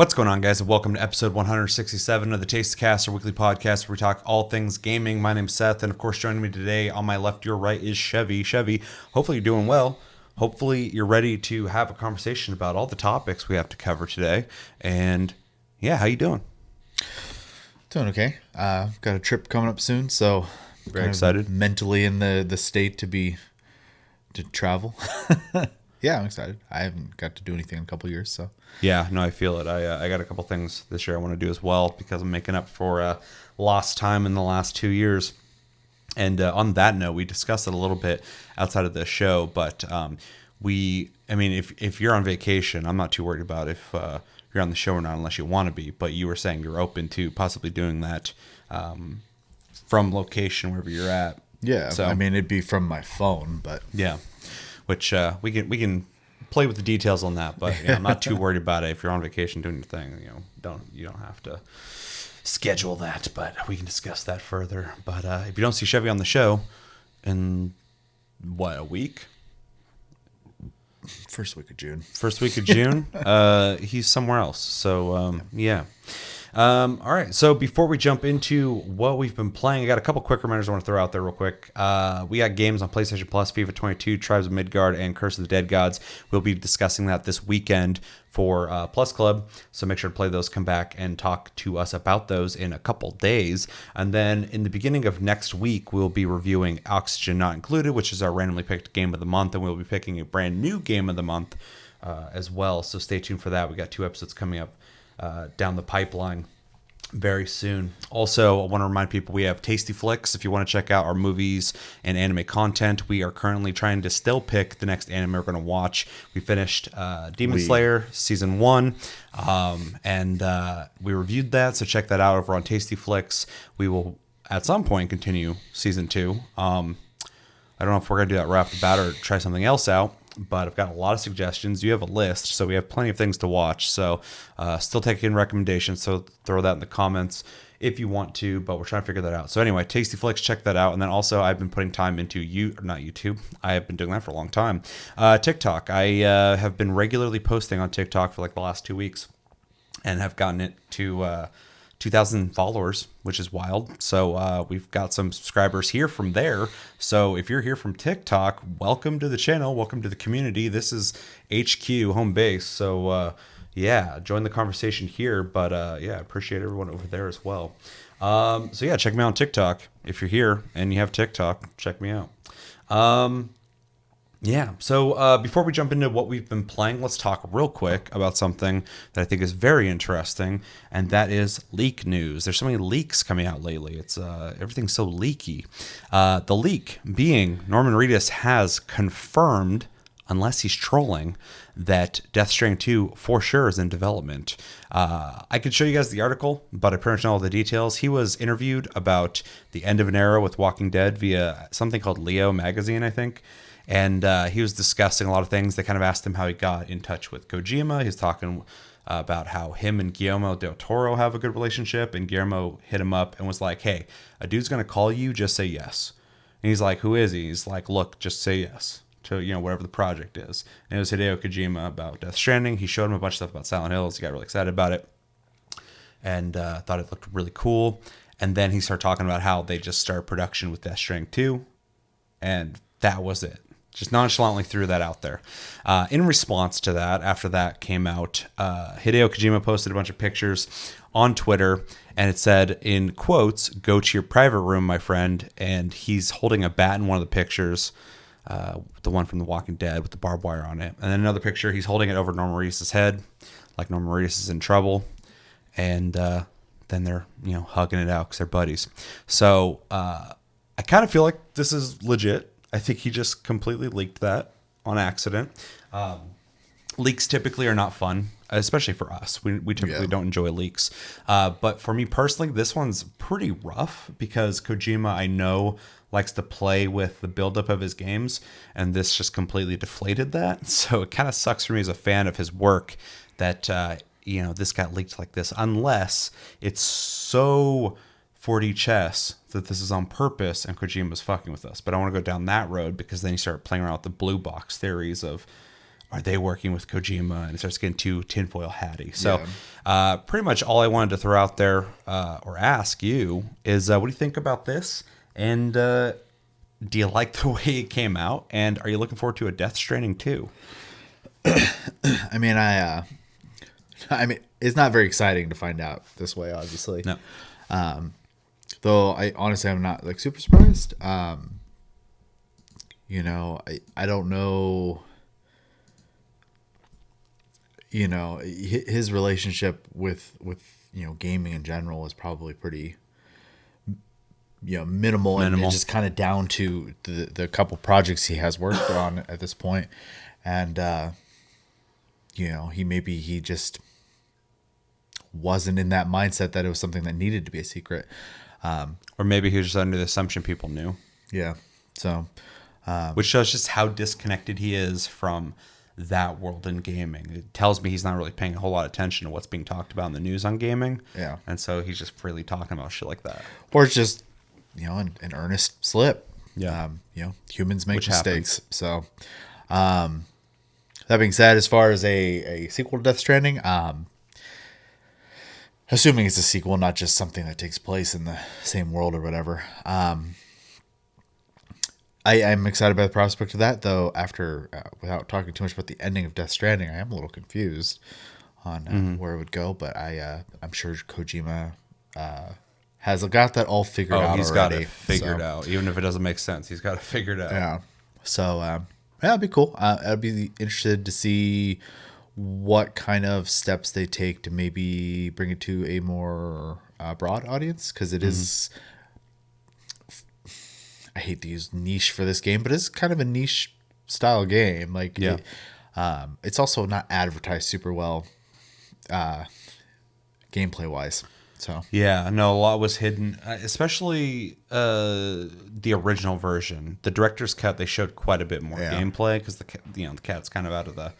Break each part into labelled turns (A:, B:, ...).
A: What's going on, guys, and welcome to episode 167 of the Taste Cast, our weekly podcast where we talk all things gaming. My name's Seth, and of course, joining me today on my left, your right, is Chevy. Chevy, hopefully you're doing well. Hopefully you're ready to have a conversation about all the topics we have to cover today. And yeah, how you doing?
B: Doing okay. Got a trip coming up soon, so
A: Very excited.
B: Mentally in the state to travel. Yeah, I'm excited. I haven't got to do anything in a couple of years, so.
A: Yeah, no, I feel it. I got a couple things this year I want to do as well because I'm making up for lost time in the last 2 years. And on that note, we discussed it a little bit outside of the show, but if you're on vacation, I'm not too worried about if you're on the show or not, unless you want to be. But you were saying you're open to possibly doing that from location wherever you're at.
B: Yeah,
A: so,
B: it'd be from my phone, but
A: yeah, which we can play with the details on that. But I'm not too worried about it. If you're on vacation doing your thing, you don't have to schedule that. But we can discuss that further. But if you don't see Chevy on the show in a week.
B: First week of June.
A: He's somewhere else. So, yeah. All right. So before we jump into what we've been playing, I got a couple quick reminders I want to throw out there real quick. We got games on PlayStation Plus, FIFA 22, Tribes of Midgard, and Curse of the Dead Gods. We'll be discussing that this weekend for Plus Club. So make sure to play those, come back and talk to us about those in a couple days. And then in the beginning of next week, we'll be reviewing Oxygen Not Included, which is our randomly picked game of the month. And we'll be picking a brand new game of the month as well. So stay tuned for that. We got 2 episodes coming up down the pipeline very soon. Also, I want to remind people we have Tasty Flicks. If you want to check out our movies and anime content, we are currently trying to still pick the next anime we're going to watch. We finished Demon Slayer Season 1, and we reviewed that, so check that out over on Tasty Flicks. We will, at some point, continue Season 2. I don't know if we're going to do that right off the bat or try something else out, but I've got a lot of suggestions. You have a list, so we have plenty of things to watch. So still taking recommendations, so throw that in the comments if you want to, but we're trying to figure that out. So anyway, Tasty Flicks, check that out. And then also I've been putting time into not YouTube. I have been doing that for a long time. TikTok. I have been regularly posting on TikTok for like the last 2 weeks and have gotten it to 2,000 followers, which is wild. So we've got some subscribers here from there. So if you're here from TikTok, welcome to the channel. Welcome to the community. This is HQ, home base. So yeah, join the conversation here. But yeah, I appreciate everyone over there as well. So yeah, check me out on TikTok. If you're here and you have TikTok, check me out. Yeah, so before we jump into what we've been playing, let's talk real quick about something that I think is very interesting, and that is leak news. There's so many leaks coming out lately. It's everything's so leaky. The leak being Norman Reedus has confirmed, unless he's trolling, that Death Stranding 2 for sure is in development. I could show you guys the article, but I pretty much know all the details. He was interviewed about the end of an era with Walking Dead via something called Leo magazine, I think. And he was discussing a lot of things. They kind of asked him how he got in touch with Kojima. He's talking about how him and Guillermo del Toro have a good relationship. And Guillermo hit him up and was like, hey, a dude's going to call you, just say yes. And he's like, who is he? He's like, look, just say yes to, whatever the project is. And it was Hideo Kojima about Death Stranding. He showed him a bunch of stuff about Silent Hills. He got really excited about it and thought it looked really cool. And then he started talking about how they just started production with Death Stranding 2. And that was it. Just nonchalantly threw that out there. In response to that, after that came out, Hideo Kojima posted a bunch of pictures on Twitter, and it said, in quotes, "Go to your private room, my friend." And he's holding a bat in one of the pictures, the one from The Walking Dead with the barbed wire on it. And then another picture, he's holding it over Norman Reedus' head, like Norman Reedus is in trouble. And then they're, hugging it out because they're buddies. So I kind of feel like this is legit. I think he just completely leaked that on accident. Leaks typically are not fun, especially for us. We typically don't enjoy leaks. But for me personally, this one's pretty rough because Kojima, I know, likes to play with the buildup of his games, and this just completely deflated that. So it kind of sucks for me as a fan of his work that this got leaked like this, unless it's so 4D chess that this is on purpose and Kojima's fucking with us. But I want to go down that road because then you start playing around with the blue box theories of are they working with Kojima? And it starts getting too tinfoil hatty. So pretty much all I wanted to throw out there or ask you is what do you think about this? And do you like the way it came out? And are you looking forward to a Death Stranding 2?
B: I mean, I mean, it's not very exciting to find out this way, obviously.
A: No.
B: Though I honestly am not like super surprised. You know, I don't know. You know, his relationship with gaming in general is probably pretty minimal. And just kind of down to the couple projects he has worked on at this point. And he just wasn't in that mindset that it was something that needed to be a secret.
A: Or maybe he was just under the assumption people knew.
B: Yeah. So
A: which shows just how disconnected he is from that world in gaming. It tells me he's not really paying a whole lot of attention to what's being talked about in the news on gaming.
B: Yeah.
A: And so he's just freely talking about shit like that.
B: Or it's just, an earnest slip.
A: Yeah.
B: Humans make
A: Which
B: mistakes. Happens. So, that being said, as far as a sequel to Death Stranding, assuming it's a sequel, not just something that takes place in the same world or whatever, I'm excited by the prospect of that, though. After, without talking too much about the ending of Death Stranding, I am a little confused on where it would go. But I'm sure Kojima has got that all figured out.
A: He's
B: already,
A: got it figured out, even if it doesn't make sense. He's got it figured out.
B: Yeah. So it'd be cool. I'd be interested to see what kind of steps they take to maybe bring it to a more broad audience, because it is. I hate to use niche for this game, but it's kind of a niche style game. Like, it's also not advertised super well, gameplay wise. So
A: yeah, no, a lot was hidden, especially the original version. The director's cut, they showed quite a bit more gameplay because the cat's kind of out of the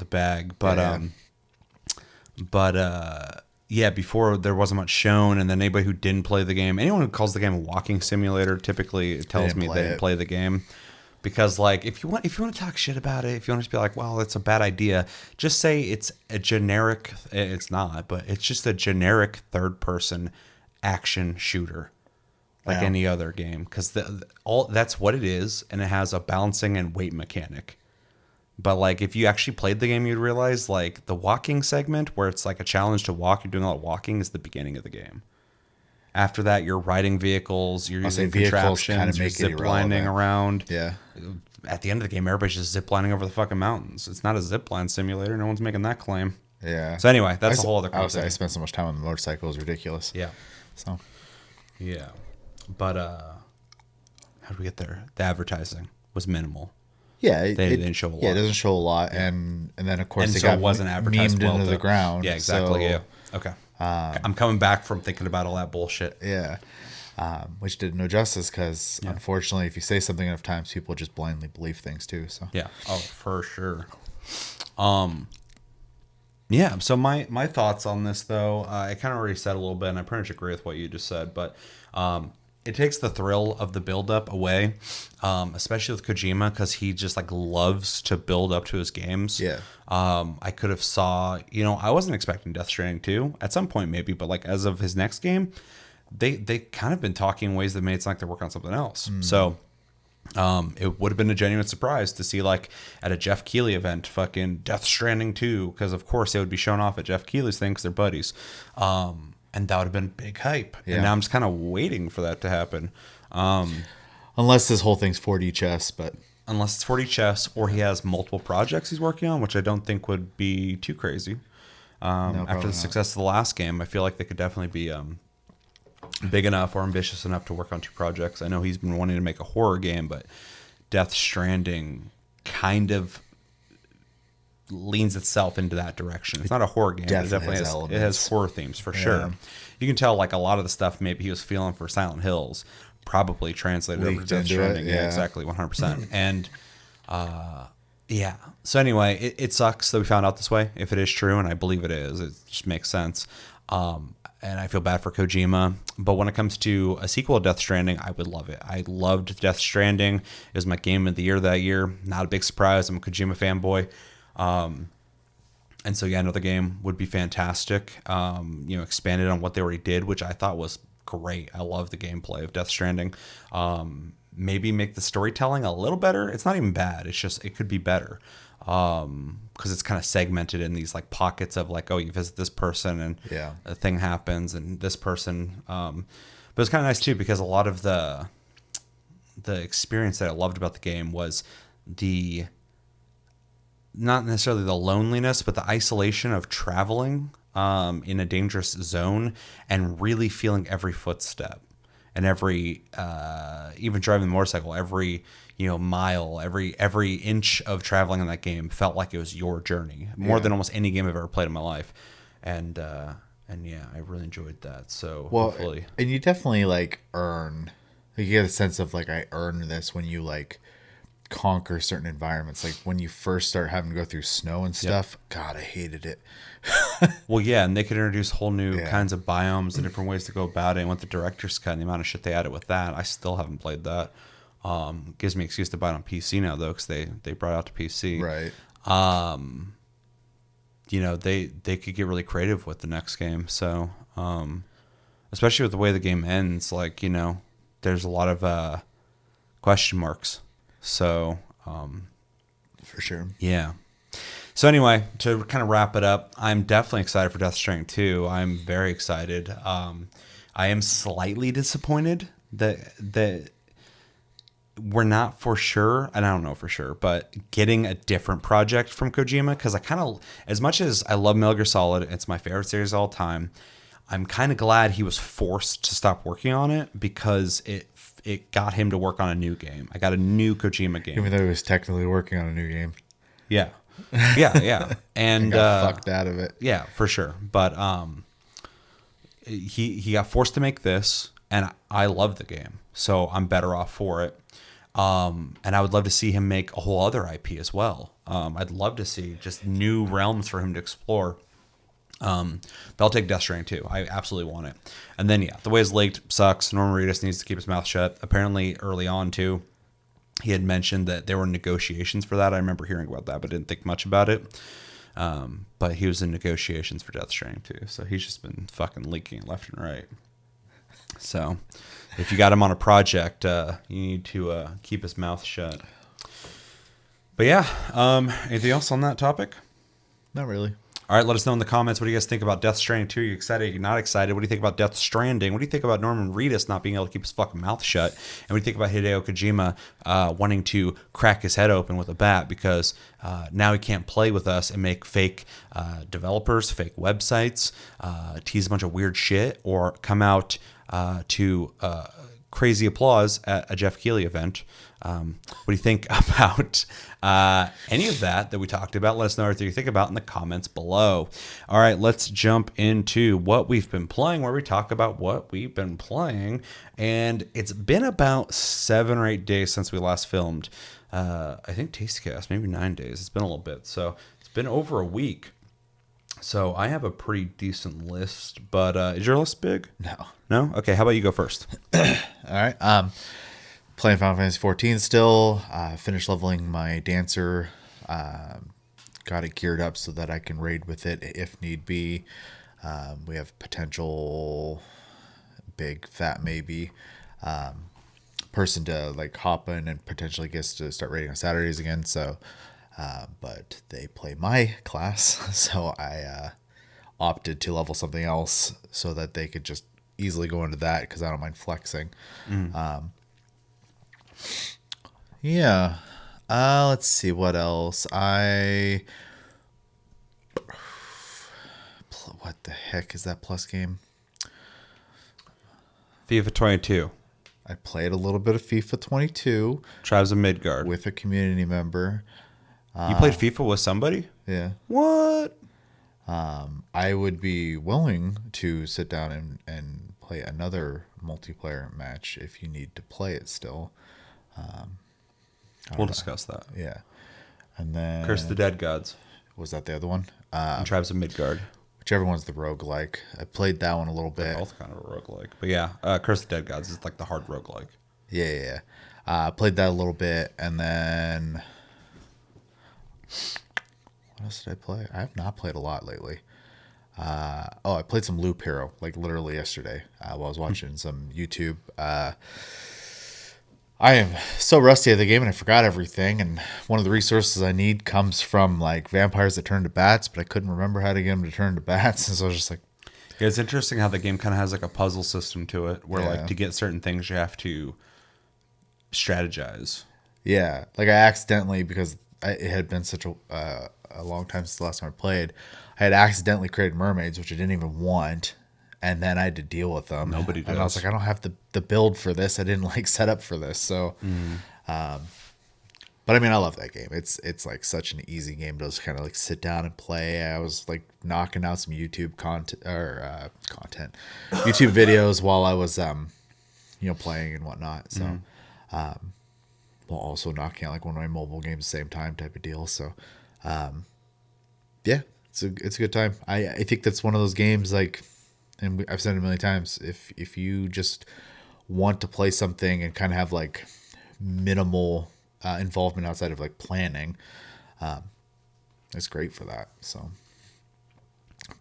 A: bag. But before there wasn't much shown, and then anybody who didn't play the game, anyone who calls the game a walking simulator, typically tells me they didn't play the game. Because like if you want to talk shit about it, if you want to be like, well, it's a bad idea, just say it's a generic. It's not, but it's just a generic third-person action shooter, like any other game. Because that's what it is, and it has a balancing and weight mechanic. But like if you actually played the game, you'd realize like the walking segment where it's like a challenge to walk, you're doing a lot of walking, is the beginning of the game. After that, you're riding vehicles, you're using contraptions, you're ziplining around.
B: Yeah.
A: At the end of the game, everybody's just ziplining over the fucking mountains. It's not a zipline simulator. No one's making that claim.
B: Yeah.
A: So anyway, that's a whole other conversation.
B: I spent so much time on the motorcycle. It was ridiculous.
A: Yeah.
B: So.
A: Yeah. But how did we get there? The advertising was minimal.
B: Yeah,
A: they didn't show a lot.
B: Yeah, it doesn't show a lot, and then of course
A: and
B: it
A: so
B: got
A: it wasn't advertised
B: memed into the ground.
A: Yeah, exactly.
B: So,
A: yeah. Okay. I'm coming back from thinking about all that bullshit.
B: Yeah. Which did no justice, because unfortunately, if you say something enough times, people just blindly believe things too. So
A: yeah, oh for sure. Yeah. So my thoughts on this, though, I kind of already said a little bit, and I pretty much agree with what you just said, but it takes the thrill of the build up away, especially with Kojima, because he just like loves to build up to his games.
B: Yeah.
A: I could have saw, I wasn't expecting Death Stranding 2 at some point maybe, but like as of his next game, they kind of been talking in ways that made it sound like they're working on something else. So it would have been a genuine surprise to see like at a Jeff Keighley event, fucking Death Stranding 2, because of course they would be shown off at Jeff Keighley's thing because they're buddies. And that would have been big hype. Yeah. And now I'm just kind of waiting for that to happen.
B: Unless this whole thing's 4D chess, but
A: unless it's 4D chess, or he has multiple projects he's working on, which I don't think would be too crazy. No, after the success of the last game, I feel like they could definitely be big enough or ambitious enough to work on two projects. I know he's been wanting to make a horror game, but Death Stranding kind of leans itself into that direction. It's not a horror game, but it definitely has horror themes for sure. You can tell like a lot of the stuff maybe he was feeling for Silent Hills probably translated over to Death Stranding. Yeah, exactly, 100%. And yeah. So anyway, it sucks that we found out this way. If it is true, and I believe it is, it just makes sense. And I feel bad for Kojima. But when it comes to a sequel to Death Stranding, I would love it. I loved Death Stranding. It was my game of the year that year. Not a big surprise. I'm a Kojima fanboy. And so, yeah, another game would be fantastic. Expanded on what they already did, which I thought was great. I love the gameplay of Death Stranding. Maybe make the storytelling a little better. It's not even bad. It's just, it could be better. Because it's kind of segmented in these like pockets of like, oh, you visit this person and a thing happens and this person. But it's kind of nice too, because a lot of the experience that I loved about the game was not necessarily the loneliness, but the isolation of traveling in a dangerous zone and really feeling every footstep and every even driving the motorcycle, every mile, every inch of traveling in that game felt like it was your journey more than almost any game I've ever played in my life. And yeah, I really enjoyed that. So hopefully,
B: and you definitely like earn, like you get a sense of like, I earned this when you like conquer certain environments. Like when you first start having to go through snow and stuff, God, I hated it.
A: Well, yeah, and they could introduce whole new kinds of biomes and different ways to go about it. And with the director's cut and the amount of shit they added with that, I still haven't played that. Gives me an excuse to buy it on PC now though, because they brought it out to PC.
B: Right.
A: They could get really creative with the next game. So, especially with the way the game ends, like there's a lot of question marks. So,
B: for sure.
A: Yeah. So anyway, to kind of wrap it up, I'm definitely excited for Death Stranding 2. I'm very excited. I am slightly disappointed that we're not for sure, and I don't know for sure, but getting a different project from Kojima, because I kind of, as much as I love Metal Gear Solid, it's my favorite series of all time, I'm kind of glad he was forced to stop working on it, because it got him to work on a new game. I got a new Kojima game.
B: Even though he was technically working on a new game.
A: Yeah. Yeah. And
B: got fucked out of it.
A: Yeah, for sure. But he got forced to make this, and I love the game, so I'm better off for it. And I would love to see him make a whole other IP as well. I'd love to see just new realms for him to explore. But I'll take Death Stranding 2. I absolutely want it. And then, yeah, the way it's leaked sucks. Norman Reedus needs to keep his mouth shut. Apparently, early on, too, he had mentioned that there were negotiations for that. I remember hearing about that, but didn't think much about it. But he was in negotiations for Death Stranding 2. So he's just been fucking leaking left and right. So if you got him on a project, you need to keep his mouth shut. But yeah, anything else on that topic?
B: Not really.
A: All right, let us know in the comments. What do you guys think about Death Stranding 2? Are you excited? Are you not excited? What do you think about Death Stranding? What do you think about Norman Reedus not being able to keep his fucking mouth shut? And what do you think about Hideo Kojima wanting to crack his head open with a bat because now he can't play with us and make fake developers, fake websites, tease a bunch of weird shit, or come out to crazy applause at a Jeff Keighley event? What do you think about any of that we talked about? Let us know what you think about in the comments below. All right, let's jump into what we've been playing, where we talk about what we've been playing. And it's been about 7 or 8 days since we last filmed. I think Tastecast, maybe 9 days. It's been a little bit. So it's been over a week. So I have a pretty decent list, but is your list big?
B: No.
A: No? Okay, how about you go first?
B: All right. Playing Final Fantasy 14 still. Finished leveling my dancer. Got it geared up so that I can raid with it if need be. We have potential big fat maybe person to like hop in and potentially gets to start raiding on Saturdays again. So, but they play my class, so I opted to level something else so that they could just easily go into that because I don't mind flexing. Yeah. Let's see what else. What the heck is that plus game?
A: FIFA 22.
B: I played a little bit of FIFA 22.
A: Tribes of Midgard.
B: With a community member.
A: You played FIFA with somebody?
B: Yeah.
A: What?
B: I would be willing to sit down and play another multiplayer match if you need to play it still.
A: We'll discuss that.
B: Yeah. And then
A: Curse the Dead Gods.
B: Was that the other one?
A: And Tribes of Midgard.
B: whichever one's the roguelike. I played that one a little
A: They're
B: bit.
A: both kind of a roguelike. But yeah, Curse of the Dead Gods is like the hard roguelike.
B: Yeah, yeah, yeah. Played that a little bit, and then what else did I play? I have not played a lot lately. I played some Loop Hero like literally yesterday while I was watching some YouTube. I am so rusty at the game and I forgot everything. And one of the resources I need comes from like vampires that turn to bats, but I couldn't remember how to get them to turn to bats, and so I was just like,
A: Yeah, it's interesting how the game kind of has like a puzzle system to it, where
B: Yeah.
A: like to get certain things you have to strategize.
B: yeah, like I accidentally it had been such a long time since the last time I played. I had accidentally created mermaids, which I didn't even want, and then I had to deal with them.
A: Nobody
B: And I was
A: does.
B: like, I don't have the build for this. I didn't like set up for this. So, but I mean, I love that game. It's like such an easy game to just kind of like sit down and play. I was like knocking out some YouTube YouTube videos while I was playing and whatnot. So, while also knocking out like one of my mobile games at the same time type of deal. So, yeah, it's a good time. I think that's one of those games like, and I've said it a million times. If you just want to play something and kind of have like minimal involvement outside of like planning, it's great for that. So,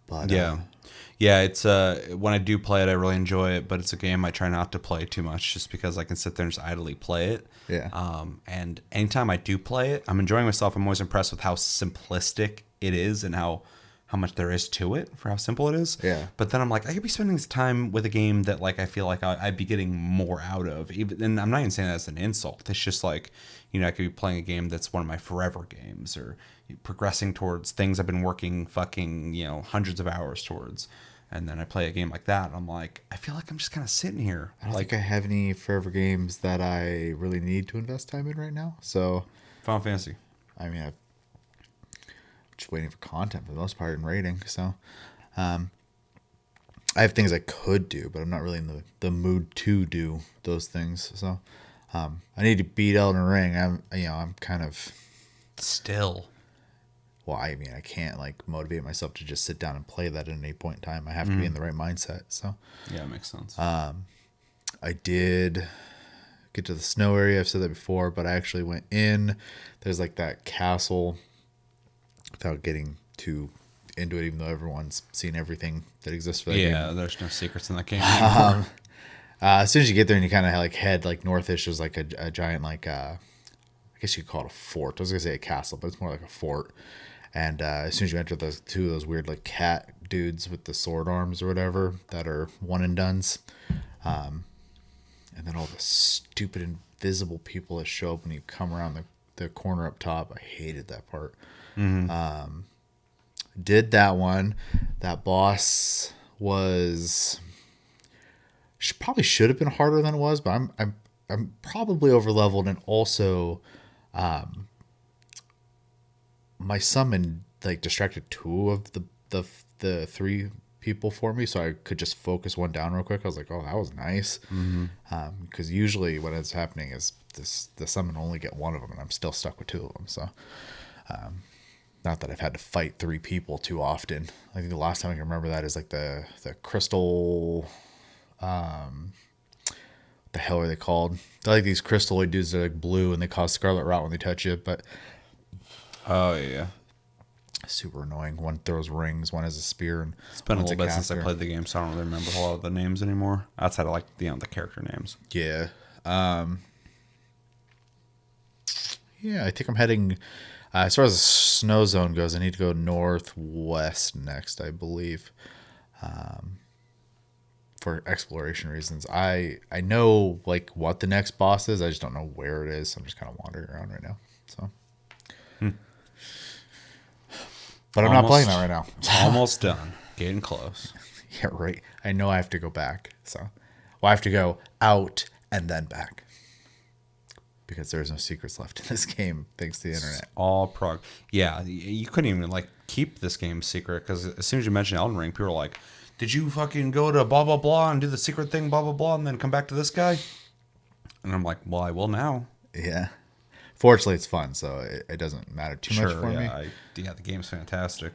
B: but
A: Yeah, it's when I do play it, I really enjoy it, but it's a game I try not to play too much, just because I can sit there and just idly play it.
B: Yeah.
A: And anytime I do play it, I'm enjoying myself. I'm always impressed with how simplistic it is and how much there is to it for how simple it is.
B: Yeah.
A: But then I'm like, I could be spending this time with a game that like I feel like I'd be getting more out of. Even, and I'm not even saying that as an insult. It's just like, I could be playing a game that's one of my forever games, or progressing towards things I've been working fucking hundreds of hours towards. And then I play a game like that, and I'm like, I feel like I'm just kind of sitting here.
B: I don't
A: Like
B: think I have any forever games that I really need to invest time in right now. So,
A: Final Fantasy.
B: I mean, I'm just waiting for content for the most part and rating. So, I have things I could do, but I'm not really in the mood to do those things. So, I need to beat Elden Ring. I'm kind of
A: Still.
B: well. I mean, I can't like motivate myself to just sit down and play that at any point in time. I have to be in the right mindset. So,
A: Yeah, it makes sense.
B: I did get to the snow area. I've said that before, but I actually went in. There's like that castle without getting too into it, even though everyone's seen everything that exists for that game.
A: Yeah, there's no secrets in that game anymore.
B: As soon as you get there and you kind of like head like northish, there's like a giant like I guess you could call it a fort. I was gonna say a castle, but it's more like a fort. And as soon as you enter those two of those weird like cat dudes with the sword arms or whatever that are one and dones, and then all the stupid invisible people that show up when you come around the corner up top. I hated that part. Did that one. That boss was probably should have been harder than it was, but I'm probably over leveled, and also my summon like distracted two of the three people for me, so I could just focus one down real quick. I was like, oh, that was nice. Because usually what is happening is the summon only get one of them, and I'm still stuck with two of them. So not that I've had to fight three people too often. I think the last time I can remember that is like the crystal. The hell are they called? They're like these crystalloid dudes that are like blue and they cause scarlet rot when they touch you, but
A: Oh, yeah.
B: super annoying. One throws rings, one has a spear, and
A: It's been a
B: one's
A: little bit since I
B: caster.
A: played the game, so I don't really remember a lot of the names anymore. Outside of like the character names.
B: Yeah. Yeah, I think I'm heading as far as the snow zone goes, I need to go northwest next, I believe. For exploration reasons. I know like what the next boss is, I just don't know where it is. So I'm just kind of wandering around right now. So but I'm not playing that right now.
A: Almost done. Getting close.
B: Yeah, right. I know I have to go back. So I have to go out and then back. Because there's no secrets left in this game, thanks to the internet.
A: All prog. Yeah, you couldn't even like keep this game secret, because as soon as you mention Elden Ring, people are like, did you fucking go to blah, blah, blah and do the secret thing, blah, blah, blah, and then come back to this guy? And I'm like, well, I will now.
B: Yeah. Fortunately, it's fun, so it doesn't matter too much for me.
A: Yeah, the game's fantastic.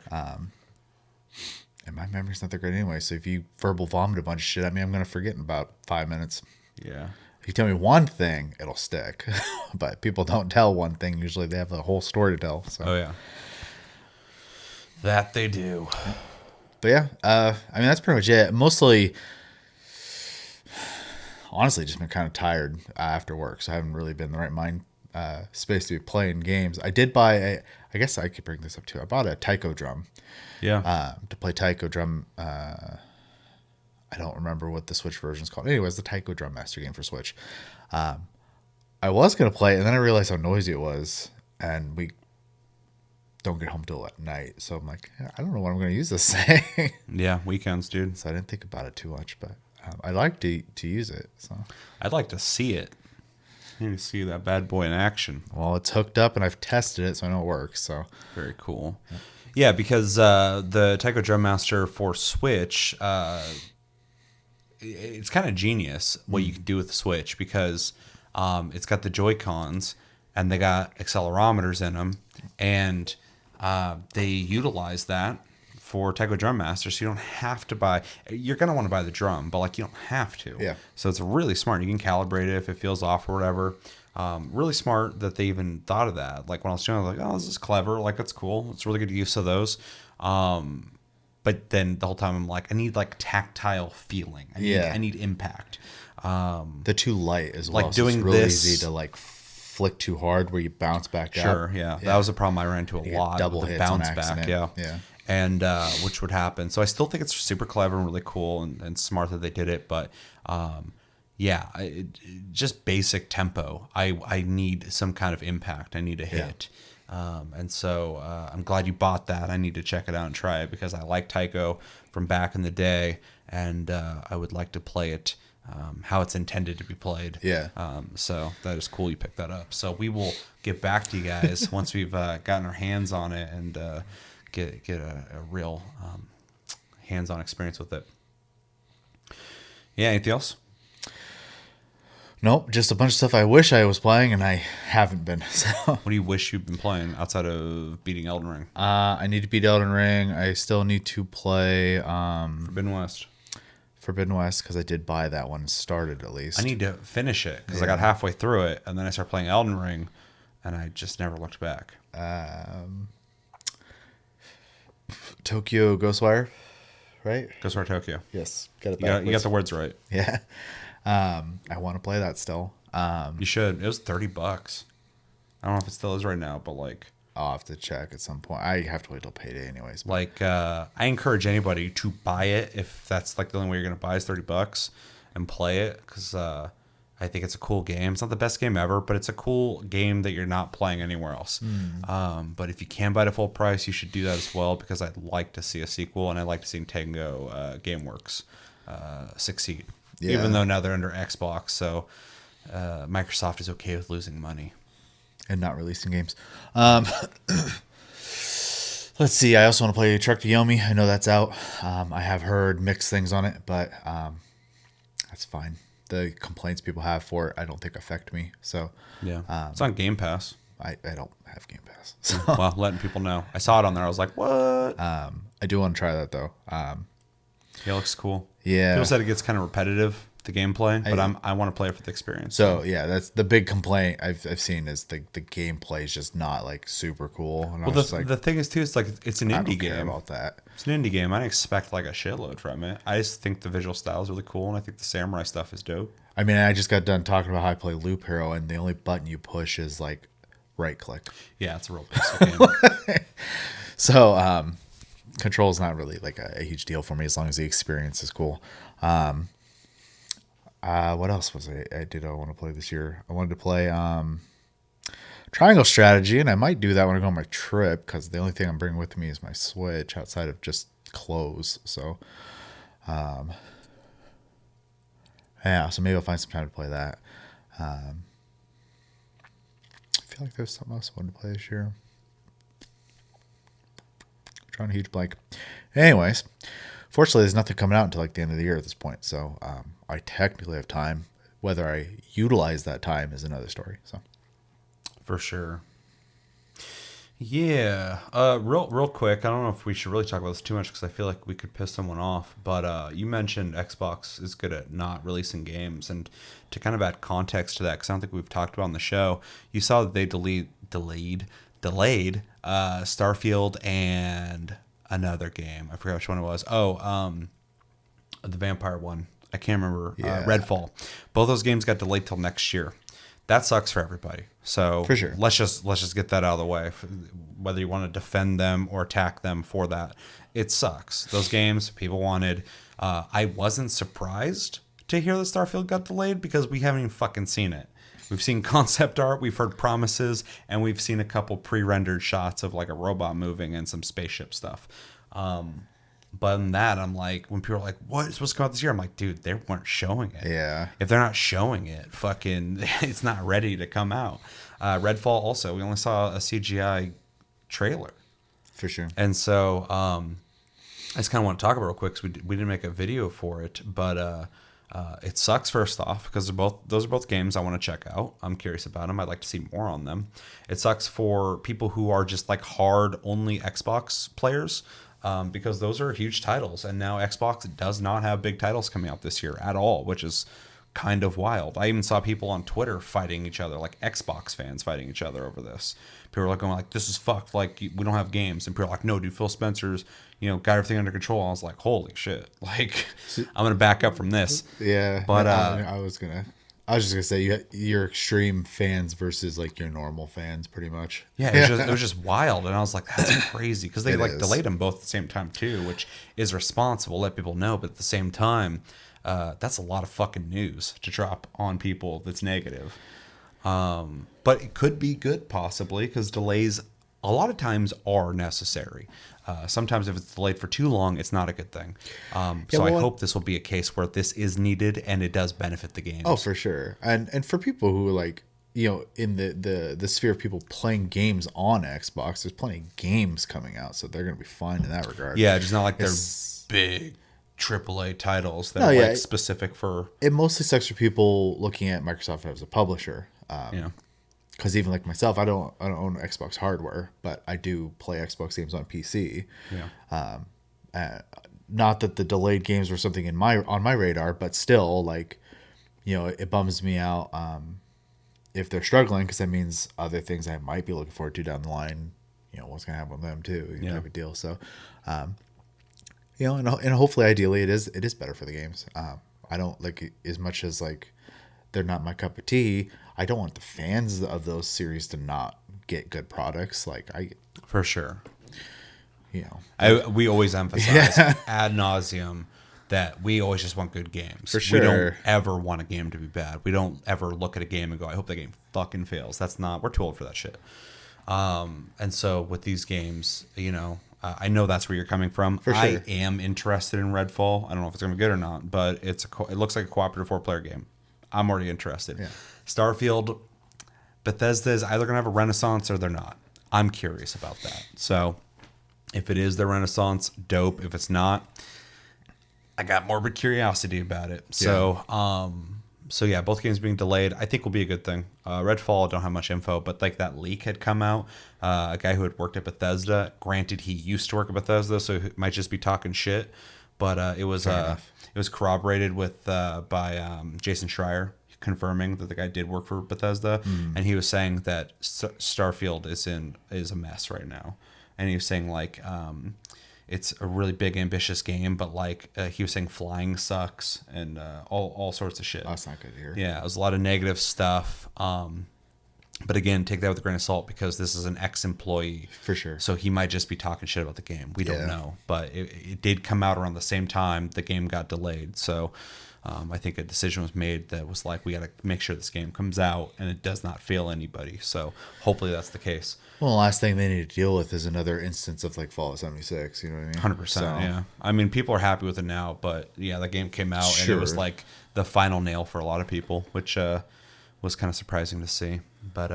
B: And my memory's not that great anyway. So if you verbal vomit a bunch of shit, I mean, I'm gonna forget in about 5 minutes.
A: Yeah.
B: If you tell me one thing, it'll stick. But people don't tell one thing. Usually they have a whole story to tell. So.
A: Oh yeah. That they do.
B: But yeah, I mean, that's pretty much it. Mostly, honestly, just been kind of tired after work. So I haven't really been in the right mind space to be playing games. I did buy I guess I could bring this up too. I bought a taiko drum.
A: Yeah.
B: To play taiko drum. I don't remember what the Switch version is called. Anyways, the Taiko Drum Master game for Switch. I was going to play it, and then I realized how noisy it was, and we don't get home till at night. So I'm like, I don't know what I'm going to use this thing.
A: Yeah, weekends, dude.
B: So I didn't think about it too much, but I like to use it. So
A: I'd like to see it. I need to see that bad boy in action.
B: well, it's hooked up, and I've tested it, so I know it works. So
A: Very cool. Yeah, because the Taiko Drum Master for Switch, it's kind of genius what you can do with the Switch, because it's got the Joy-Cons and they got accelerometers in them, and they utilize that for Taiko Drum Master, so you don't have to buy. You're gonna want to buy the drum, but like you don't have to.
B: Yeah.
A: So it's really smart. You can calibrate it if it feels off or whatever. Really smart that they even thought of that. Like when I was doing it, I was like, oh, this is clever. Like that's cool. It's really good use of those. But then the whole time I'm like, I need like tactile feeling. I need impact.
B: they're too light as well.
A: Like
B: so
A: doing
B: it's really
A: this-
B: easy to like flick too hard where you bounce back up.
A: Sure, yeah. That was a problem I ran into a
B: You get
A: lot.
B: double
A: with the
B: hits on
A: bounce back,
B: accident.
A: yeah.
B: Yeah.
A: And which would happen. So I still think it's super clever and really cool and smart that they did it. But just basic tempo. I need some kind of impact. I need a hit. And so I'm glad you bought that. I need to check it out and try it because I like Taiko from back in the day, and I would like to play it how it's intended to be played.
B: Yeah.
A: So that is cool you picked that up. So we will get back to you guys once we've gotten our hands on it and get a real hands-on experience with it. Yeah, anything else?
B: Nope, just a bunch of stuff I wish I was playing and I haven't been. So
A: What do you wish you'd been playing outside of beating Elden Ring?
B: I need to beat Elden Ring. I still need to play
A: Forbidden West.
B: Forbidden West because I did buy that one started at least.
A: I need to finish it because I got halfway through it and then I started playing Elden Ring and I just never looked back.
B: Tokyo Ghostwire, right?
A: Ghostwire Tokyo.
B: Yes, got it.
A: You got the words right.
B: Yeah. I want to play that still.
A: You should. It was $30. I don't know if it still is right now, but like
B: I'll have to check at some point. I have to wait till payday anyways. But
A: Like, I encourage anybody to buy it if that's like the only way you're gonna buy is $30 and play it because I think it's a cool game. It's not the best game ever, but it's a cool game that you're not playing anywhere else. But if you can buy it at full price, you should do that as well because I'd like to see a sequel and I'd like to see Tango GameWorks succeed.
B: Yeah.
A: Even though now they're under Xbox, so Microsoft is okay with losing money.
B: and not releasing games. Let's see. I also want to play Truck to Yomi. I know that's out. I have heard mixed things on it, but that's fine. The complaints people have for it, I don't think affect me. So
A: Yeah, it's on Game Pass.
B: I don't have Game Pass. So
A: Well, letting people know. I saw it on there. I was like, what?
B: I do want to try that though.
A: It looks cool.
B: Yeah.
A: People said it gets kind of repetitive, the gameplay, but I want to play it for the experience.
B: So yeah, that's the big complaint I've seen is the gameplay is just not like super cool. And I
A: Well,
B: was just like,
A: the thing is too, it's like it's an
B: I
A: indie
B: don't care
A: game.
B: about that.
A: It's an indie game. I didn't expect like a shitload from it. I just think the visual style is really cool, and I think the samurai stuff is dope.
B: I mean, I just got done talking about how I play Loop Hero, and the only button you push is like right click.
A: Yeah, it's a real basic game.
B: So control is not really like a huge deal for me as long as the experience is cool. What else was I did I want to play this year? I wanted to play Triangle Strategy, and I might do that when I go on my trip because the only thing I'm bringing with me is my Switch outside of just clothes. So yeah, so maybe I'll find some time to play that. I feel like there's something else I wanted to play this year. Drawing a huge blank. Anyways, fortunately, there's nothing coming out until like the end of the year at this point. So I technically have time. Whether I utilize that time is another story. So
A: For sure. Yeah. Real quick. I don't know if we should really talk about this too much because I feel like we could piss someone off. But you mentioned Xbox is good at not releasing games, and to kind of add context to that, because I don't think we've talked about on the show, you saw that they delayed Starfield and another game. I forgot which one it was. The vampire one. I can't remember.
B: Yeah.
A: Redfall. Both those games got delayed till next year. That sucks for everybody. So
B: For sure.
A: let's just get that out of the way. Whether you want to defend them or attack them for that, it sucks. Those games people wanted. I wasn't surprised to hear that Starfield got delayed because we haven't even fucking seen it. We've seen concept art, we've heard promises, and we've seen a couple pre-rendered shots of like a robot moving and some spaceship stuff. But in that, I'm like, when people are like, "What is supposed to come out this year?" I'm like, dude, they weren't showing it.
B: Yeah.
A: If they're not showing it, fucking, it's not ready to come out. Redfall also, we only saw a CGI trailer.
B: For sure.
A: And so I just kind of want to talk about it real quick because we didn't make a video for it. But it sucks, first off, because those are both games I want to check out. I'm curious about them. I'd like to see more on them. It sucks for people who are just like hard only Xbox players. Because those are huge titles, and now Xbox does not have big titles coming out this year at all, which is kind of wild. I even saw people on Twitter fighting each other, like Xbox fans fighting each other over this. People were like going like, "This is fucked. Like we don't have games," and people are like, "No, dude, Phil Spencer's got everything under control." I was like, "Holy shit!" Like I'm gonna back up from this.
B: Yeah.
A: But
B: I was just gonna say you're extreme fans versus like your normal fans, pretty much.
A: Yeah, it was just wild, and I was like, "That's crazy," because they delayed them both at the same time too, which is responsible. Let people know, but at the same time, that's a lot of fucking news to drop on people. That's negative, but it could be good possibly because delays a lot of times are necessary. Sometimes if it's delayed for too long, it's not a good thing. So I hope this will be a case where this is needed and it does benefit the games.
B: Oh, for sure. And for people who like, in the sphere of people playing games on Xbox, there's plenty of games coming out, so they're going to be fine in that regard.
A: Yeah, just not like they're big AAA titles that are like specific for.
B: It mostly sucks for people looking at Microsoft as a publisher. Because even like myself, I don't own Xbox hardware, but I do play Xbox games on PC.
A: Yeah.
B: Not that the delayed games were something on my radar, but still, like, it bums me out if they're struggling, because that means other things I might be looking forward to down the line. What's gonna happen with them too? Type of deal. So, and hopefully, ideally, it is better for the games. I don't like, as much as like they're not my cup of tea, I don't want the fans of those series to not get good products. Like
A: For sure. We always emphasize ad nauseum that we always just want good games.
B: For sure.
A: We don't ever want a game to be bad. We don't ever look at a game and go, I hope that game fucking fails. We're too old for that shit. And so with these games, I know that's where you're coming from.
B: For sure.
A: I am interested in Redfall. I don't know if it's going to be good or not, but it looks like a cooperative 4-player game. I'm already interested.
B: Yeah.
A: Starfield, Bethesda is either going to have a renaissance or they're not. I'm curious about that. So if it is the renaissance, dope. If it's not, I got morbid curiosity about it. So, yeah, both games being delayed, I think will be a good thing. Redfall, I don't have much info, but like that leak had come out. A guy who had worked at Bethesda, granted he used to work at Bethesda, so he might just be talking shit. But it was corroborated with by Jason Schreier confirming that the guy did work for Bethesda, and he was saying that Starfield is a mess right now, and he was saying like it's a really big ambitious game, but like he was saying flying sucks and all sorts of shit.
B: That's not good to hear.
A: Yeah, it was a lot of negative stuff. But again, take that with a grain of salt because this is an ex-employee.
B: For sure.
A: So he might just be talking shit about the game. We don't know. But it did come out around the same time the game got delayed. So I think a decision was made that was like, we got to make sure this game comes out and it does not fail anybody. So hopefully that's the case.
B: Well, the last thing they need to deal with is another instance of like Fallout 76. You know what I mean?
A: 100%. Yeah. I mean, people are happy with it now, but yeah, that game came out and it was like the final nail for a lot of people, which was kind of surprising to see. But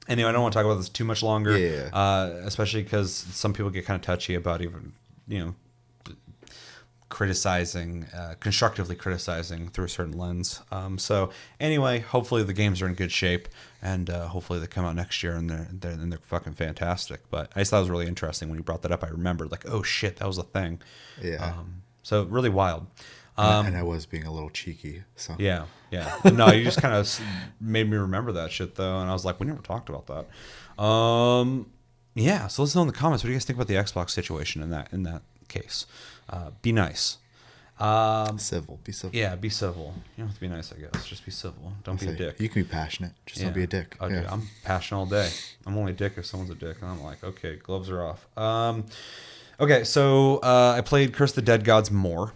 A: anyway, I don't want to talk about this too much longer.
B: Yeah.
A: Especially because some people get kind of touchy about even, constructively criticizing through a certain lens. So anyway, hopefully the games are in good shape, and hopefully they come out next year and they're fucking fantastic. But I just thought it was really interesting when you brought that up. I remembered like, oh shit, that was a thing.
B: Yeah.
A: So really wild.
B: And I was being a little cheeky. So
A: Yeah. No, you just kind of made me remember that shit though, and I was like, we never talked about that. Yeah. So let's know in the comments. What do you guys think about the Xbox situation in that case? Be nice.
B: civil. Be civil.
A: Yeah, be civil. You don't have to be nice, I guess. Just be civil. Don't be a dick.
B: You can be passionate. Just don't be a dick.
A: Oh, dude, I'm passionate all day. I'm only a dick if someone's a dick. And I'm like, okay, gloves are off. Okay, so I played Curse of the Dead Gods more.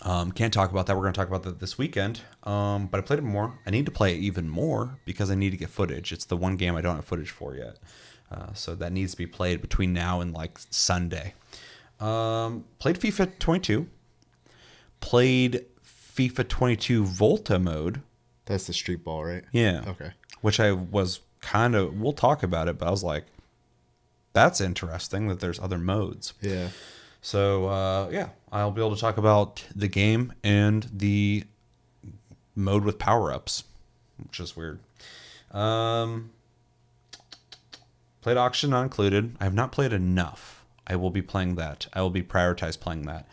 A: Can't talk about that. We're going to talk about that this weekend. But I played it more. I need to play it even more because I need to get footage. It's the one game I don't have footage for yet. So that needs to be played between now and like Sunday. Played FIFA 22. Played FIFA 22 Volta mode.
B: That's the street ball, right?
A: Yeah.
B: Okay.
A: Which I was we'll talk about it, but I was like, that's interesting that there's other modes.
B: Yeah.
A: So, yeah, I'll be able to talk about the game and the mode with power-ups, which is weird. Played Auction Not Included. I have not played enough. I will be playing that. I will be prioritized playing that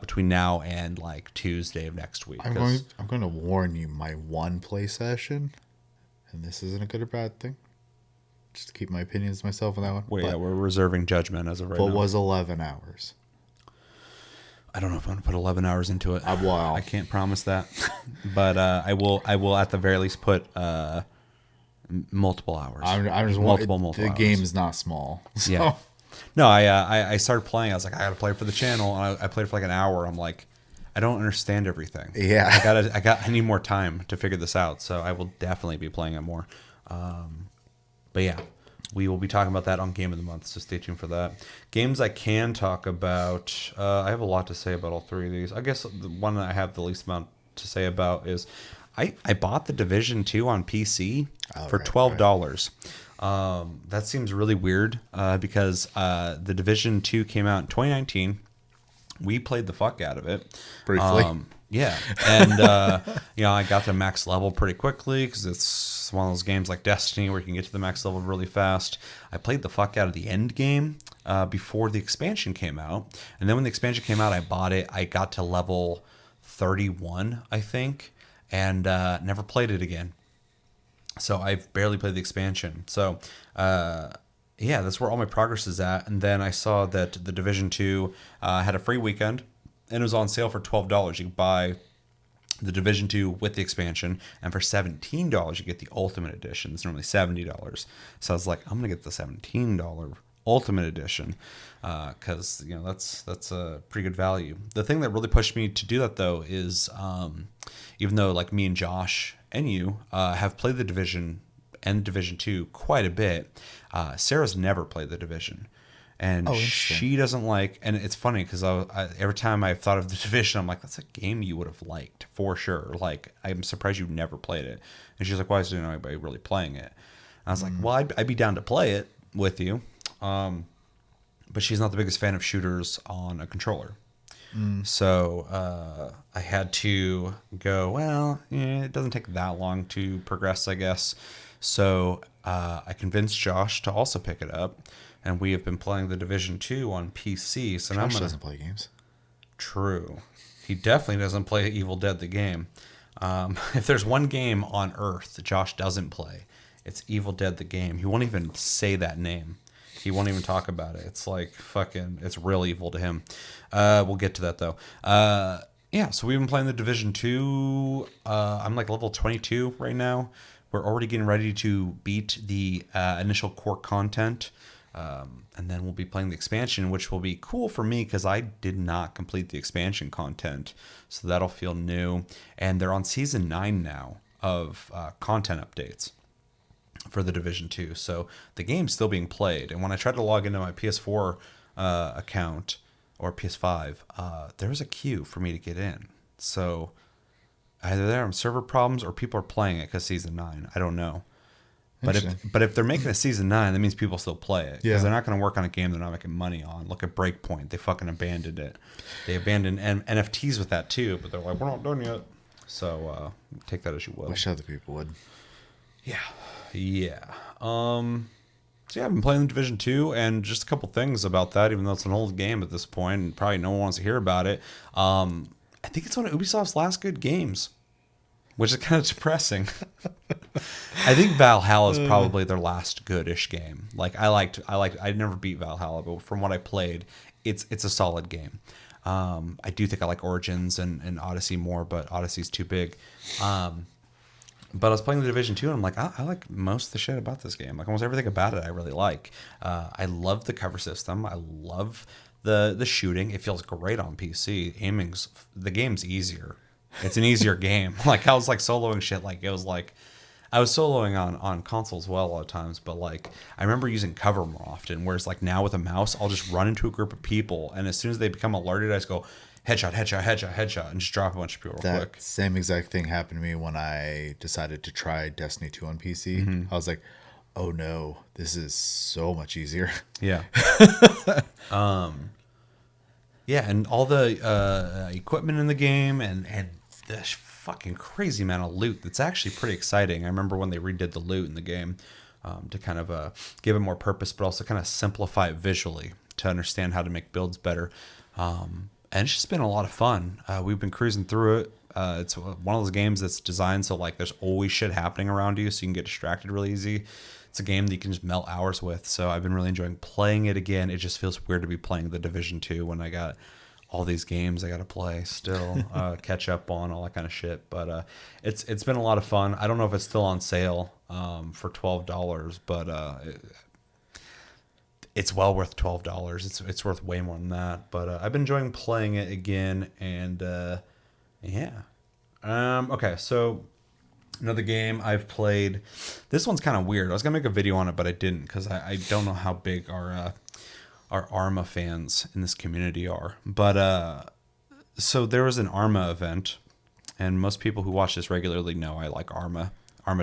A: between now and like Tuesday of next week.
B: I'm going to warn you, my one play session, and this isn't a good or bad thing, just to keep my opinions to myself on that one.
A: Well, yeah, we're reserving judgment as of right now.
B: But was 11 hours.
A: I don't know if I'm going to put 11 hours into it.
B: Wow.
A: I can't promise that. But I will at the very least put multiple hours.
B: I'm just
A: multiple
B: the
A: hours.
B: game's not small. So.
A: Yeah. No, I started playing. I was like, I got to play for the channel. And I played for like an hour. I'm like, I don't understand everything.
B: Yeah.
A: I need more time to figure this out. So I will definitely be playing it more. But yeah, we will be talking about that on Game of the Month, so stay tuned for that. Games I can talk about, I have a lot to say about all three of these. I guess the one that I have the least amount to say about is I bought The Division 2 on PC for $12. Right. That seems really weird because The Division 2 came out in 2019. We played the fuck out of it.
B: Briefly.
A: Yeah, and I got to max level pretty quickly because it's one of those games like Destiny where you can get to the max level really fast. I played the fuck out of the end game before the expansion came out, and then when the expansion came out, I bought it. I got to level 31, I think, and never played it again. So I've barely played the expansion. So yeah, that's where all my progress is at. And then I saw that the Division 2 had a free weekend. And it was on sale for $12. You could buy the Division 2 with the expansion, and for $17 you get the Ultimate Edition. It's normally $70. So I was like, I'm gonna get the $17 Ultimate Edition because that's a pretty good value. The thing that really pushed me to do that though is even though like me and Josh and you have played the Division and Division 2 quite a bit, Sarah's never played the Division. And she doesn't like, and it's funny because every time I've thought of the Division, I'm like, that's a game you would have liked for sure. Like, I'm surprised you never played it. And she's like, why isn't anybody really playing it? And I was like, well, I'd be down to play it with you. But she's not the biggest fan of shooters on a controller. So I had to go, well, it doesn't take that long to progress, I guess. So I convinced Josh to also pick it up. And we have been playing the Division 2 on PC. So
B: Josh doesn't play games.
A: True. He definitely doesn't play Evil Dead the game. If there's one game on Earth that Josh doesn't play, it's Evil Dead the game. He won't even say that name. He won't even talk about it. It's like fucking, it's real evil to him. We'll get to that though. Yeah, so we've been playing the Division 2. I'm like level 22 right now. We're already getting ready to beat the initial core content. And then we'll be playing the expansion, which will be cool for me because I did not complete the expansion content. So that'll feel new. And they're on season 9 now of content updates for the Division 2. So the game's still being played. And when I tried to log into my PS4 account or PS5, there was a queue for me to get in. So either there are server problems or people are playing it because season 9. I don't know. But if they're making a season 9, that means people still play it, because
B: Yeah.
A: they're not going to work on a game they're not making money on. Look at Breakpoint; they fucking abandoned it. They abandoned NFTs with that too, but they're like, we're not done yet. So take that as you will.
B: Wish other people would.
A: Yeah. So yeah, I've been playing the Division 2, and just a couple things about that, even though it's an old game at this point, and probably no one wants to hear about it. I think it's one of Ubisoft's last good games, which is kind of depressing. I think Valhalla is probably their last goodish game. Like I never beat Valhalla, but from what I played, it's a solid game. I do think I like Origins and Odyssey more, but Odyssey's too big. But I was playing the Division 2, and I'm like, I like most of the shit about this game. Like almost everything about it I really like. I love the cover system. I love the shooting. It feels great on PC. The game's easier. It's an easier game. Like I was like soloing shit. Like it was like I was soloing on console as well a lot of times, but like I remember using cover more often. Whereas like now with a mouse, I'll just run into a group of people, and as soon as they become alerted, I just go headshot, headshot, headshot, headshot, and just drop a bunch of people real quick.
B: That same exact thing happened to me when I decided to try Destiny 2 on PC. I was like, oh no, this is so much easier.
A: Yeah. Yeah, and all the equipment in the game and the fucking crazy amount of loot that's actually pretty exciting. I remember when they redid the loot in the game to kind of give it more purpose, but also kind of simplify it visually to understand how to make builds better. And it's just been a lot of fun. We've been cruising through it. It's one of those games that's designed so like there's always shit happening around you, so you can get distracted really easy. It's a game that you can just melt hours with. So I've been really enjoying playing it again. It just feels weird to be playing the Division 2 when I got all these games I got to play still, catch up on, all that kind of shit. But it's been a lot of fun. I don't know if it's still on sale for $12, but it's well worth $12. It's worth way more than that. But I've been enjoying playing it again, and yeah. Okay, so another game I've played. This one's kind of weird. I was gonna make a video on it, but I didn't because I don't know how big our Arma fans in this community are. But so there was an Arma event, and most people who watch this regularly know I like Arma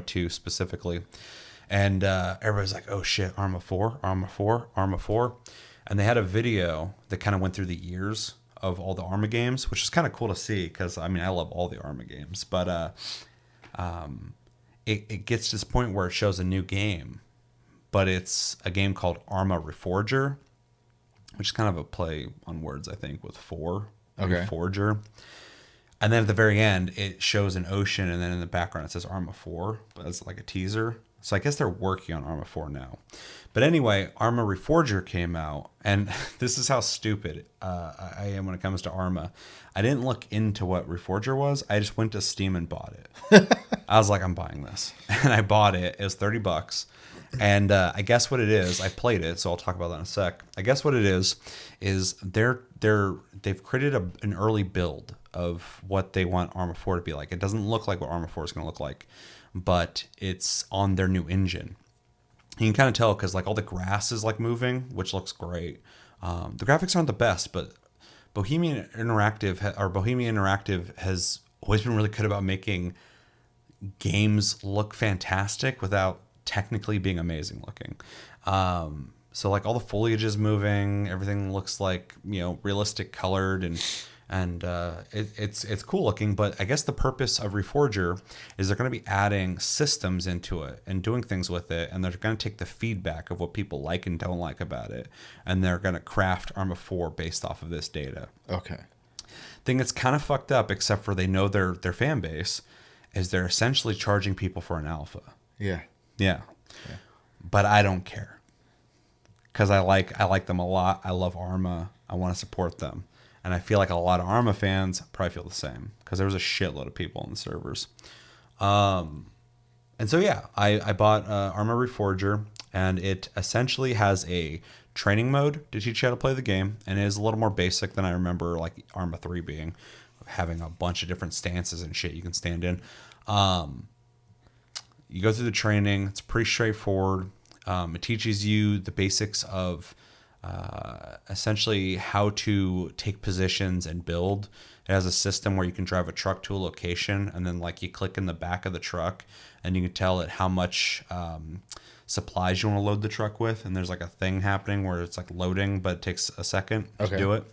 A: 2 specifically. And everybody's like, oh shit, Arma 4, Arma 4, Arma 4. And they had a video that kind of went through the years of all the Arma games, which is kind of cool to see because, I mean, I love all the Arma games. But it gets to this point where it shows a new game, but it's a game called Arma Reforger, which is kind of a play on words, I think, with 4.
B: Okay.
A: Reforger. And then at the very end, it shows an ocean, and then in the background it says Arma 4, but it's like a teaser. So I guess they're working on Arma 4 now. But anyway, Arma Reforger came out, and this is how stupid I am when it comes to Arma. I didn't look into what Reforger was. I just went to Steam and bought it. I was like, I'm buying this. And I bought it. It was $30. And I guess what it is, I played it, so I'll talk about that in a sec. I guess what it is they've created an early build of what they want Arma 4 to be like. It doesn't look like what Arma 4 is going to look like, but it's on their new engine. You can kind of tell because like all the grass is like moving, which looks great. The graphics aren't the best, but Bohemian Interactive has always been really good about making games look fantastic without technically being amazing looking. So like all the foliage is moving, everything looks like, you know, realistic colored, and it's cool looking. But I guess the purpose of Reforger is they're going to be adding systems into it and doing things with it, and they're going to take the feedback of what people like and don't like about it, and they're going to craft Arma 4 based off of this data.
B: Okay.
A: Thing that's kind of fucked up, except for they know their fan base, is they're essentially charging people for an alpha.
B: Yeah.
A: Yeah. But I don't care. Because I like them a lot. I love Arma. I want to support them. And I feel like a lot of Arma fans probably feel the same. Because there was a shitload of people on the servers. And so, yeah, I bought Arma Reforger. And it essentially has a training mode to teach you how to play the game. And it is a little more basic than I remember like Arma 3 being. Having a bunch of different stances and shit you can stand in. You go through the training. It's pretty straightforward. It teaches you the basics of essentially how to take positions and build It has a system where you can drive a truck to a location, and then like you click in the back of the truck, and you can tell it how much supplies you want to load the truck with. And there's like a thing happening where it's like loading, but it takes a second to do it.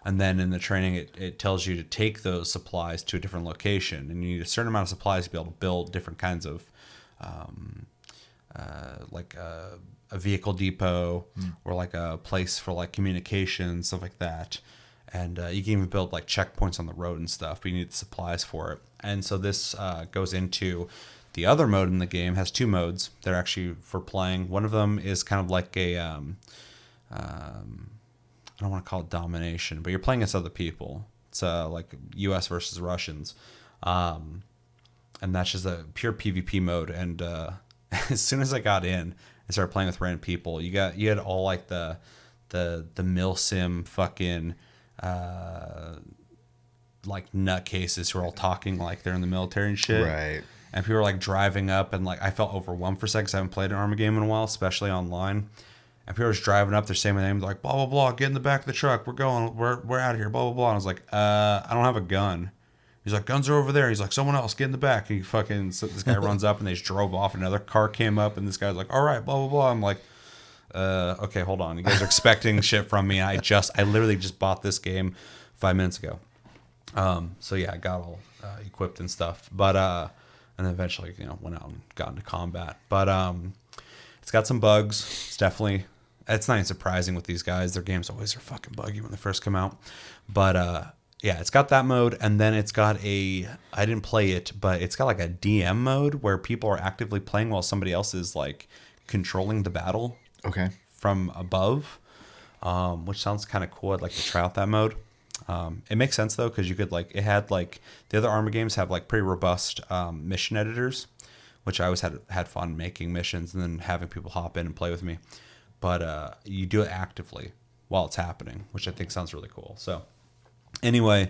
A: And then in the training, it tells you to take those supplies to a different location, and you need a certain amount of supplies to be able to build different kinds of, like a vehicle depot or like a place for like communication, stuff like that. And you can even build like checkpoints on the road and stuff, but you need the supplies for it. And so this goes into the other mode in the game. Has two modes. They're actually for playing. One of them is kind of like a I don't want to call it domination, but you're playing against other people. It's like U.S. versus Russians, and that's just a pure PvP mode. And as soon as I got in and started playing with random people, you had all like the milsim fucking like nutcases who are all talking like they're in the military and shit.
B: Right.
A: And people were like driving up, and like I felt overwhelmed for a second because I haven't played an Arma game in a while, especially online. And people are just driving up, they're saying my name, like, blah, blah, blah, get in the back of the truck. We're going, we're out of here, blah, blah, blah. And I was like, I don't have a gun. He's like, guns are over there. He's like, someone else, get in the back. And so this guy runs up, and they just drove off. Another car came up, and this guy's like, all right, blah, blah, blah. I'm like, okay, hold on. You guys are expecting shit from me. I literally just bought this game 5 minutes ago. So yeah, I got all equipped and stuff. But, and then eventually, went out and got into combat. But, it's got some bugs. It's not even surprising with these guys. Their games always are fucking buggy when they first come out. But yeah, it's got that mode, and then it's got I didn't play it, but it's got like a DM mode where people are actively playing while somebody else is like controlling the battle.
B: Okay.
A: From above, which sounds kind of cool. I'd like to try out that mode. It makes sense though, because you could the other Arma games have like pretty robust mission editors, which I always had fun making missions and then having people hop in and play with me. But you do it actively while it's happening, which I think sounds really cool. So anyway,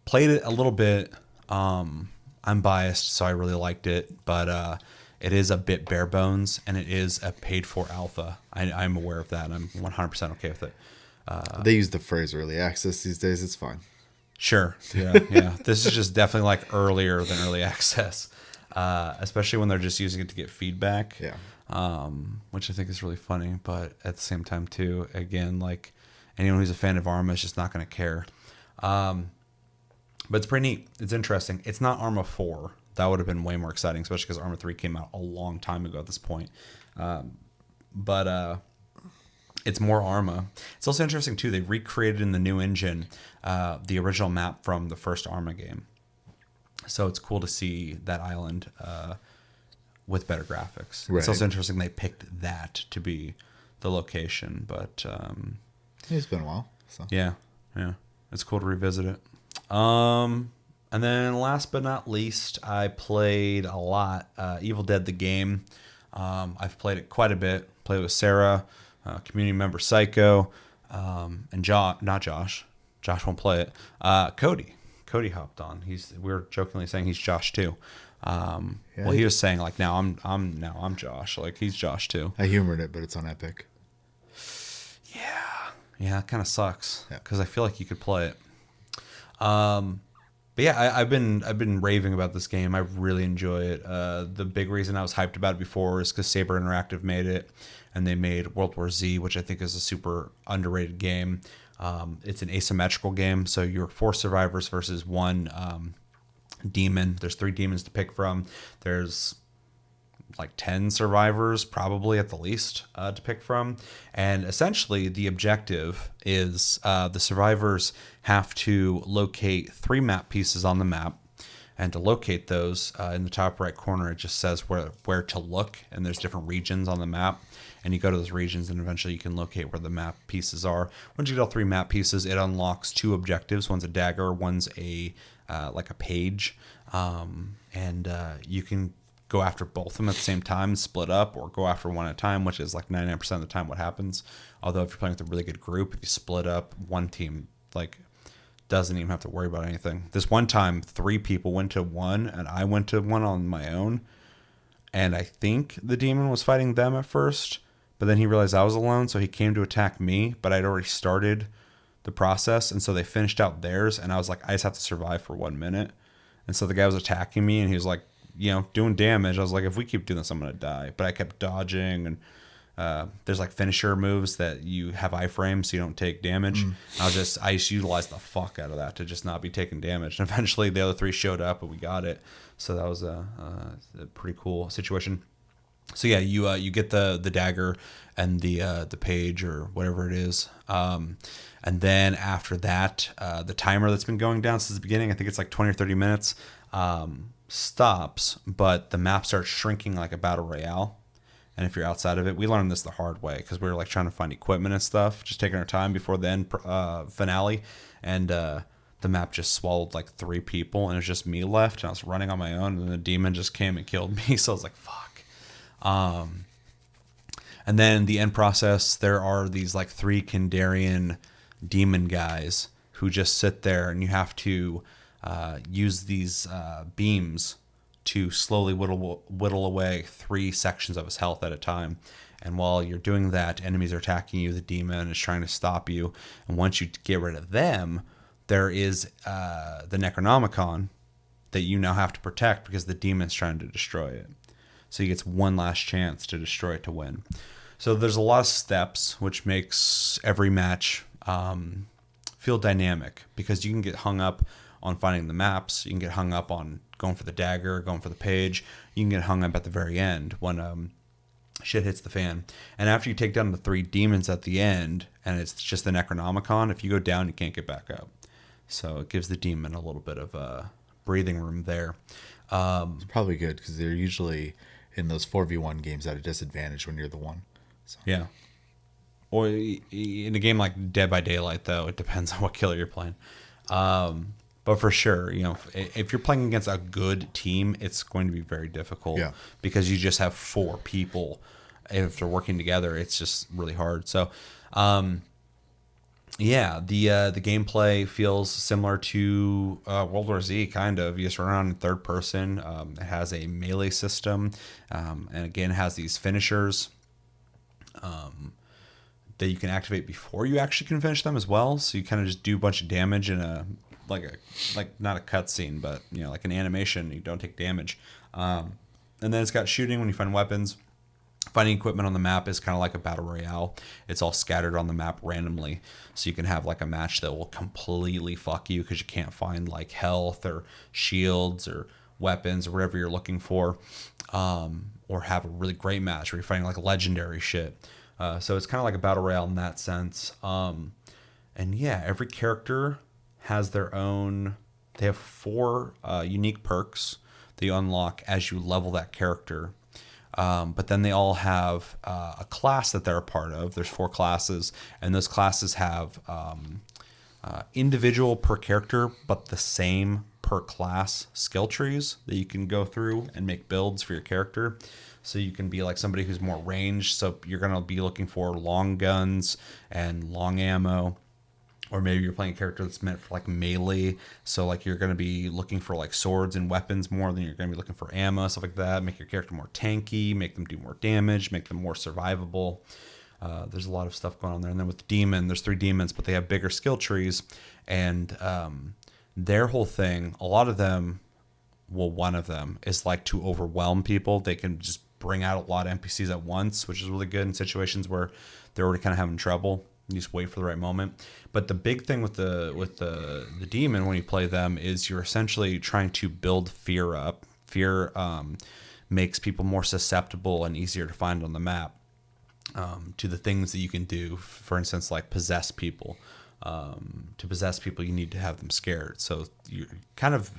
A: played it a little bit. I'm biased, so I really liked it, but it is a bit bare bones, and it is a paid for alpha. I'm aware of that, and I'm 100% okay with it.
B: They use the phrase early access these days. It's fine.
A: Sure. Yeah. This is just definitely like earlier than early access, especially when they're just using it to get feedback.
B: Yeah.
A: Which I think is really funny, but at the same time too, again, like anyone who's a fan of Arma is just not going to care. But it's pretty neat. It's interesting. It's not Arma 4. That would have been way more exciting, especially because Arma 3 came out a long time ago at this point. But it's more Arma. It's also interesting too. They recreated in the new engine the original map from the first Arma game. So it's cool to see that island with better graphics.
B: Right.
A: It's also interesting they picked that to be the location, but
B: It's been a while. So.
A: yeah, it's cool to revisit it. And then last but not least, I played a lot Evil Dead the game. I've played it quite a bit. Played with Sarah, community member Psycho, and not Josh. Josh won't play it. Cody hopped on. We were jokingly saying he's Josh too. Well, he was saying like now I'm Josh. Like he's Josh too.
B: I humored it, but it's on Epic.
A: Yeah, it kind of sucks because I feel like you could play it. But yeah, I've been raving about this game. I really enjoy it. The big reason I was hyped about it before is because Saber Interactive made it, and they made World War Z, which I think is a super underrated game. It's an asymmetrical game, so you're 4 survivors versus 1 demon. There's 3 demons to pick from. There's like 10 survivors probably at the least to pick from, and essentially the objective is the survivors have to locate 3 map pieces on the map, and to locate those in the top right corner it just says where to look, and there's different regions on the map, and you go to those regions and eventually you can locate where the map pieces are. Once you get all 3 map pieces, it unlocks 2 objectives. One's a dagger, one's a like a page, and you can go after both of them at the same time, split up, or go after one at a time, which is like 99% of the time what happens. Although if you're playing with a really good group, if you split up, one team like doesn't even have to worry about anything. This one time 3 people went to 1 and I went to 1 on my own, and I think the demon was fighting them at first, but then he realized I was alone, so he came to attack me, but I'd already started the process, and so they finished out theirs, and I was like, I just have to survive for 1 minute. And so the guy was attacking me, and he was like, doing damage. I was like, if we keep doing this, I'm gonna die. But I kept dodging, and there's like finisher moves that you have iframes so you don't take damage. I just utilized the fuck out of that to just not be taking damage. And eventually the other three showed up, and we got it. So that was a pretty cool situation. So yeah, you get the dagger and the page or whatever it is, and then after that, the timer that's been going down since the beginning, I think it's like 20 or 30 minutes, stops, but the map starts shrinking like a battle royale. And if you're outside of it, we learned this the hard way because we were like trying to find equipment and stuff, just taking our time before the end finale, and the map just swallowed like 3 people, and it was just me left, and I was running on my own, and the demon just came and killed me. So I was like, fuck. And then the end process, there are these like 3 Kandarian demon guys who just sit there, and you have to use these beams to slowly whittle away 3 sections of his health at a time. And while you're doing that, enemies are attacking you. The demon is trying to stop you. And once you get rid of them, there is the Necronomicon that you now have to protect because the demon's trying to destroy it. So he gets one last chance to destroy it to win. So there's a lot of steps, which makes every match feel dynamic because you can get hung up on finding the maps. You can get hung up on going for the dagger, going for the page. You can get hung up at the very end when shit hits the fan. And after you take down the 3 demons at the end, and it's just the Necronomicon, if you go down, you can't get back up. So it gives the demon a little bit of breathing room there.
B: It's probably good because they're usually in those 4v1 games at a disadvantage when you're the one. So.
A: Yeah. Or in a game like Dead by Daylight, though, it depends on what killer you're playing. But for sure, if you're playing against a good team, it's going to be very difficult because you just have 4 people. If they're working together, it's just really hard. So, the gameplay feels similar to World War Z, kind of. You just run around in third person. It has a melee system, and again, it has these finishers that you can activate before you actually can finish them as well. So you kind of just do a bunch of damage in a not a cutscene, but like an animation. You don't take damage, and then it's got shooting when you find weapons. Finding equipment on the map is kind of like a battle royale. It's all scattered on the map randomly, so you can have like a match that will completely fuck you because you can't find like health or shields or weapons or whatever you're looking for, or have a really great match where you're fighting like legendary shit. So it's kind of like a battle royale in that sense. Every character has their own. They have 4 unique perks that you unlock as you level that character. But then they all have a class that they're a part of. There's 4 classes, and those classes have individual per character, but the same per class skill trees that you can go through and make builds for your character. So you can be like somebody who's more ranged. So you're going to be looking for long guns and long ammo. Or maybe you're playing a character that's meant for like melee. So like you're going to be looking for like swords and weapons more than you're going to be looking for ammo, stuff like that. Make your character more tanky, make them do more damage, make them more survivable. There's a lot of stuff going on there. And then with the demon, there's 3 demons, but they have bigger skill trees. And their whole thing, a lot of them, well, one of them is like to overwhelm people. They can just bring out a lot of NPCs at once, which is really good in situations where they're already kind of having trouble. You just wait for the right moment. But the big thing with the demon when you play them is you're essentially trying to build fear up. Fear makes people more susceptible and easier to find on the map to the things that you can do. For instance, like possess people. To possess people, you need to have them scared. So you're kind of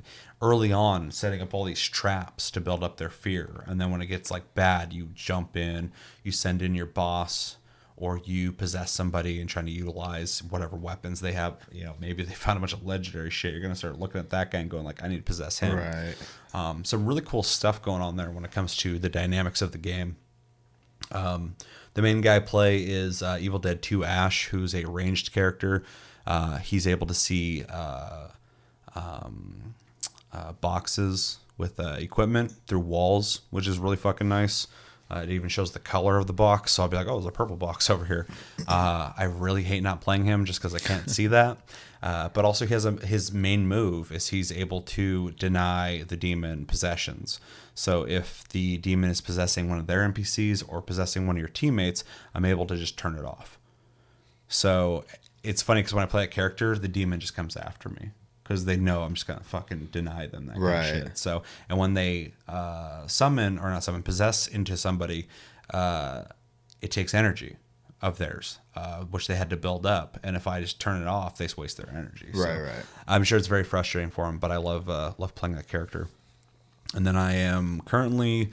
A: early on setting up all these traps to build up their fear. And then when it gets like bad, you jump in, you send in your boss, or you possess somebody and trying to utilize whatever weapons they have. Maybe they found a bunch of legendary shit. You're going to start looking at that guy and going like, I need to possess him.
B: Right.
A: Some really cool stuff going on there when it comes to the dynamics of the game. The main guy I play is Evil Dead 2 Ash, who's a ranged character. He's able to see boxes with equipment through walls, which is really fucking nice. It even shows the color of the box, so I'll be like, oh, there's a purple box over here. I really hate not playing him just because I can't see that. But also, his main move is he's able to deny the demon possessions. So if the demon is possessing one of their NPCs or possessing one of your teammates, I'm able to just turn it off. So it's funny because when I play a character, the demon just comes after me because they know I'm just gonna fucking deny them that kind of shit. So, and when they possess into somebody, it takes energy of theirs, which they had to build up. And if I just turn it off, they just waste their energy.
B: Right.
A: I'm sure it's very frustrating for them, but I love playing that character. And then I am currently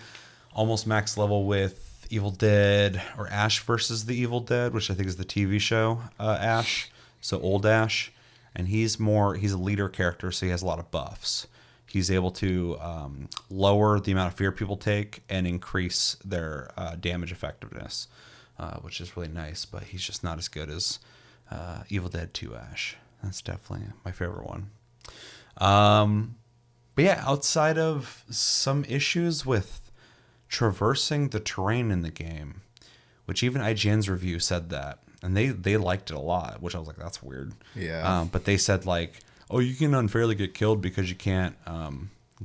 A: almost max level with Evil Dead, or Ash versus the Evil Dead, which I think is the TV show Ash. So old Ash. And he's a leader character, so he has a lot of buffs. He's able to lower the amount of fear people take and increase their damage effectiveness, which is really nice. But he's just not as good as Evil Dead 2 Ash. That's definitely my favorite one. But yeah, outside of some issues with traversing the terrain in the game, which even IGN's review said that. And they liked it a lot, which I was like, that's weird.
B: Yeah.
A: But they said, like, oh, you can unfairly get killed because you can't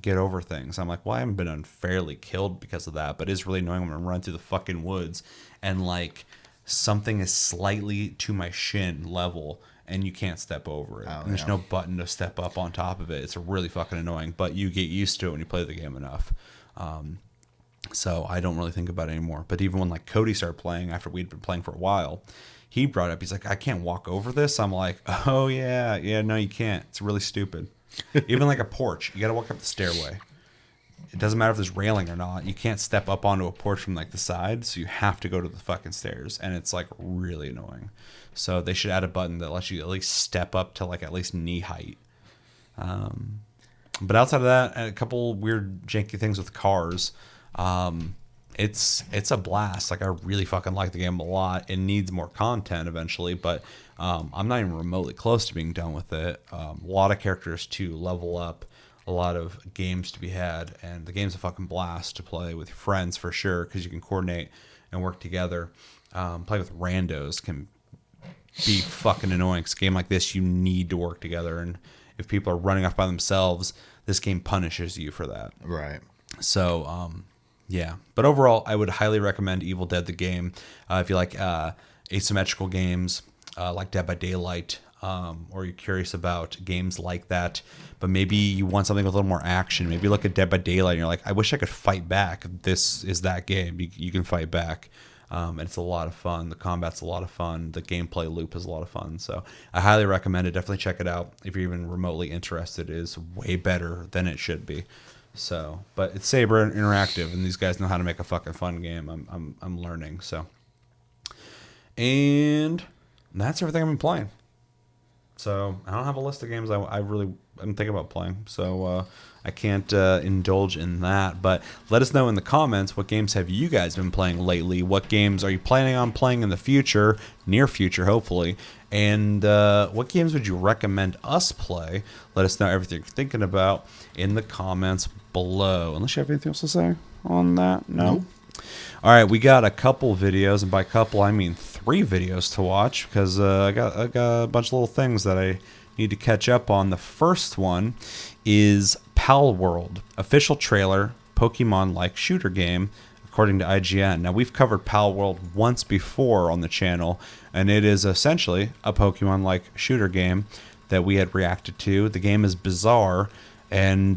A: get over things. I'm like, well, I haven't been unfairly killed because of that. But it's really annoying when I'm running through the fucking woods and, like, something is slightly to my shin level and you can't step over it. And there's no button to step up on top of it. It's really fucking annoying. But you get used to it when you play the game enough. So I don't really think about it anymore. But even when, like, Cody started playing after we'd been playing for a while, he brought up, he's like, I can't walk over this. I'm like, oh, yeah, no, you can't. It's really stupid. Even like a porch, you got to walk up the stairway. It doesn't matter if there's railing or not. You can't step up onto a porch from like the side, so you have to go to the fucking stairs, and it's like really annoying. So they should add a button that lets you at least step up to like at least knee height. But outside of that, a couple weird janky things with cars. It's a blast. Like, I really fucking like the game a lot. It needs more content eventually, but I'm not even remotely close to being done with it. A lot of characters to level up, a lot of games to be had, and the game's a fucking blast to play with your friends for sure because you can coordinate and work together. Play with randos can be fucking annoying. 'Cause a game like this, you need to work together, and if people are running off by themselves, this game punishes you for that.
B: Right.
A: So, yeah. But overall, I would highly recommend Evil Dead the game. If you like asymmetrical games, like Dead by Daylight, or you're curious about games like that, but maybe you want something with a little more action. Maybe look at Dead by Daylight and you're like, I wish I could fight back. This is that game. You can fight back. And it's a lot of fun. The combat's a lot of fun. The gameplay loop is a lot of fun. So I highly recommend it. Definitely check it out. If you're even remotely interested, it is way better than it should be. So, but it's Saber Interactive, and these guys know how to make a fucking fun game. I'm learning. So, and that's everything I've been playing. So I don't have a list of games I'm thinking about playing. So I can't indulge in that. But let us know in the comments, what games have you guys been playing lately? What games are you planning on playing in the future, near future, hopefully? And what games would you recommend us play? Let us know everything you're thinking about in the comments below. Unless you have anything else to say on that? No? Nope. All right, we got a couple videos, and by couple I mean 3 videos to watch because I got a bunch of little things that I need to catch up on. The first one is Palworld, official trailer, Pokemon-like shooter game, according to IGN. Now, we've covered Palworld once before on the channel, and it is essentially a Pokemon-like shooter game that we had reacted to. The game is bizarre and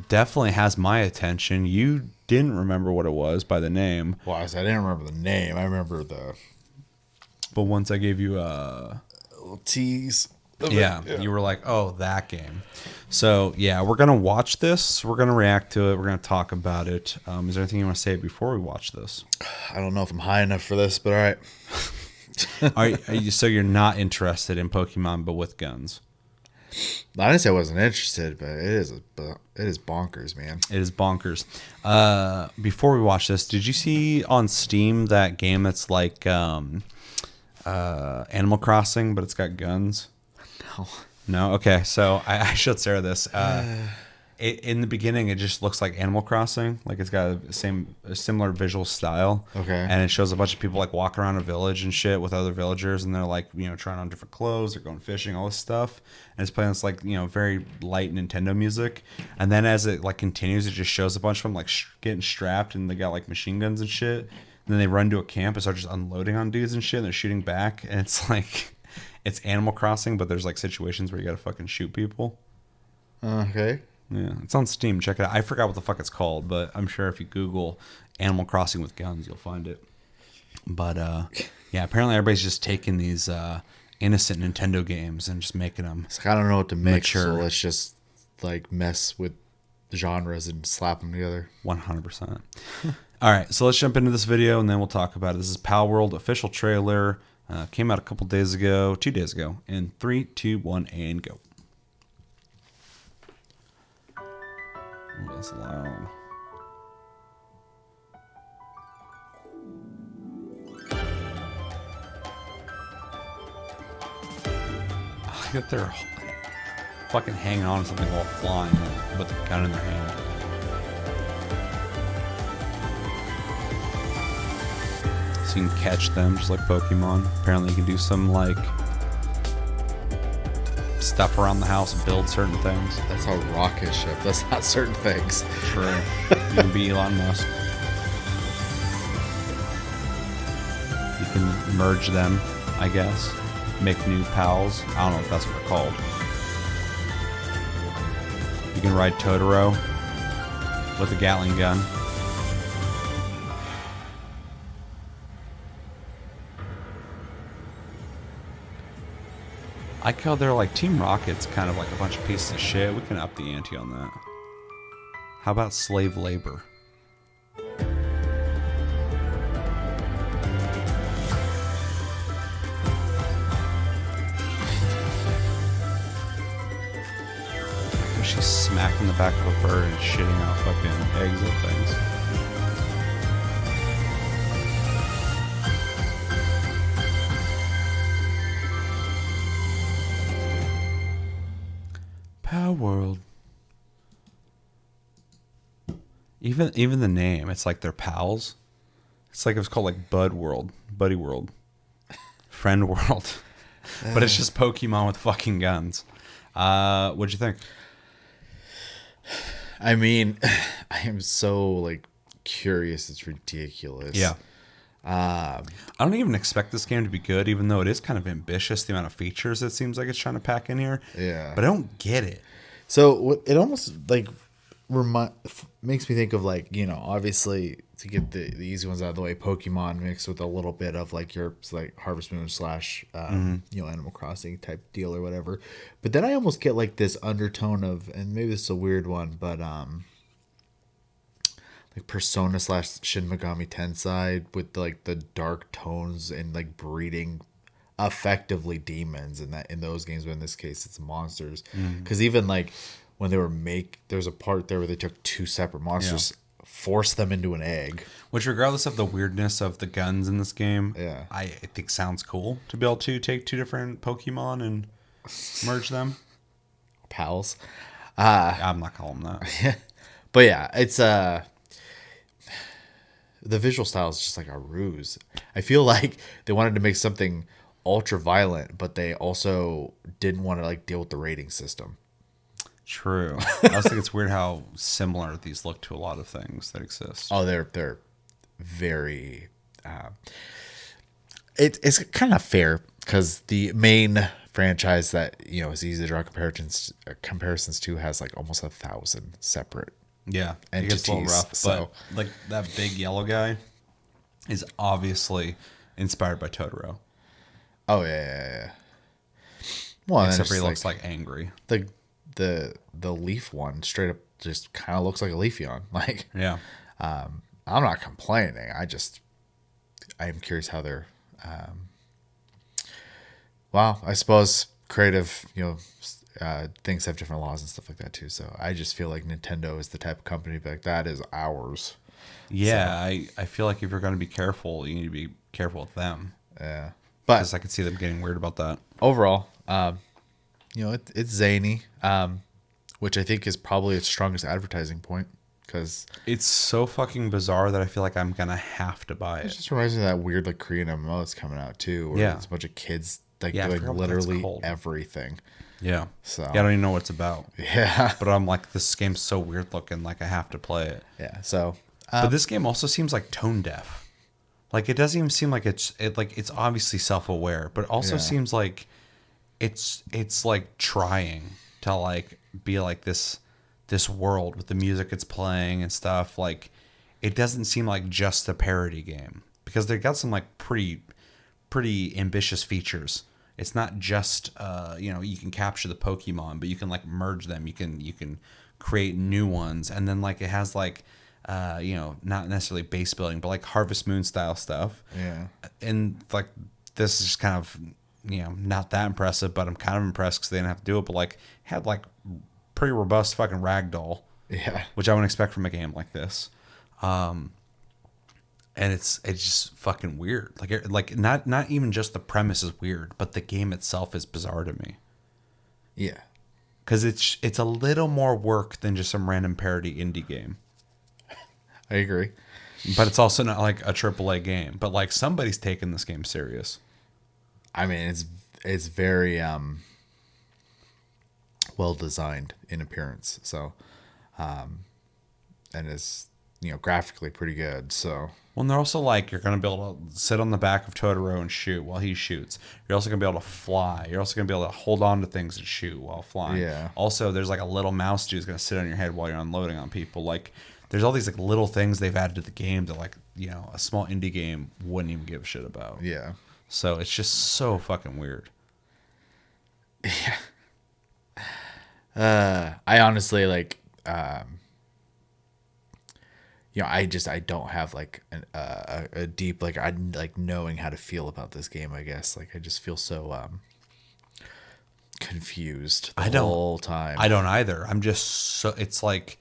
A: definitely has my attention. You didn't remember what it was by the name.
B: Well, I didn't remember the name. I remember
A: But once I gave you a
B: little tease.
A: Yeah, you were like, oh, that game. So, yeah, we're going to watch this. We're going to react to it. We're going to talk about it. Is there anything you want to say before we watch this?
B: I don't know if I'm high enough for this, but all right.
A: So you're not interested in Pokemon, but with guns?
B: I didn't say I wasn't interested, but it is bonkers, man.
A: It is bonkers. Before we watch this, did you see on Steam that game that's like Animal Crossing, but it's got guns?
B: No.
A: No? Okay, so I showed Sarah this. In the beginning, it just looks like Animal Crossing. Like it's got a similar visual style.
B: Okay.
A: And it shows a bunch of people like walking around a village and shit with other villagers, and they're like, trying on different clothes, they're going fishing, all this stuff. And it's playing this like, very light Nintendo music. And then as it like continues, it just shows a bunch of them like getting strapped, and they got like machine guns and shit. And then they run to a camp and start just unloading on dudes and shit, and they're shooting back. And it's like, it's Animal Crossing, but there's like situations where you gotta fucking shoot people.
B: Okay.
A: Yeah, it's on Steam. Check it out. I forgot what the fuck it's called, but I'm sure if you Google Animal Crossing with guns, you'll find it. But yeah, apparently everybody's just taking these innocent Nintendo games and just making them.
B: It's like, I don't know what to make,
A: mature.
B: so let's just like mess with genres and slap them together.
A: 100%. All right, so let's jump into this video and then we'll talk about it. This is Palworld official trailer. Came out a couple days ago, 2 days ago. In 3, 2, 1, and go. Oh, that's loud. I like that they're fucking hanging on to something while flying with a gun in their hand. So you can catch them just like Pokemon. Apparently you can do some like stuff around the house and build certain things.
B: That's a rocket ship. That's not certain things.
A: True. You can be Elon Musk. You can merge them, I guess. Make new pals. I don't know if that's what they're called. You can ride Totoro with a Gatling gun. I like how they're like Team Rocket's kind of like a bunch of pieces of shit. We can up the ante on that. How about slave labor? She's smacking the back of a bird and shitting out fucking eggs and things. Palworld. Even the name, it's like they're pals. It's like it was called like Bud World, Buddy World, Friend World, but it's just Pokemon with fucking guns. What'd you think?
B: I mean, I am so like curious. It's ridiculous.
A: Yeah. I don't even expect this game to be good, even though it is kind of ambitious, the amount of features it seems like it's trying to pack in here.
B: Yeah.
A: But I don't get it.
B: So it almost like makes me think of like, obviously to get the easy ones out of the way, Pokemon mixed with a little bit of like your like Harvest Moon / Animal Crossing type deal or whatever. But then I almost get like this undertone of, and maybe this is a weird one, but like Persona / Shin Megami Tensei with like the dark tones and like breeding effectively demons in those games, but in this case it's monsters. Because even like when they were there's a part there where they took 2 separate monsters, forced them into an egg.
A: Which, regardless of the weirdness of the guns in this game,
B: Yeah.
A: I think sounds cool to be able to take 2 different Pokemon and merge them.
B: Pals.
A: I'm not calling them that.
B: But yeah, it's the visual style is just like a ruse. I feel like they wanted to make something ultra violent, but they also didn't want to like deal with the rating system.
A: True. I also think it's weird how similar these look to a lot of things that exist.
B: Oh, they're very. It's kind of fair because the main franchise that is easy to draw comparisons to has like almost 1,000 separate.
A: Yeah,
B: entities,
A: it gets a little rough.
B: so.
A: But like that big yellow guy is obviously inspired by Totoro.
B: Oh yeah. Well,
A: except for he looks like angry.
B: The leaf one straight up just kind of looks like a Leafeon. Like,
A: Yeah.
B: I'm not complaining. I am curious how they're. Well, I suppose creative, things have different laws and stuff like that too. So I just feel like Nintendo is the type of company to be like, that is ours.
A: Yeah, I feel like if you're going to be careful, you need to be careful with them.
B: Yeah, but
A: Because I could see them getting weird about that.
B: overall, it's zany. which I think is probably its strongest advertising point because
A: It's so fucking bizarre that I feel like I'm gonna have to buy
B: it
A: it.
B: just reminds me of that weird like Korean MMO that's coming out too, where
A: Yeah.
B: it's a bunch of kids like
A: Yeah, I
B: doing
A: forgot what that's
B: literally
A: called.
B: everything.
A: Yeah.
B: So
A: Yeah, I don't even know what it's about.
B: yeah,
A: But I'm like, this game's so weird looking, like I have to play it.
B: yeah. So
A: But this game also seems like tone deaf. Like it doesn't even seem like it's obviously self aware, but it also
B: Yeah.
A: seems like it's like trying to like be like this world with the music it's playing and stuff. Like it doesn't seem like just a parody game because they got some like pretty ambitious features. It's not just you can capture the Pokemon, but you can like merge them. You can create new ones, and then like it has like not necessarily base building, but like Harvest Moon style stuff.
B: yeah,
A: And like this is just kind of not that impressive, but I'm kind of impressed because they didn't have to do it. But like had like pretty robust fucking ragdoll,
B: yeah,
A: which I wouldn't expect from a game like this. And it's just fucking weird. Like not even just the premise is weird, but the game itself is bizarre to me.
B: yeah.
A: Because it's a little more work than just some random parody indie game.
B: I agree.
A: But it's also not like a AAA game. But like somebody's taking this game serious.
B: I mean, it's very well designed in appearance. So, and is graphically pretty good. So
A: Well, and they're also like, you're going to be able to sit on the back of Totoro and shoot while he shoots. You're also going to be able to fly. You're also going to be able to hold on to things and shoot while flying.
B: Yeah.
A: Also, there's like a little mouse dude who's going to sit on your head while you're unloading on people. Like, there's all these like little things they've added to the game that like, a small indie game wouldn't even give a shit about.
B: yeah,
A: So it's just so fucking weird.
B: I honestly like. I don't have like a deep like I like knowing how to feel about this game. I guess like I just feel so confused the whole time.
A: I don't either. I'm just so it's like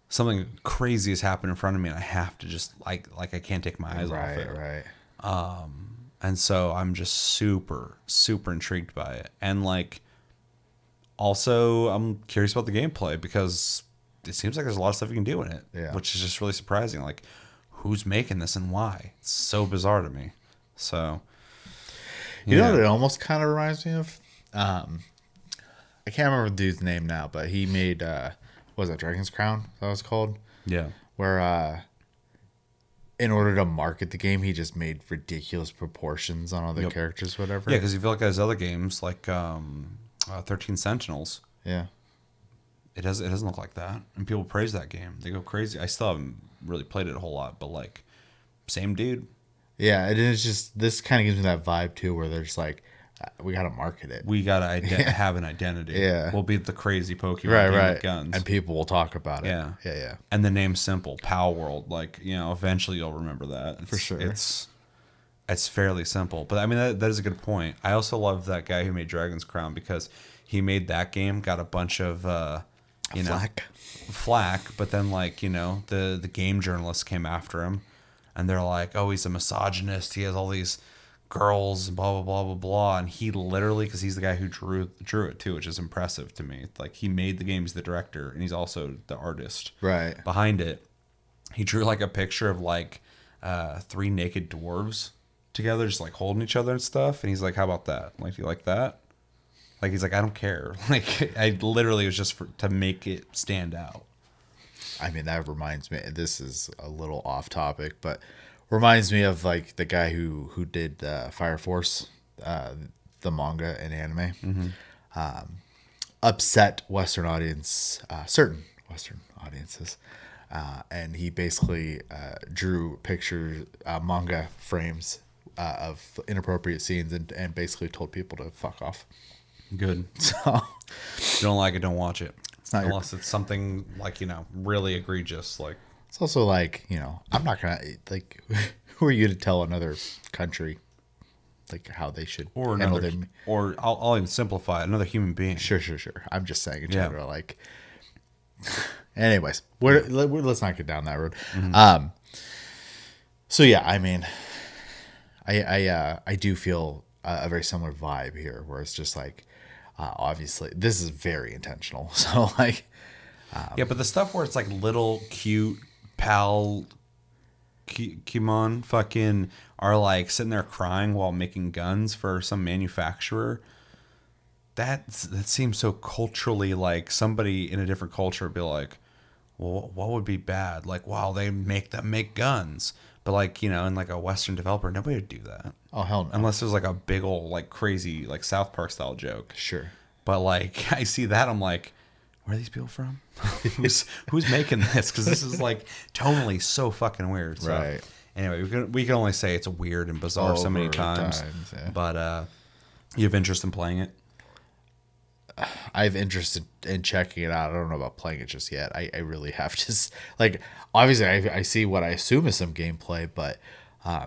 A: something crazy has happened in front of me, and I have to just like I can't take my eyes off it.
B: Right.
A: And so I'm just super super intrigued by it, and like also I'm curious about the gameplay because it seems like there's a lot of stuff you can do in it,
B: Yeah.
A: which is just really surprising. Like, who's making this and why? It's so bizarre to me. So,
B: You know what it almost kind of reminds me of? I can't remember the dude's name now, but he made what was that, Dragon's Crown? That was called.
A: Yeah.
B: Where in order to market the game, he just made ridiculous proportions on all the characters, whatever.
A: Yeah, because you feel like his other games, like 13 Sentinels,
B: Yeah.
A: it doesn't look like that, and people praise that game. They go crazy. I still haven't really played it a whole lot, but like, same dude.
B: Yeah, it is just this kind of gives me that vibe too, where they're just like, we gotta market it.
A: We gotta have an identity.
B: Yeah.
A: We'll be the crazy Pokemon game with guns,
B: and people will talk about it.
A: Yeah.
B: yeah.
A: and the name's simple, Palworld. Like eventually you'll remember that
B: For sure.
A: It's fairly simple, but I mean that is a good point. I also love that guy who made Dragon's Crown because he made that game, got a bunch of flack, but then like the game journalists came after him, and they're like, oh, he's a misogynist, he has all these girls, blah blah blah blah blah, and he literally, because he's the guy who drew it too, which is impressive to me. Like, he made the game, he's the director, and he's also the artist
B: Right.
A: behind it. He drew like a picture of like 3 naked dwarves together, just like holding each other and stuff, and he's like, how about that? Like, do you like that? Like, he's like, I don't care. Like, I literally was just to make it stand out.
B: I mean, that reminds me. This is a little off topic, but reminds me of like the guy who did Fire Force, the manga and anime. Upset Western audience, certain Western audiences, and he basically drew pictures, manga frames of inappropriate scenes, and basically told people to fuck off.
A: Good.
B: So
A: If you don't like it, don't watch it.
B: it's not
A: Unless it's something like, really egregious. Like,
B: It's also like, I'm not gonna like. Who are you to tell another country like how they should
A: or
B: handle
A: another,
B: them?
A: or I'll even simplify it, another human being.
B: Sure. I'm just saying in
A: Yeah.
B: general. Like, anyways, let's not get down that road. So yeah, I mean, I do feel a very similar vibe here, where it's just like, Obviously, this is very intentional. So like,
A: Yeah, but the stuff where it's like little cute pal Kimon fucking are like sitting there crying while making guns for some manufacturer. That seems so culturally like somebody in a different culture would be like, well, what would be bad? Like, wow, they make them make guns. But like, you know, in like a Western developer, nobody would do that.
B: oh hell no.
A: Unless there's like a big old like crazy like South Park style joke.
B: Sure.
A: But like I see that, I'm like, where are these people from? who's making this? Because this is like tonally so fucking weird. So,
B: Right.
A: Anyway, we can only say it's weird and bizarre so many times.
B: Yeah.
A: But you have interest in playing it?
B: I have interest in checking it out. I don't know about playing it just yet. I really have to, like, obviously I see what I assume is some gameplay, but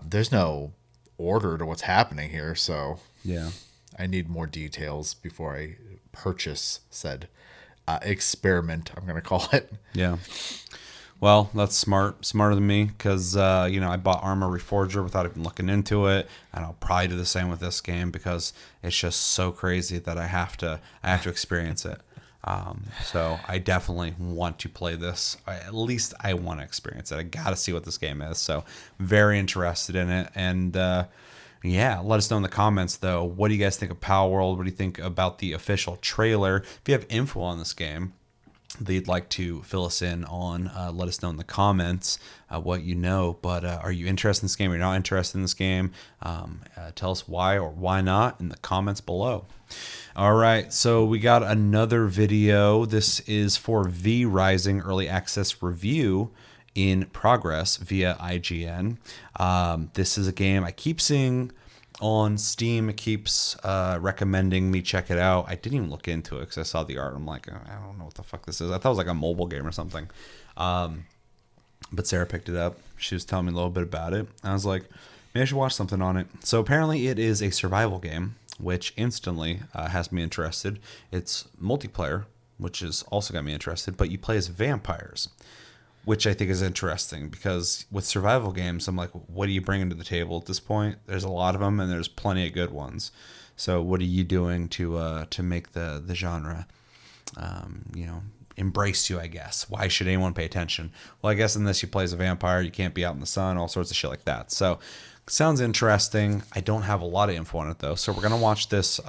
B: there's no order to what's happening here. So
A: Yeah.
B: I need more details before I purchase said experiment, I'm going to call it.
A: Yeah. Well, that's smarter than me, because I bought Armor Reforger without even looking into it, and I'll probably do the same with this game because it's just so crazy that I have to experience it. So I definitely want to play this. At least I want to experience it. I got to see what this game is. So very interested in it, and yeah, let us know in the comments though. What do you guys think of Palworld? What do you think about the official trailer? If you have info on this game that you'd like to fill us in on, let us know in the comments what you know. But are you interested in this game? Or you're not interested in this game? Tell us why or why not in the comments below. All right, so we got another video. This is for V Rising Early Access Review in progress via IGN. This is a game I keep seeing on Steam. It keeps recommending me check it out. I didn't even look into it because I saw the art. I'm like, I don't know what the fuck this is. I thought it was like a mobile game or something. But Sarah picked it up. She was telling me a little bit about it. I was like, maybe I should watch something on it. So apparently it is a survival game, which instantly has me interested. It's multiplayer, which has also got me interested. But you play as vampires, which I think is interesting because with survival games, I'm like, what are you bringing to the table at this point? There's a lot of them, and there's plenty of good ones. So what are you doing to make the genre, embrace you, I guess? Why should anyone pay attention? Well, I guess unless you play as a vampire, you can't be out in the sun, all sorts of shit like that. So sounds interesting. I don't have a lot of info on it though, so we're gonna watch this.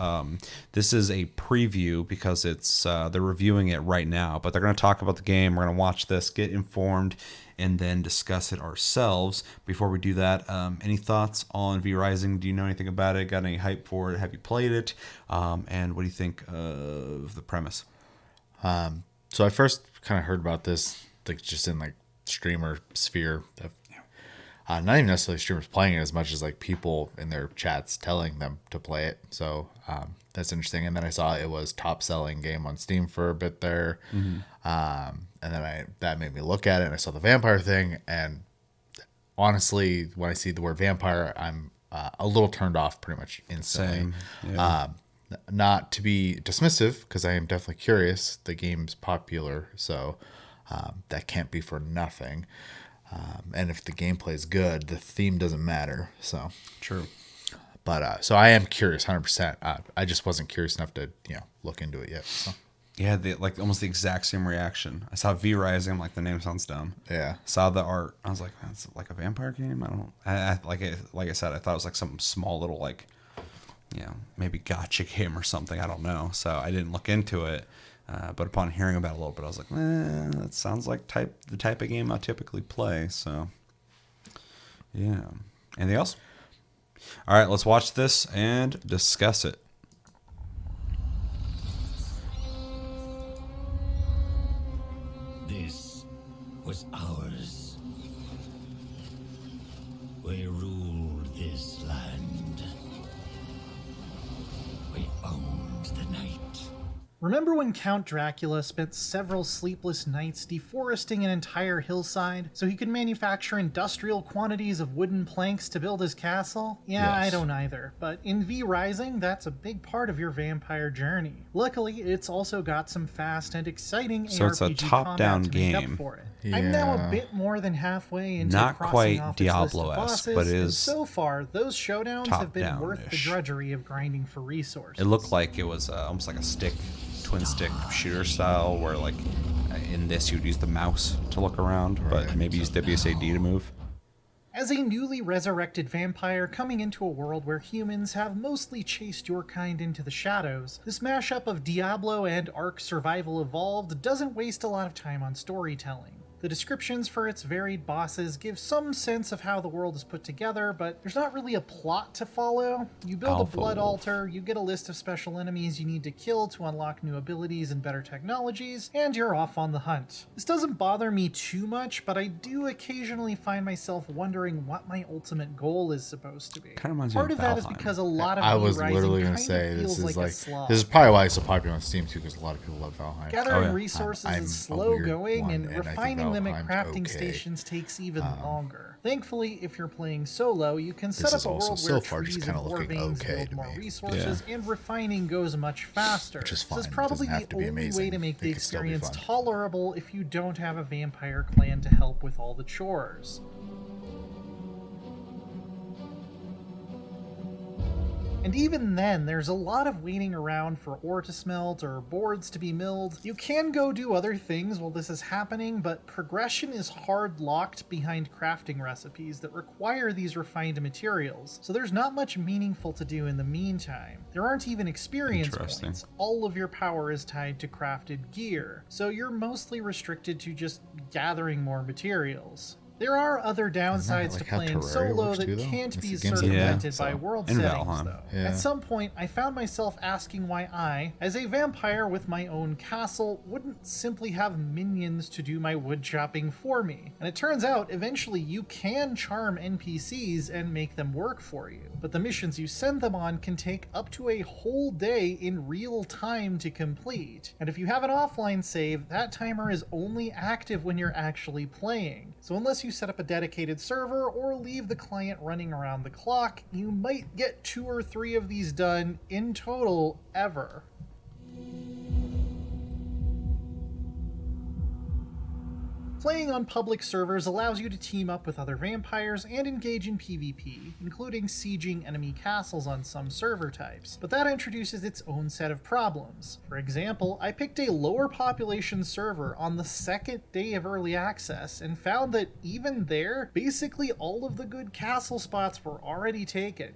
A: This is a preview because it's they're reviewing it right now, but they're gonna talk about the game. We're gonna watch this, get informed, and then discuss it ourselves. Before we do that, any thoughts on V Rising? Do you know anything about it? Got any hype for it? Have you played it? And what do you think of the premise?
B: So I first kind of heard about this like just in like streamer sphere of not even necessarily streamers playing it as much as like people in their chats telling them to play it. So that's interesting. And then I saw it was top selling game on Steam for a bit there. Mm-hmm. And then that made me look at it, and I saw the vampire thing. And honestly, when I see the word vampire, I'm a little turned off pretty much instantly.
A: Same. Yeah.
B: Not to be dismissive, because I am definitely curious. The game's popular, so that can't be for nothing. And if the gameplay is good, the theme doesn't matter. So
A: True.
B: But so I am curious, 100%. I just wasn't curious enough to look into it yet. So.
A: Yeah, like almost the exact same reaction. I saw V Rising. I'm like, the name sounds dumb.
B: Yeah.
A: Saw the art. I was like, that's like a vampire game. Like I said, I thought it was like some small little like, maybe gotcha game or something. I don't know. So I didn't look into it. But upon hearing about it a little bit, I was like, that sounds like the type of game I typically play. So, yeah. Anything else? All right, let's watch this and discuss it.
C: This was ours. We ruled this land. We owned the night.
D: Remember when Count Dracula spent several sleepless nights deforesting an entire hillside so he could manufacture industrial quantities of wooden planks to build his castle? Yeah,
A: Yes.
D: I don't either, but in V Rising, that's a big part of your vampire journey. Luckily, it's also got some fast and exciting
A: So it's a
D: ARPG
A: top-down
D: combat to make up
A: game.
D: for it. I'm now a
B: Yeah.
D: bit more than halfway into
A: Not
D: crossing
A: quite
D: off its list of
A: Diablo-esque,
D: bosses,
A: but it
D: and
A: is
D: so far, those showdowns have been worth the
A: top-down-ish.
D: drudgery of grinding for resources.
A: It looked like it was almost like a twin stick shooter style, where like in this you'd use the mouse to look around, but
B: Right.
A: maybe use WSAD to move.
D: As a newly resurrected vampire coming into a world where humans have mostly chased your kind into the shadows, this mashup of Diablo and Ark Survival Evolved doesn't waste a lot of time on storytelling. The descriptions for its varied bosses give some sense of how the world is put together, but there's not really a plot to follow. You build
A: Alpha
D: a blood
A: Wolf.
D: altar, you get a list of special enemies you need to kill to unlock new abilities and better technologies, and you're off on the hunt. This doesn't bother me too much, but I do occasionally find myself wondering what my ultimate goal is supposed to be.
A: Kinda reminds me
D: Part
A: of
D: of that is
A: Valheim.
D: because a lot of
B: I
D: V
B: was
D: Rising
B: literally gonna
D: kind
B: say
D: of
B: this
D: feels
B: is
D: like a
B: like
D: slog.
B: this is probably why it's so popular on Steam too, because a lot of people love Valheim.
D: Gathering
A: Oh, yeah.
D: resources
B: I'm
D: is
B: a
D: slow
B: weird
D: going,
B: one,
D: and
B: and I think
D: refining them at
B: Valheim's
D: crafting
B: okay.
D: stations takes even longer. Thankfully, if you're playing solo, you can set
B: This
D: up
B: is
D: a
B: also
D: world
B: so
D: where
B: far just
D: trees
B: kinda
D: and war
B: looking
D: veins
B: okay
D: build
B: to
D: more
B: me.
D: resources, and refining goes much faster.
B: Which is
D: This is
B: fine. It
D: probably
B: doesn't have
D: the
B: to be
D: only way
B: amazing.
D: to make the
B: It could still be
D: experience
B: fun.
D: tolerable if you don't have a vampire clan to help with all the chores. And even then, there's a lot of waiting around for ore to smelt or boards to be milled. You can go do other things while this is happening, but progression is hard locked behind crafting recipes that require these refined materials, so there's not much meaningful to do in the meantime. There aren't even experience
A: Interesting.
D: points. All of your power is tied to crafted gear, so you're mostly restricted to just gathering more materials. There are other downsides
B: like
D: to
B: how
D: playing
B: Terraria
D: solo
B: works
D: that
B: too, though?
D: can't
B: It's
D: be
B: a game set
D: circumvented
A: so-
D: by world
A: in
D: settings,
A: Valheim.
D: though.
B: Yeah.
D: At some point, I found myself asking why I, as a vampire with my own castle, wouldn't simply have minions to do my wood chopping for me. And it turns out, eventually you can charm NPCs and make them work for you. But the missions you send them on can take up to a whole day in real time to complete. And if you have an offline save, that timer is only active when you're actually playing. So unless you set up a dedicated server or leave the client running around the clock, you might get 2 or 3 of these done in total ever. Playing on public servers allows you to team up with other vampires and engage in PvP, including sieging enemy castles on some server types, but that introduces its own set of problems. For example, I picked a lower population server on the second day of early access and found that even there, basically all of the good castle spots were already taken.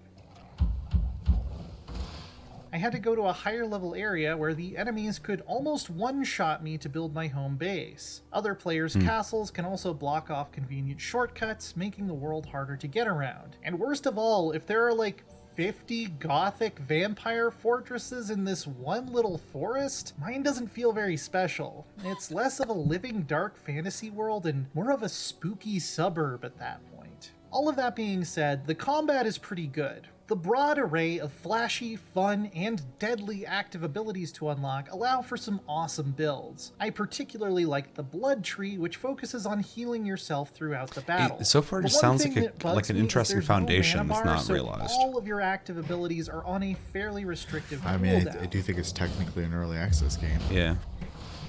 D: I had to go to a higher level area where the enemies could almost one-shot me to build my home base. Other players' castles can also block off convenient shortcuts, making the world harder to get around. And worst of all, if there are like 50 gothic vampire fortresses in this one little forest, mine doesn't feel very special. It's less of a living dark fantasy world and more of a spooky suburb at that point. All of that being said, the combat is pretty good. The broad array of flashy, fun, and deadly active abilities to unlock allow for some awesome builds. I particularly like the Blood Tree, which focuses on healing yourself throughout the battle.
A: So far it
D: The
A: just
D: one
A: sounds
D: thing
A: like
D: that bugs
A: like an
D: me is
A: interesting
D: there's no
A: foundation
D: mana
A: that's
D: bar,
A: not
D: so
A: realized.
D: all of your active abilities are on a fairly restrictive
B: I mean,
D: cooldown.
B: I do think it's technically an early access game.
A: Yeah.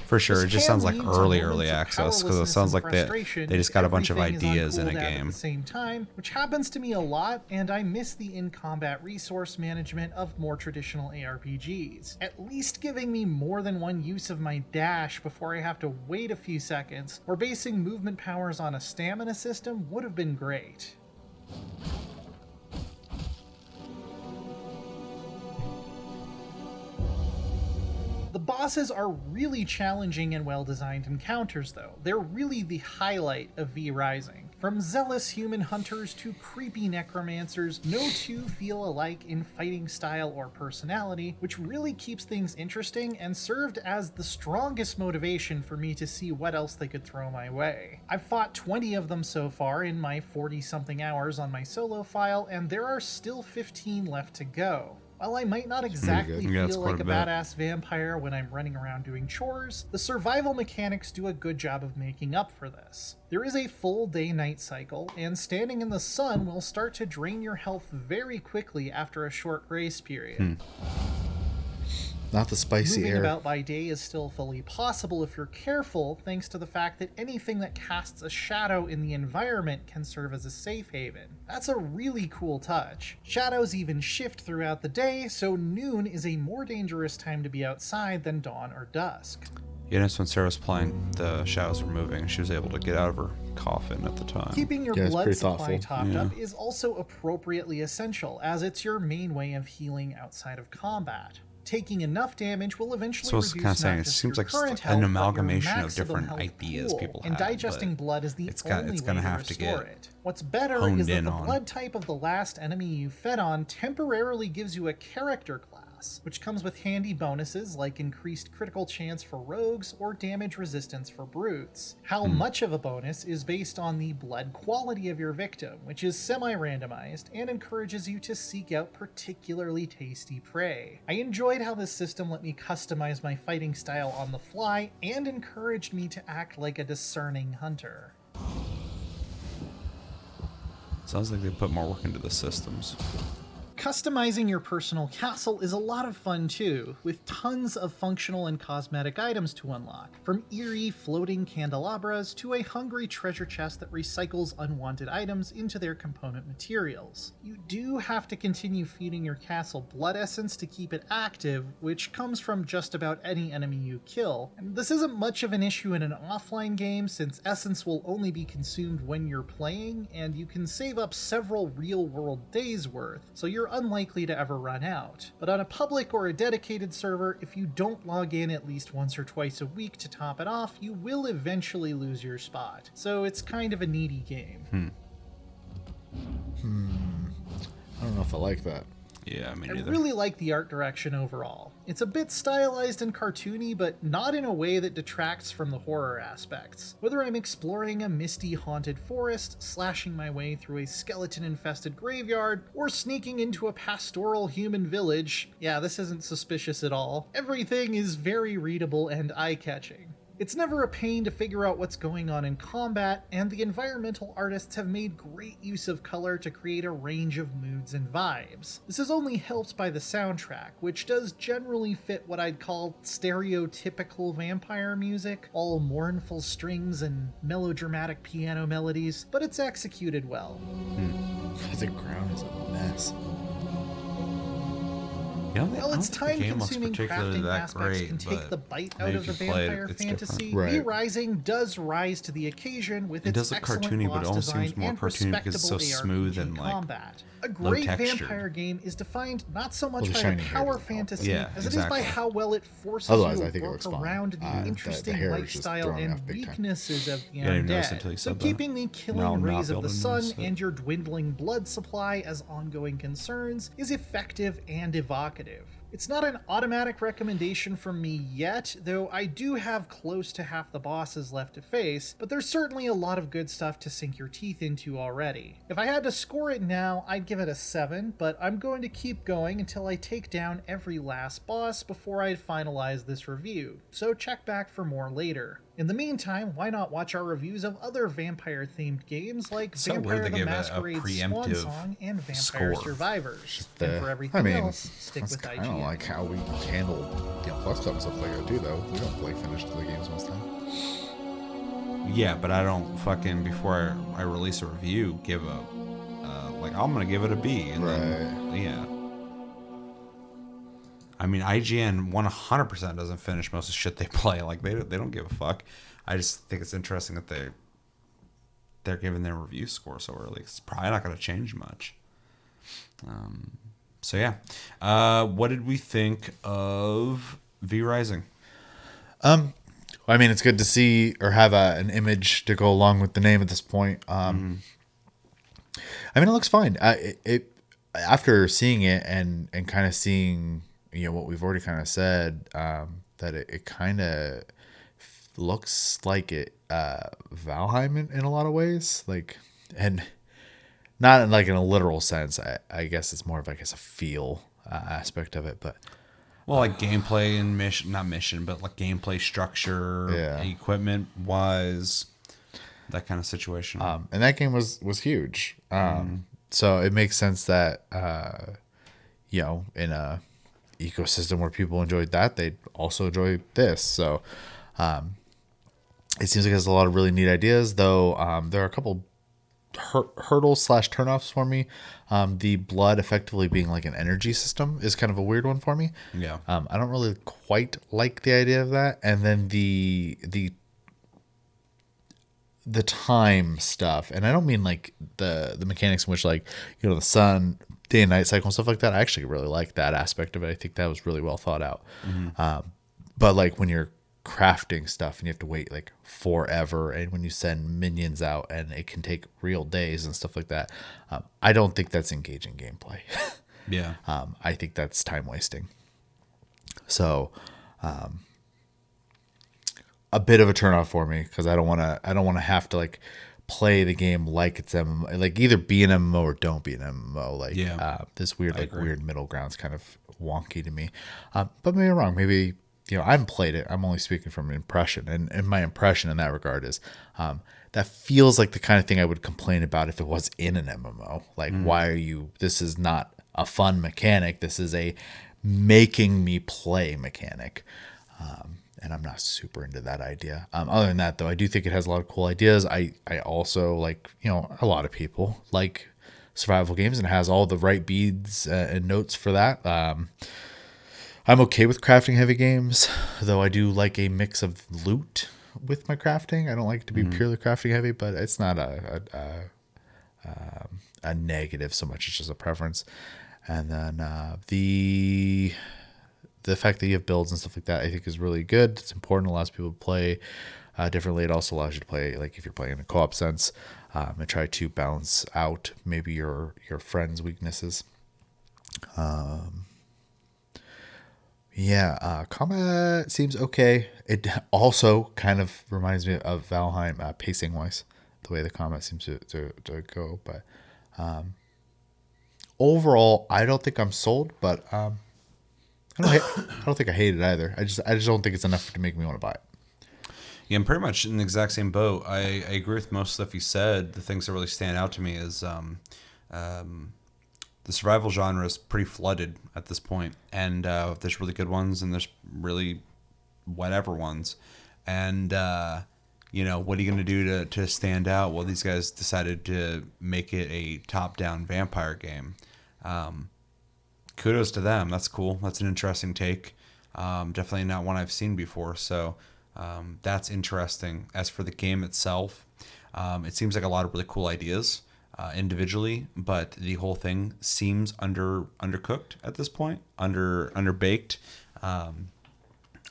A: For sure,
D: This
A: it just
D: can
A: sounds like
D: lead to
A: early
D: moments of
A: access, because it
D: powerlessness
A: sounds
D: and
A: like they
D: frustration
A: just
D: if
A: got a bunch of
D: everything is on
A: ideas in a
D: cooldown at
A: game.
D: the same time, which happens to me a lot, and I miss the in-combat resource management of more traditional ARPGs. At least giving me more than one use of my dash before I have to wait a few seconds, or basing movement powers on a stamina system would have been great. The bosses are really challenging and well-designed encounters, though. They're really the highlight of V Rising. From zealous human hunters to creepy necromancers, no two feel alike in fighting style or personality, which really keeps things interesting and served as the strongest motivation for me to see what else they could throw my way. I've fought 20 of them so far in my 40-something hours on my solo file, and there are still 15 left to go. While I might not exactly
A: good. Yeah, it's
D: feel
A: quite
D: like
A: a
D: a
A: bit.
D: badass vampire when I'm running around doing chores, the survival mechanics do a good job of making up for this. There is a full day-night cycle, and standing in the sun will start to drain your health very quickly after a short grace period.
B: Not the spicy
D: Moving
B: air.
D: about by day is still fully possible if you're careful, thanks to the fact that anything that casts a shadow in the environment can serve as a safe haven. That's a really cool touch. Shadows even shift throughout the day, so noon is a more dangerous time to be outside than dawn or dusk.
A: Yeah, that's when Sarah was playing, the shadows were moving, and she was able to get out of her coffin at the time.
D: Keeping your
B: Yeah, it's
D: blood
B: pretty
D: supply
B: thoughtful.
D: topped up is also appropriately essential, as it's your main way of healing outside of combat. Taking enough damage will eventually
A: So I was
D: reduce
A: kind of saying,
D: not
A: it
D: just
A: seems
D: your
A: like
D: current
A: an
D: health, but your
A: amalgamation of
D: maximum
A: different
D: health
A: ideas
D: pool,
A: people
D: and
A: have,
D: digesting
A: but
D: blood is the
A: it's
D: only
A: gonna
D: way to
A: have to
D: restore
A: get
D: it. What's better
A: honed
D: is that
A: in
D: the
A: on.
D: blood type of the last enemy you fed on temporarily gives you a character class, which comes with handy bonuses like increased critical chance for rogues or damage resistance for brutes. How much of a bonus is based on the blood quality of your victim, which is semi-randomized and encourages you to seek out particularly tasty prey. I enjoyed how this system let me customize my fighting style on the fly and encouraged me to act like a discerning hunter.
A: Sounds like they put more work into the systems.
D: Customizing your personal castle is a lot of fun too, with tons of functional and cosmetic items to unlock, from eerie floating candelabras to a hungry treasure chest that recycles unwanted items into their component materials. You do have to continue feeding your castle blood essence to keep it active, which comes from just about any enemy you kill, and this isn't much of an issue in an offline game since essence will only be consumed when you're playing, and you can save up several real-world days worth, so you're unlikely to ever run out. But on a public or a dedicated server, if you don't log in at least once or twice a week to top it off, you will eventually lose your spot. So it's kind of a needy game.
B: I don't know if I like that.
A: Yeah, me
D: I
A: neither.
D: really like the art direction overall. It's a bit stylized and cartoony, but not in a way that detracts from the horror aspects. Whether I'm exploring a misty haunted forest, slashing my way through a skeleton-infested graveyard, or sneaking into a pastoral human village, yeah, this isn't suspicious at all. Everything is very readable and eye-catching. It's never a pain to figure out what's going on in combat, and the environmental artists have made great use of color to create a range of moods and vibes. This is only helped by the soundtrack, which does generally fit what I'd call stereotypical vampire music, all mournful strings and melodramatic piano melodies, but it's executed well.
B: The ground is a mess.
A: You know,
D: While
A: I
D: its
A: don't think the game looks
D: time-consuming
A: particularly
D: crafting
A: that
D: aspects
A: great,
D: can take
A: but
D: the bite
A: maybe
D: out of the
A: if you play it,
D: vampire
A: it's
D: fantasy,
A: different.
B: Right.
D: V-Rising does rise to the occasion with
A: It
D: its
A: does look
D: excellent
A: cartoony, but it
D: boss
A: almost
D: design
A: seems more
D: and
A: cartoony because it's so
D: respectable
A: smooth
D: ARPG
A: and, like,
D: combat. A
A: low
D: great
A: textured.
D: vampire game is defined not so much
B: Well, the
D: by
B: shiny
D: the
B: hair
D: power
B: doesn't help.
D: fantasy
A: Yeah,
D: as it is
A: exactly.
D: by how well it forces
B: Otherwise,
D: you
B: I
D: to
B: think it
D: work
B: looks fine.
D: around
B: the
D: the interesting
B: hair is just
D: lifestyle
B: throwing me
D: and
B: off big time.
D: weaknesses of the
A: Yeah, I didn't notice
D: undead.
A: until you
D: So
A: said that.
D: keeping the
A: Now
D: killing
A: I'm not
D: rays of the
A: building
D: sun
A: this, so-
D: and your dwindling blood supply as ongoing concerns is effective and evocative. It's not an automatic recommendation from me yet, though I do have close to half the bosses left to face, but there's certainly a lot of good stuff to sink your teeth into already. If I had to score it now, I'd give it a 7, but I'm going to keep going until I take down every last boss before I finalize this review, so check back for more later. In the meantime, why not watch our reviews of other vampire-themed games like
A: So
D: Vampire
A: weird they
D: the
A: give a
D: Masquerade
A: preemptive
D: Swansong and Vampire
A: score.
D: Survivors. And for everything
B: I mean,
D: else, stick
B: that's
D: with
B: kind of
D: IGN.
B: like how we handle Plus Club and stuff like that too, though. We don't play finish the games most time.
A: Yeah, but I don't fucking, before I release a review, give a, like, I'm going to give it a B. And then, yeah. I mean, IGN 100% doesn't finish most of the shit they play. Like, they don't give a fuck. I just think it's interesting that they're giving their review score so early. It's probably not going to change much. So, yeah. What did we think of V-Rising?
B: I mean, it's good to see or have an image to go along with the name at this point. I mean, it looks fine. It after seeing it and kind of seeing what we've already kind of said, that it kind of looks like it Valheim in a lot of ways, like, and not in like in a literal sense. I guess it's more of like as a feel aspect of it, but.
A: Well, like gameplay and but like gameplay structure, equipment wise, that kind of situation.
B: And that game was huge. So it makes sense that, in a ecosystem where people enjoyed that, they'd also enjoy this. So it seems like it has a lot of really neat ideas, though. There are a couple hurdles slash turnoffs for me. The blood effectively being like an energy system is kind of a weird one for me.
A: Yeah.
B: I don't really quite like the idea of that. And then the time stuff, and I don't mean like the mechanics in which, like, you know, the sun, day and night cycle and stuff like that. I actually really like that aspect of it. I think that was really well thought out. But like when you're crafting stuff and you have to wait like forever, and when you send minions out and it can take real days and stuff like that, I don't think that's engaging gameplay.
A: Yeah.
B: I think that's time wasting. So a bit of a turnoff for me, because I don't want to have to like play the game like it's MMO, like either be an MMO or don't be an MMO. Like this weird weird middle ground's kind of wonky to me. But maybe I'm wrong. Maybe, you know, I haven't played it. I'm only speaking from an impression, and my impression in that regard is that feels like the kind of thing I would complain about if it was in an MMO. Like, why are you? This is not a fun mechanic. This is a making me play mechanic. And I'm not super into that idea. Other than that, though, I do think it has a lot of cool ideas. I also, like, you know, a lot of people like survival games, and it has all the right beads and notes for that. I'm okay with crafting heavy games, though I do like a mix of loot with my crafting. I don't like it to be purely crafting heavy, but it's not a negative so much. It's just a preference. And then the fact that you have builds and stuff like that, I think, is really good. It's important. It allows people to play differently. It also allows you to play, like, if you're playing in a co-op sense, and try to balance out maybe your friend's weaknesses. Combat seems okay. It also kind of reminds me of Valheim pacing wise, the way the combat seems to go. But overall, I don't think I'm sold. But I don't think I hate it either. I just don't think it's enough to make me want to buy it.
A: Yeah, I'm pretty much in the exact same boat. I agree with most stuff you said. The things that really stand out to me is the survival genre is pretty flooded at this point, and there's really good ones and there's really whatever ones. And you know, what are you going to do to stand out? Well, these guys decided to make it a top-down vampire game. Kudos to them. That's cool. That's an interesting take. Definitely not one I've seen before. So that's interesting. As for the game itself, it seems like a lot of really cool ideas individually, but the whole thing seems undercooked at this point, underbaked.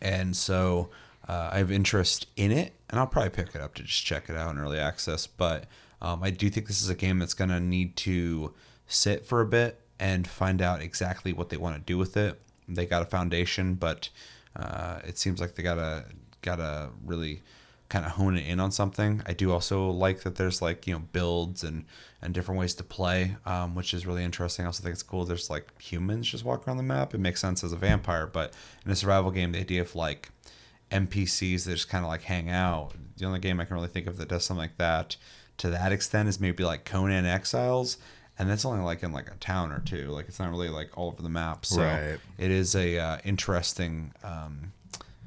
A: And so I have interest in it, and I'll probably pick it up to just check it out in early access. But I do think this is a game that's going to need to sit for a bit and find out exactly what they want to do with it. They got a foundation, but it seems like they gotta really kind of hone it in on something. I do also like that there's, like, you know, builds and different ways to play, which is really interesting. I also think it's cool there's like humans just walk around the map. It makes sense as a vampire, but in a survival game, the idea of like NPCs that just kind of like hang out, the only game I can really think of that does something like that to that extent is maybe like Conan Exiles. And that's only like in like a town or two. Like, it's not really like all over the map. So
B: Right.
A: It is a interesting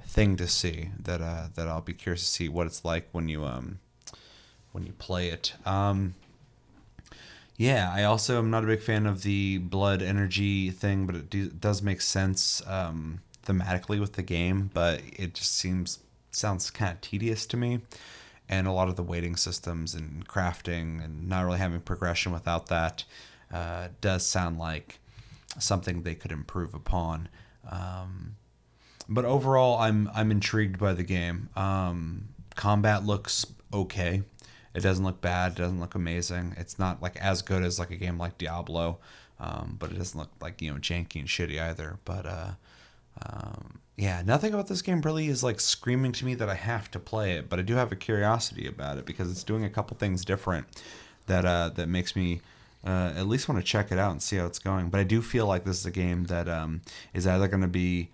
A: thing to see that I'll be curious to see what it's like when you play it. Yeah, I also am not a big fan of the blood energy thing, but it does make sense thematically with the game. But it just sounds kind of tedious to me. And a lot of the waiting systems and crafting and not really having progression without that does sound like something they could improve upon. But overall, I'm intrigued by the game. Combat looks okay. It doesn't look bad. It doesn't look amazing. It's not like as good as like a game like Diablo, but it doesn't look like, you know, janky and shitty either. But yeah, nothing about this game really is like screaming to me that I have to play it, but I do have a curiosity about it because it's doing a couple things different that makes me at least want to check it out and see how it's going. But I do feel like this is a game that is either going to be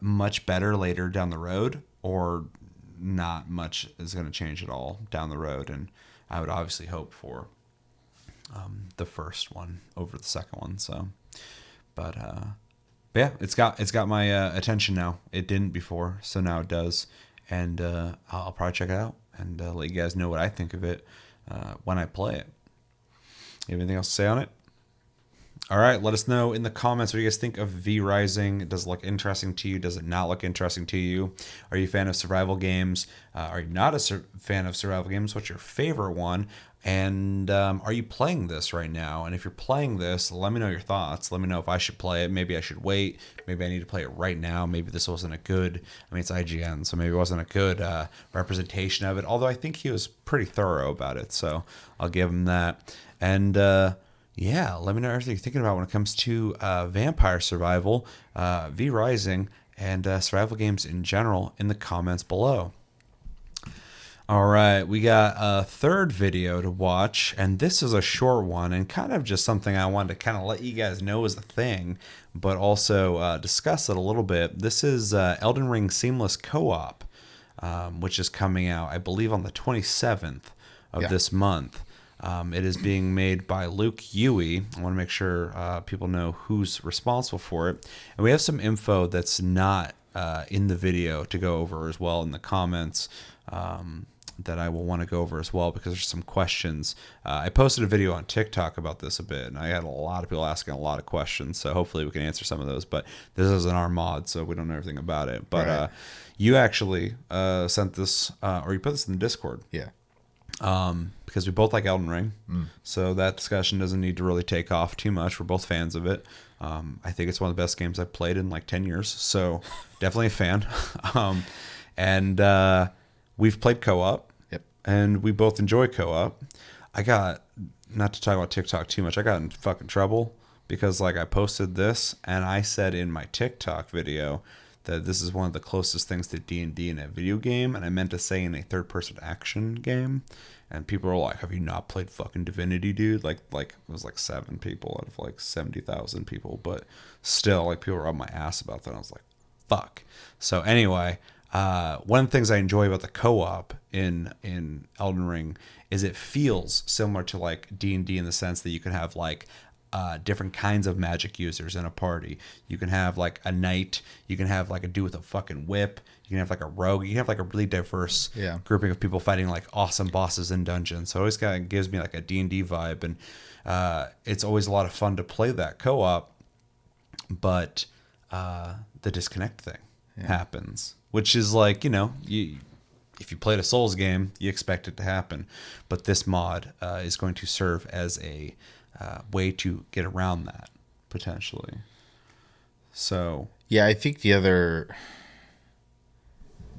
A: much better later down the road, or not much is going to change at all down the road. And I would obviously hope for the first one over the second one. So, but But yeah, it's got my attention now. It didn't before, so now it does, and I'll probably check it out and let you guys know what I think of it when I play it. You have anything else to say on it? All right, let us know in the comments what you guys think of V Rising. Does it look interesting to you? Does it not look interesting to you? Are you a fan of survival games? Are you not a fan of survival games? What's your favorite one? And are you playing this right now? And if you're playing this, let me know your thoughts. Let me know if I should play it. Maybe I should wait. Maybe I need to play it right now. Maybe this wasn't a good, I mean, it's IGN, so maybe it wasn't a good representation of it. Although I think he was pretty thorough about it, so I'll give him that. And yeah, let me know everything you're thinking about when it comes to vampire survival, V Rising, and survival games in general in the comments below. All right, we got a third video to watch, and this is a short one and kind of just something I wanted to kind of let you guys know is a thing, but also discuss it a little bit. This is Elden Ring Seamless Co-op, which is coming out, I believe, on the 27th of this month. It is being made by Luke Huey. I want to make sure people know who's responsible for it. And we have some info that's not in the video to go over as well in the comments that I will want to go over as well because there's some questions. I posted a video on TikTok about this a bit, and I had a lot of people asking a lot of questions, so hopefully we can answer some of those. But this isn't our mod, so we don't know everything about it. But you actually sent this, or you put this in the Discord.
B: Yeah.
A: Because we both like Elden Ring, so that discussion doesn't need to really take off too much. We're both fans of it. I think it's one of the best games I've played in like 10 years, so definitely a fan. And we've played co-op, and we both enjoy co-op. I got, not to talk about TikTok too much, I got in fucking trouble because like I posted this, and I said in my TikTok video that this is one of the closest things to D&D in a video game, and I meant to say in a third-person action game. And people were like, have you not played fucking Divinity, dude? Like it was like 7 people out of like 70,000 people. But still, like, people were on my ass about that. I was like, fuck. So anyway, one of the things I enjoy about the co-op in Elden Ring is it feels similar to like D&D in the sense that you can have like different kinds of magic users in a party. You can have like a knight, you can have like a dude with a fucking whip, you can have like a rogue, you can have like a really diverse grouping of people fighting like awesome bosses in dungeons. So it always kind of gives me like a D&D vibe, and it's always a lot of fun to play that co-op, but the disconnect thing happens, which is like, you know, if you played a Souls game, you expect it to happen, but this mod is going to serve as a way to get around that potentially. So
B: yeah, I think the other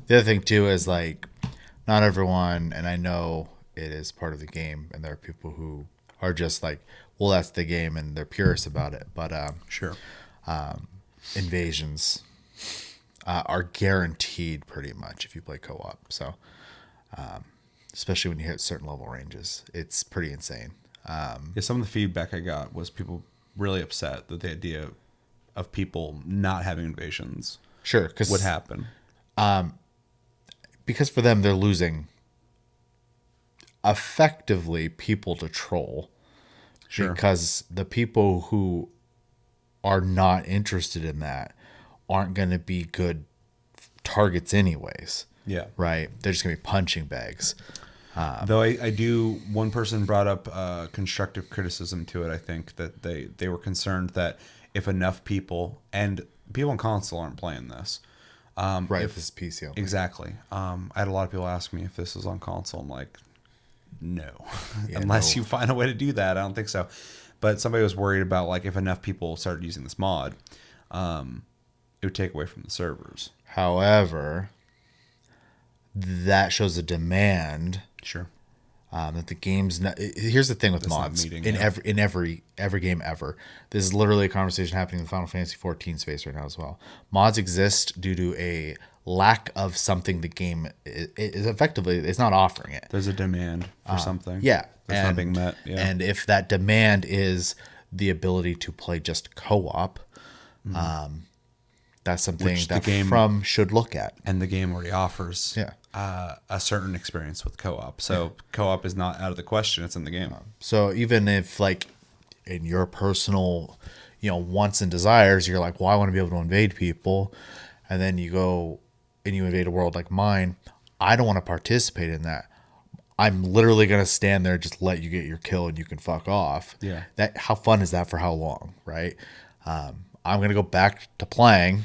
B: thing too is like not everyone, and I know it is part of the game, and there are people who are just like, well, that's the game, and they're purists about it. But
A: sure,
B: invasions are guaranteed pretty much if you play co-op. So especially when you hit certain level ranges, it's pretty insane.
A: Some of the feedback I got was people really upset that the idea of people not having invasions would happen.
B: Because for them, they're losing effectively people to troll. Sure. Because the people who are not interested in that aren't going to be good targets anyways.
A: Yeah.
B: Right? They're just going to be punching bags.
A: Though I do, one person brought up constructive criticism to it. I think that they were concerned that if enough people, and people on console aren't playing this.
B: Right, if this is PC only.
A: Exactly. I had a lot of people ask me if this is on console. I'm like, no. Unless you find a way to do that, I don't think so. But somebody was worried about like if enough people started using this mod, it would take away from the servers.
B: However, that shows a demand.
A: Sure.
B: That the game's not, here's the thing with mods in every game ever. This is literally a conversation happening in the Final Fantasy 14 space right now as well. Mods exist due to a lack of something the game is effectively, it's not offering it.
A: There's a demand for something.
B: Yeah.
A: That's not being met. Yeah.
B: And if that demand is the ability to play just co-op, that's something
A: Which
B: that
A: the game
B: From should look at.
A: And the game already offers a certain experience with co-op. So co-op is not out of the question. It's in the game.
B: So even if like in your personal, wants and desires, you're like, well, I want to be able to invade people, and then you go and you invade a world like mine. I don't want to participate in that. I'm literally gonna stand there and just let you get your kill and you can fuck off.
A: Yeah.
B: That how fun is that for how long, right? I'm gonna go back to playing.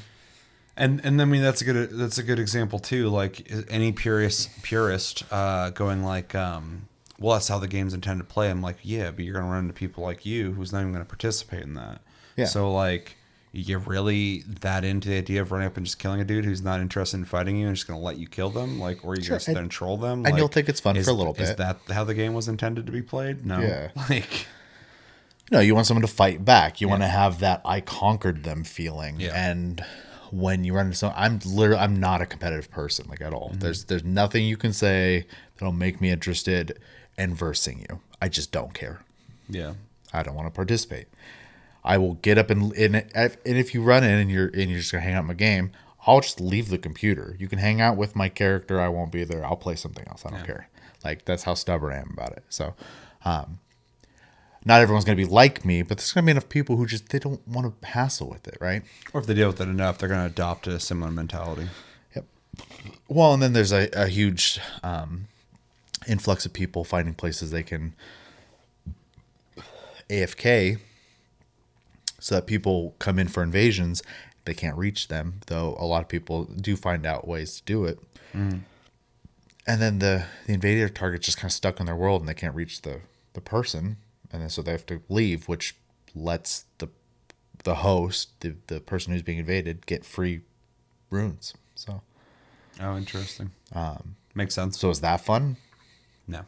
A: And I mean that's a good example too. Like any purist going like, well, that's how the game's intended to play. I'm like, yeah, but you're gonna run into people like you who's not even gonna participate in that.
B: Yeah.
A: So like, you're really that into the idea of running up and just killing a dude who's not interested in fighting you and just gonna let you kill them, like, or you're gonna sit there and troll them,
B: and
A: like,
B: you'll think it's fun for a little bit.
A: Is that how the game was intended to be played? No.
B: Yeah.
A: Like,
B: No, you want someone to fight back. You want to have that I conquered them feeling.
A: Yeah.
B: And when you run into someone, I'm not a competitive person, like, at all. There's nothing you can say that'll make me interested in versing you. I just don't care.
A: yeah.
B: I don't want to participate. I will get up and if you run in and you're just gonna hang out in my game, I'll just leave the computer. You can hang out with my character. I won't be there. I'll play something else. I don't care. Like, that's how stubborn I am about it. So, not everyone's gonna be like me, but there's gonna be enough people who just they don't want to hassle with it, right?
A: Or if they deal with it enough, they're gonna adopt a similar mentality.
B: Yep. Well, and then there's a huge influx of people finding places they can AFK, so that people come in for invasions, they can't reach them, though a lot of people do find out ways to do it. And then the invaded target's just kind of stuck in their world and they can't reach the person, and then so they have to leave, which lets the host, the person who's being invaded, get free runes. So
A: Oh, interesting. Makes sense.
B: is that fun?
A: No.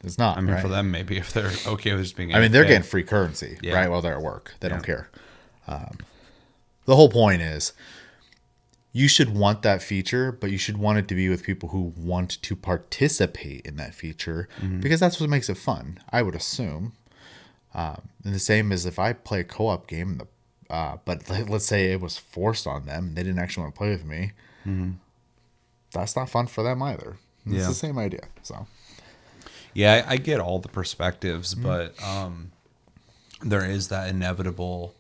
B: It's not.
A: I mean,
B: right?
A: for them, maybe if they're okay with just being.
B: I mean, they're
A: AFK.
B: getting free currency,
A: Yeah.
B: right, while they're at work. They don't
A: Yeah.
B: care. The whole point is you should want that feature, but you should want it to be with people who want to participate in that feature, because that's what makes it fun, I would assume. And the same as if I play a co-op game, but let's say it was forced on them, they didn't actually want to play with me. That's not fun for them either. It's
A: Yeah.
B: the same idea. So
A: Yeah, I get all the perspectives, but there is that inevitable.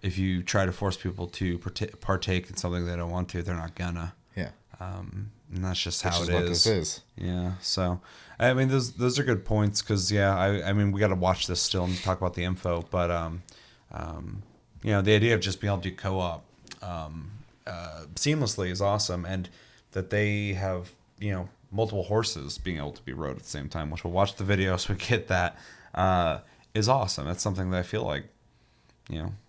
A: If you try to force people to partake in something they don't want to, they're not gonna.
B: yeah,
A: And that's just how
B: which
A: it
B: is what
A: is.
B: this is.
A: Yeah. So, I mean, those are good points because I mean, we got to watch this still and talk about the info, but the idea of just being able to do co-op seamlessly is awesome, and that they have multiple horses being able to be rode at the same time, which we'll watch the video so we get that, is awesome. That's something that I feel like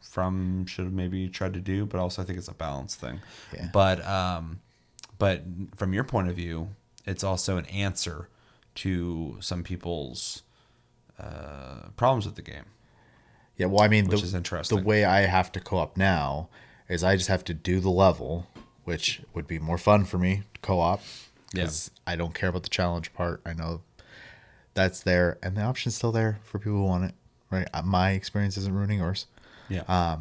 A: From should have maybe tried to do, but also I think it's a balance thing.
B: Yeah.
A: But from your point of view, it's also an answer to some people's problems with the game.
B: Yeah, well, I mean,
A: Which is interesting.
B: The way I have to co-op now is I just have to do the level, which would be more fun for me to co-op, because I don't care about the challenge part. I know that's there, and the option's still there for people who want it, right? My experience isn't ruining yours.
A: Yeah.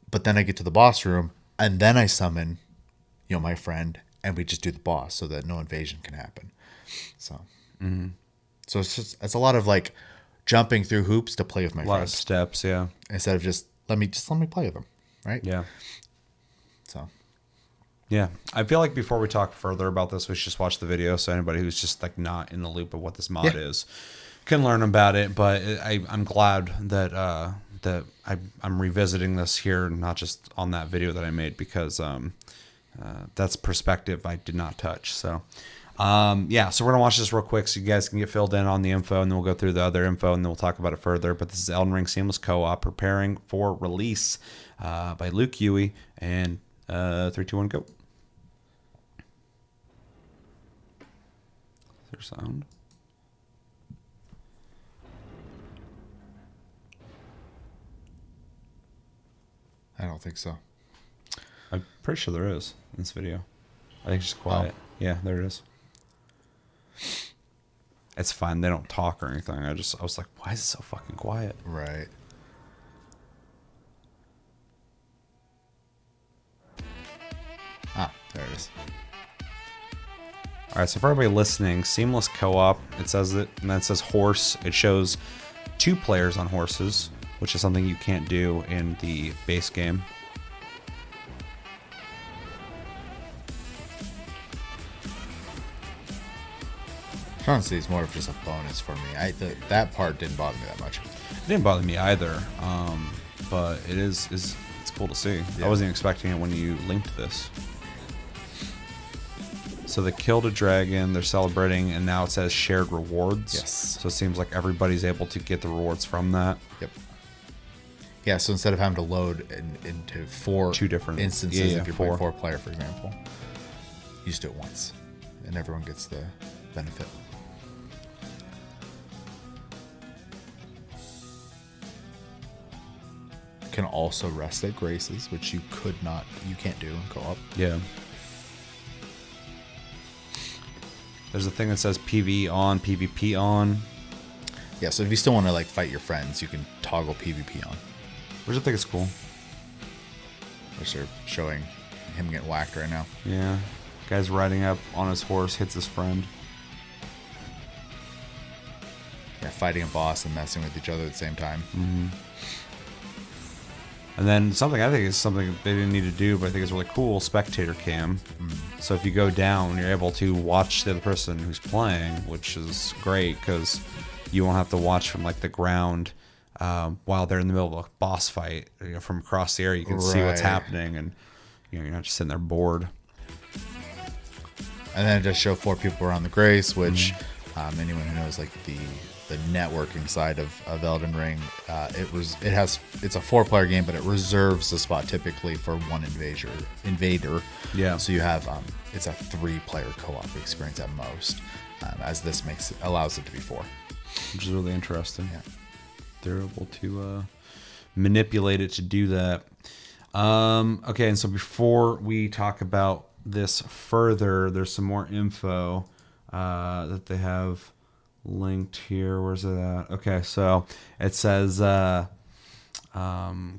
B: But then I get to the boss room, and then I summon, my friend, and we just do the boss so that no invasion can happen. So, so it's a lot of like jumping through hoops to play with my
A: A lot of
B: friends
A: steps. Yeah.
B: instead of just let me play with them, right?
A: Yeah.
B: So,
A: Yeah. I feel like before we talk further about this, we should just watch the video so anybody who's just like not in the loop of what this mod is can learn about it. But I'm glad that I'm revisiting this here, not just on that video that I made, because that's perspective I did not touch. So so we're gonna watch this real quick so you guys can get filled in on the info, and then we'll go through the other info and then we'll talk about it further. But this is Elden Ring Seamless Co-op preparing for release by Luke Huey, and 3, 2, 1, go. Is there sound?
B: I don't think so.
A: I'm pretty sure there is in this video. I think it's just quiet. Yeah, there it is. It's fine. They don't talk or anything. I was like, why is it so fucking quiet?
B: Right. There it is.
A: All right, so for everybody listening, Seamless Co-op, it says it, and then it says horse. It shows 2 players on horses, which is something you can't do in the base game.
B: Honestly, it's more of just a bonus for me. That part didn't bother me that much.
A: It didn't bother me either, but it's cool to see.
B: Yeah.
A: I wasn't expecting it when you linked this. So they killed a dragon, they're celebrating, and now it says shared rewards.
B: Yes.
A: So it seems like everybody's able to get the rewards from that.
B: Yep. Yeah, so instead of having to load into 4
A: 2 different
B: instances, if you're playing
A: 4
B: 4-player, for example, you just do it once, and everyone gets the benefit. Can also rest at graces, which you can't do in co-op.
A: Yeah. There's a thing that says PvE on, PvP on.
B: Yeah, so if you still want to like fight your friends, you can toggle PvP on.
A: Which I think is cool.
B: Which they're showing him getting whacked right now.
A: Yeah. Guy's riding up on his horse, hits his friend.
B: Yeah, fighting a boss and messing with each other at the same time.
A: Mm-hmm. And then something I think is something they didn't need to do, but I think is really cool, spectator cam. So if you go down, you're able to watch the other person who's playing, which is great because you won't have to watch from like the ground while they're in the middle of a boss fight. You know, from across the area, you can see what's
B: Right.
A: happening, and you're not just sitting there bored.
B: And then it does show 4 people around the grace, which anyone who knows like the networking side of Elden Ring, it's a 4-player game, but it reserves the spot typically for one invader.
A: Yeah.
B: So you have it's a 3-player co-op experience at most, as this allows it to be 4.
A: Which is really interesting.
B: Yeah.
A: They're able to manipulate it to do that. Okay, and so before we talk about this further, there's some more info that they have linked here. Where's it at? Okay, so it says, can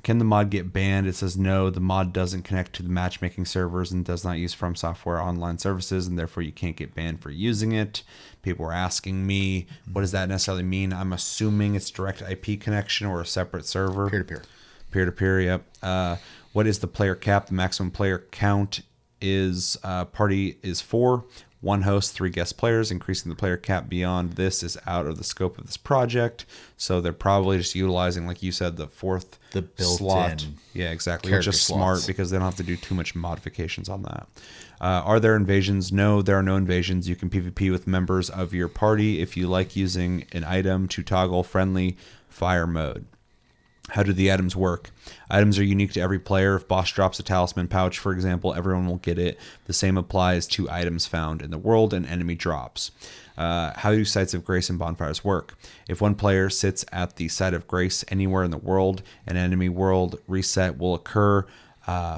A: the mod get banned? It says no, the mod doesn't connect to the matchmaking servers and does not use From Software online services, and therefore you can't get banned for using it. People were asking me, what does that necessarily mean? I'm assuming it's direct IP connection or a separate server.
B: Peer-to-peer.
A: Peer-to-peer, yep. What is the player cap? The maximum player count is party is 4. 1 host, 3 guest players. Increasing the player cap beyond this is out of the scope of this project. So they're probably just utilizing, like you said, the 4th
B: built-in
A: slot. Yeah, exactly. Which
B: character
A: is smart
B: slots.
A: because they don't have to do too much modifications on that. Are there invasions? No, there are no invasions. You can PvP with members of your party if you like using an item to toggle friendly fire mode. How do the items work? Items are unique to every player. If boss drops a talisman pouch, for example, everyone will get it. The same applies to items found in the world and enemy drops. How do sites of grace and bonfires work? If one player sits at the site of grace anywhere in the world, an enemy world reset will occur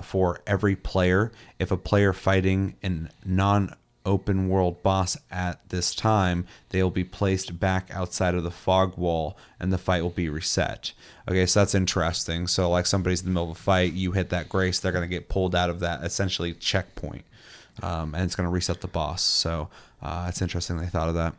A: for every player. If a player fighting a non-open world boss at this time, they will be placed back outside of the fog wall and the fight will be reset. Okay, so that's interesting. So like somebody's in the middle of a fight, you hit that grace, they're going to get pulled out of that essentially checkpoint. And it's going to reset the boss. So it's interesting they thought of that.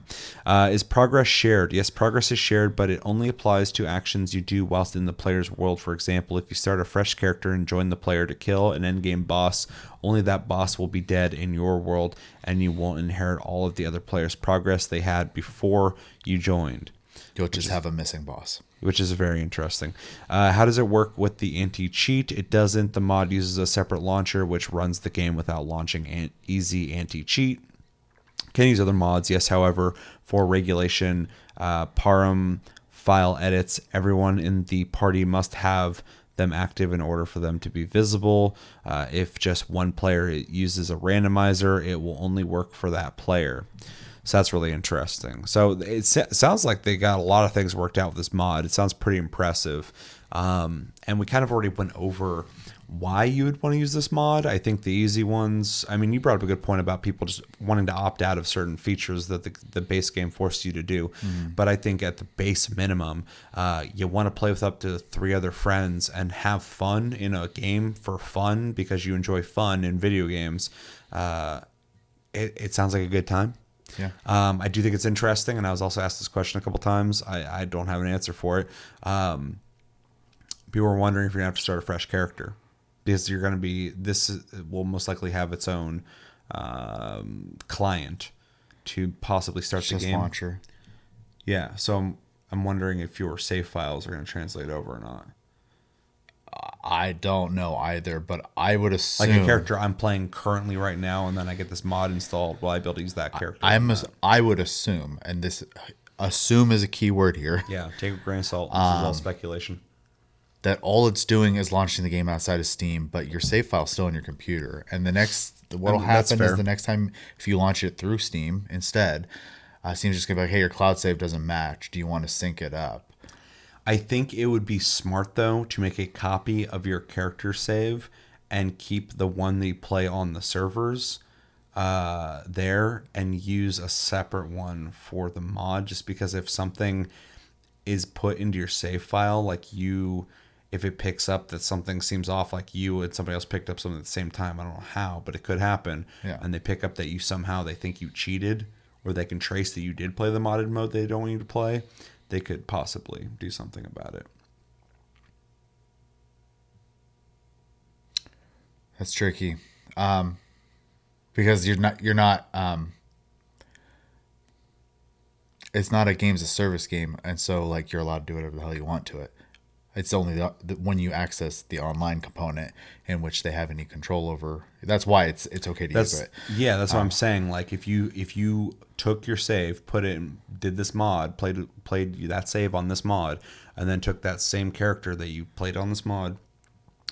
A: Is progress shared? Yes, progress is shared, but it only applies to actions you do whilst in the player's world. For example, if you start a fresh character and join the player to kill an endgame boss, only that boss will be dead in your world, and you won't inherit all of the other players' progress they had before you joined.
B: You'll just have a missing boss.
A: Which is very interesting. How does it work with the anti-cheat? It doesn't. The mod uses a separate launcher which runs the game without launching easy anti-cheat. Can use other mods, yes. However, for regulation, param file edits, everyone in the party must have them active in order for them to be visible. If just one player uses a randomizer, it will only work for that player. So that's really interesting. So it sounds like they got a lot of things worked out with this mod. It sounds pretty impressive. And we kind of already went over why you would want to use this mod. I think the easy ones, I mean, you brought up a good point about people just wanting to opt out of certain features that the base game forced you to do. But I think at the base minimum, you want to play with up to 3 other friends and have fun in a game for fun because you enjoy fun in video games. It sounds like a good time.
B: Yeah.
A: I do think it's interesting, and I was also asked this question a couple times. I don't have an answer for it. People were wondering if you're gonna have to start a fresh character, because you're gonna be will most likely have its own client to possibly start the
B: Just
A: game.
B: launcher.
A: Yeah, so I'm wondering if your save files are going to translate over or not.
B: I don't know either, but I would assume
A: Like a character I'm playing currently right now, and then I get this mod installed. Will I be able to use that character?
B: I would assume, and this assume is a key word here,
A: Yeah, take it with a grain of salt. This is all speculation.
B: that all it's doing is launching the game outside of Steam, but your save file's still on your computer. And what'll
A: That's
B: happen is
A: fair.
B: the next time if you launch it through Steam instead, Steam's just gonna be like, hey, your cloud save doesn't match. Do you want to sync it up?
A: I think it would be smart, though, to make a copy of your character save and keep the one that you play on the servers there and use a separate one for the mod, just because if something is put into your save file, like if it picks up that something seems off, like you and somebody else picked up something at the same time, I don't know how, but it could happen,
B: Yeah.
A: and they pick up that they think you cheated, or they can trace that you did play the modded mode they don't want you to play, they could possibly do something about it.
B: That's tricky, because you're not. It's not a games as service game, and so like you're allowed to do whatever the hell you want to it. It's only when you access the online component in which they have any control over. That's why it's okay to use it.
A: Yeah, that's what I'm saying. Like if you took your save, put it in, did this mod, played that save on this mod, and then took that same character that you played on this mod,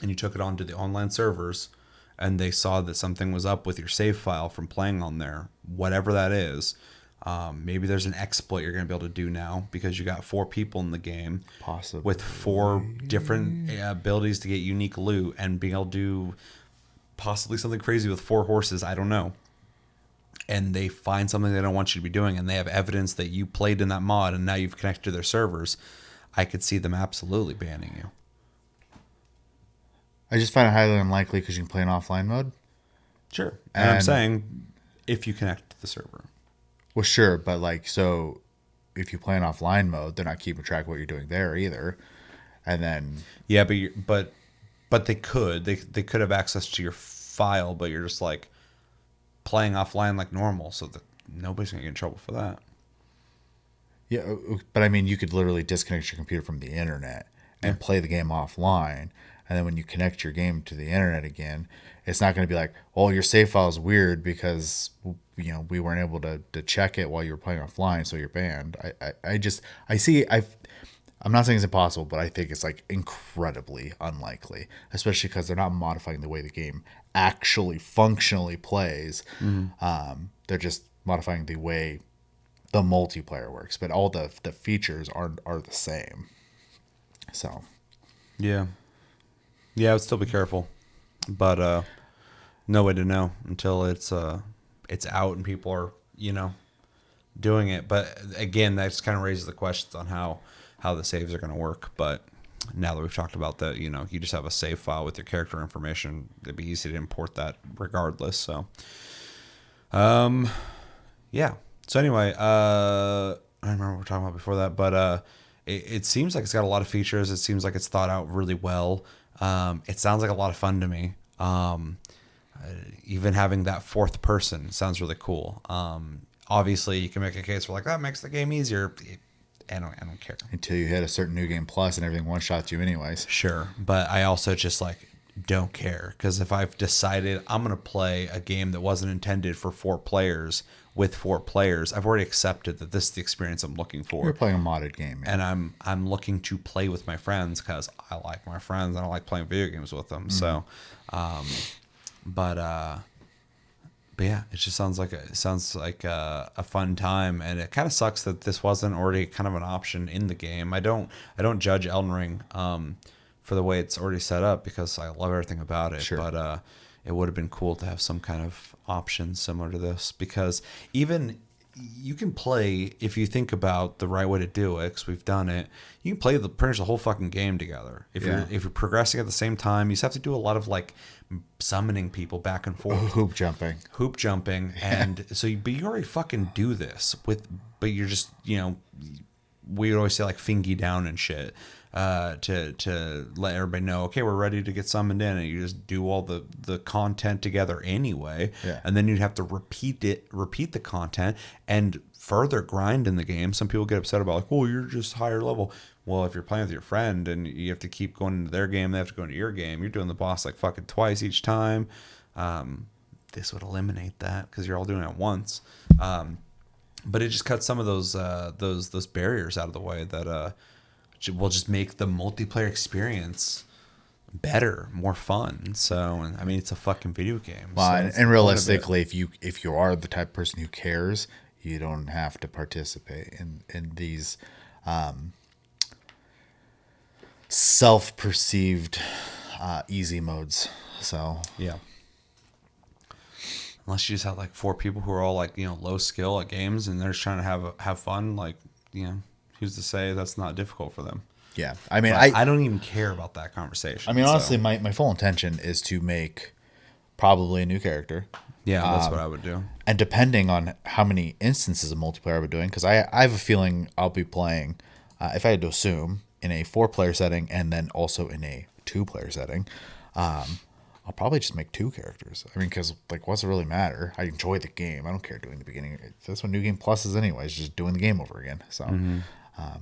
A: and you took it onto the online servers, and they saw that something was up with your save file from playing on there, whatever that is. Maybe there's an exploit you're going to be able to do now because you got 4 people in the game,
B: Possibly.
A: with 4 different abilities to get unique loot, and being able to do possibly something crazy with 4 horses. I don't know. And they find something they don't want you to be doing, and they have evidence that you played in that mod, and now you've connected to their servers. I could see them absolutely banning you.
B: I just find it highly unlikely because you can play in offline mode.
A: Sure. And I'm
B: And-
A: saying if you connect to the server.
B: Well, sure, but like, so if you play in offline mode, they're not keeping track of what you're doing there either. And then,
A: Yeah, but they could have access to your file, but you're just like playing offline like normal, so that nobody's gonna get in trouble for that.
B: yeah, but I mean, you could literally disconnect your computer from the internet and play the game offline. And then when you connect your game to the internet again, it's not going to be like, oh, your save file is weird because we weren't able to check it while you were playing offline, so you're banned. I'm not saying it's impossible, but I think it's like incredibly unlikely, especially because they're not modifying the way the game actually functionally plays. They're just modifying the way the multiplayer works, but all the features are the same. So
A: Yeah. Yeah, I would still be careful. But no way to know until it's out and people are, doing it. But again, that just kind of raises the questions on how the saves are going to work. But now that we've talked about that, you just have a save file with your character information, it'd be easy to import that regardless. So yeah. So anyway, I don't remember what we were talking about before that, but it seems like it's got a lot of features. It seems like it's thought out really well. It sounds like a lot of fun to me. Even having that 4th person sounds really cool. Obviously, you can make a case for like that makes the game easier. I don't care.
B: until you hit a certain new game plus and everything one shots you anyways.
A: Sure, but I also just like don't care, because if I've decided I'm gonna play a game that wasn't intended for 4 players with 4 players, I've already accepted that this is the experience I'm looking for.
B: You're playing a modded game, man.
A: And I'm looking to play with my friends because I like my friends. I don't like playing video games with them. So, but yeah, it just sounds like a fun time, and it kind of sucks that this wasn't already kind of an option in the game. I don't judge Elden Ring for the way it's already set up, because I love everything about it.
B: Sure.
A: But it would have been cool to have some kind of option similar to this, because even you can play, if you think about the right way to do it, because we've done it, you can play pretty much the whole fucking game together. If you're progressing at the same time, you just have to do a lot of like summoning people back and forth,
B: Hoop jumping,
A: and so but you already fucking do this but you're just, we would always say like fingy down and shit, to let everybody know, okay, we're ready to get summoned in, and you just do all the content together anyway. And then you'd have to repeat the content and further grind in the game. Some people get upset about like, oh, you're just higher level. Well, if you're playing with your friend and you have to keep going into their game, they have to go into your game, you're doing the boss like fucking twice each time. This would eliminate that because you're all doing it at once. But it just cuts some of those barriers out of the way that will just make the multiplayer experience better, more fun. So, I mean, it's a fucking video game.
B: Well,
A: so
B: and realistically, if you are the type of person who cares, you don't have to participate in these self-perceived easy modes. So
A: yeah. Unless you just have like 4 people who are all like, low skill at games and they're just trying to have fun, like, who's to say that's not difficult for them?
B: yeah, I mean,
A: I don't even care about that conversation.
B: I mean, honestly, my full intention is to make probably a new character.
A: Yeah, that's what I would do.
B: And depending on how many instances of multiplayer I'll be doing, because I have a feeling I'll be playing, if I had to assume, in a 4-player setting and then also in a 2-player setting. I'll probably just make 2 characters. I mean, because like, what's it really matter? I enjoy the game. I don't care doing the beginning. That's what New Game Plus is anyways, just doing the game over again. So, and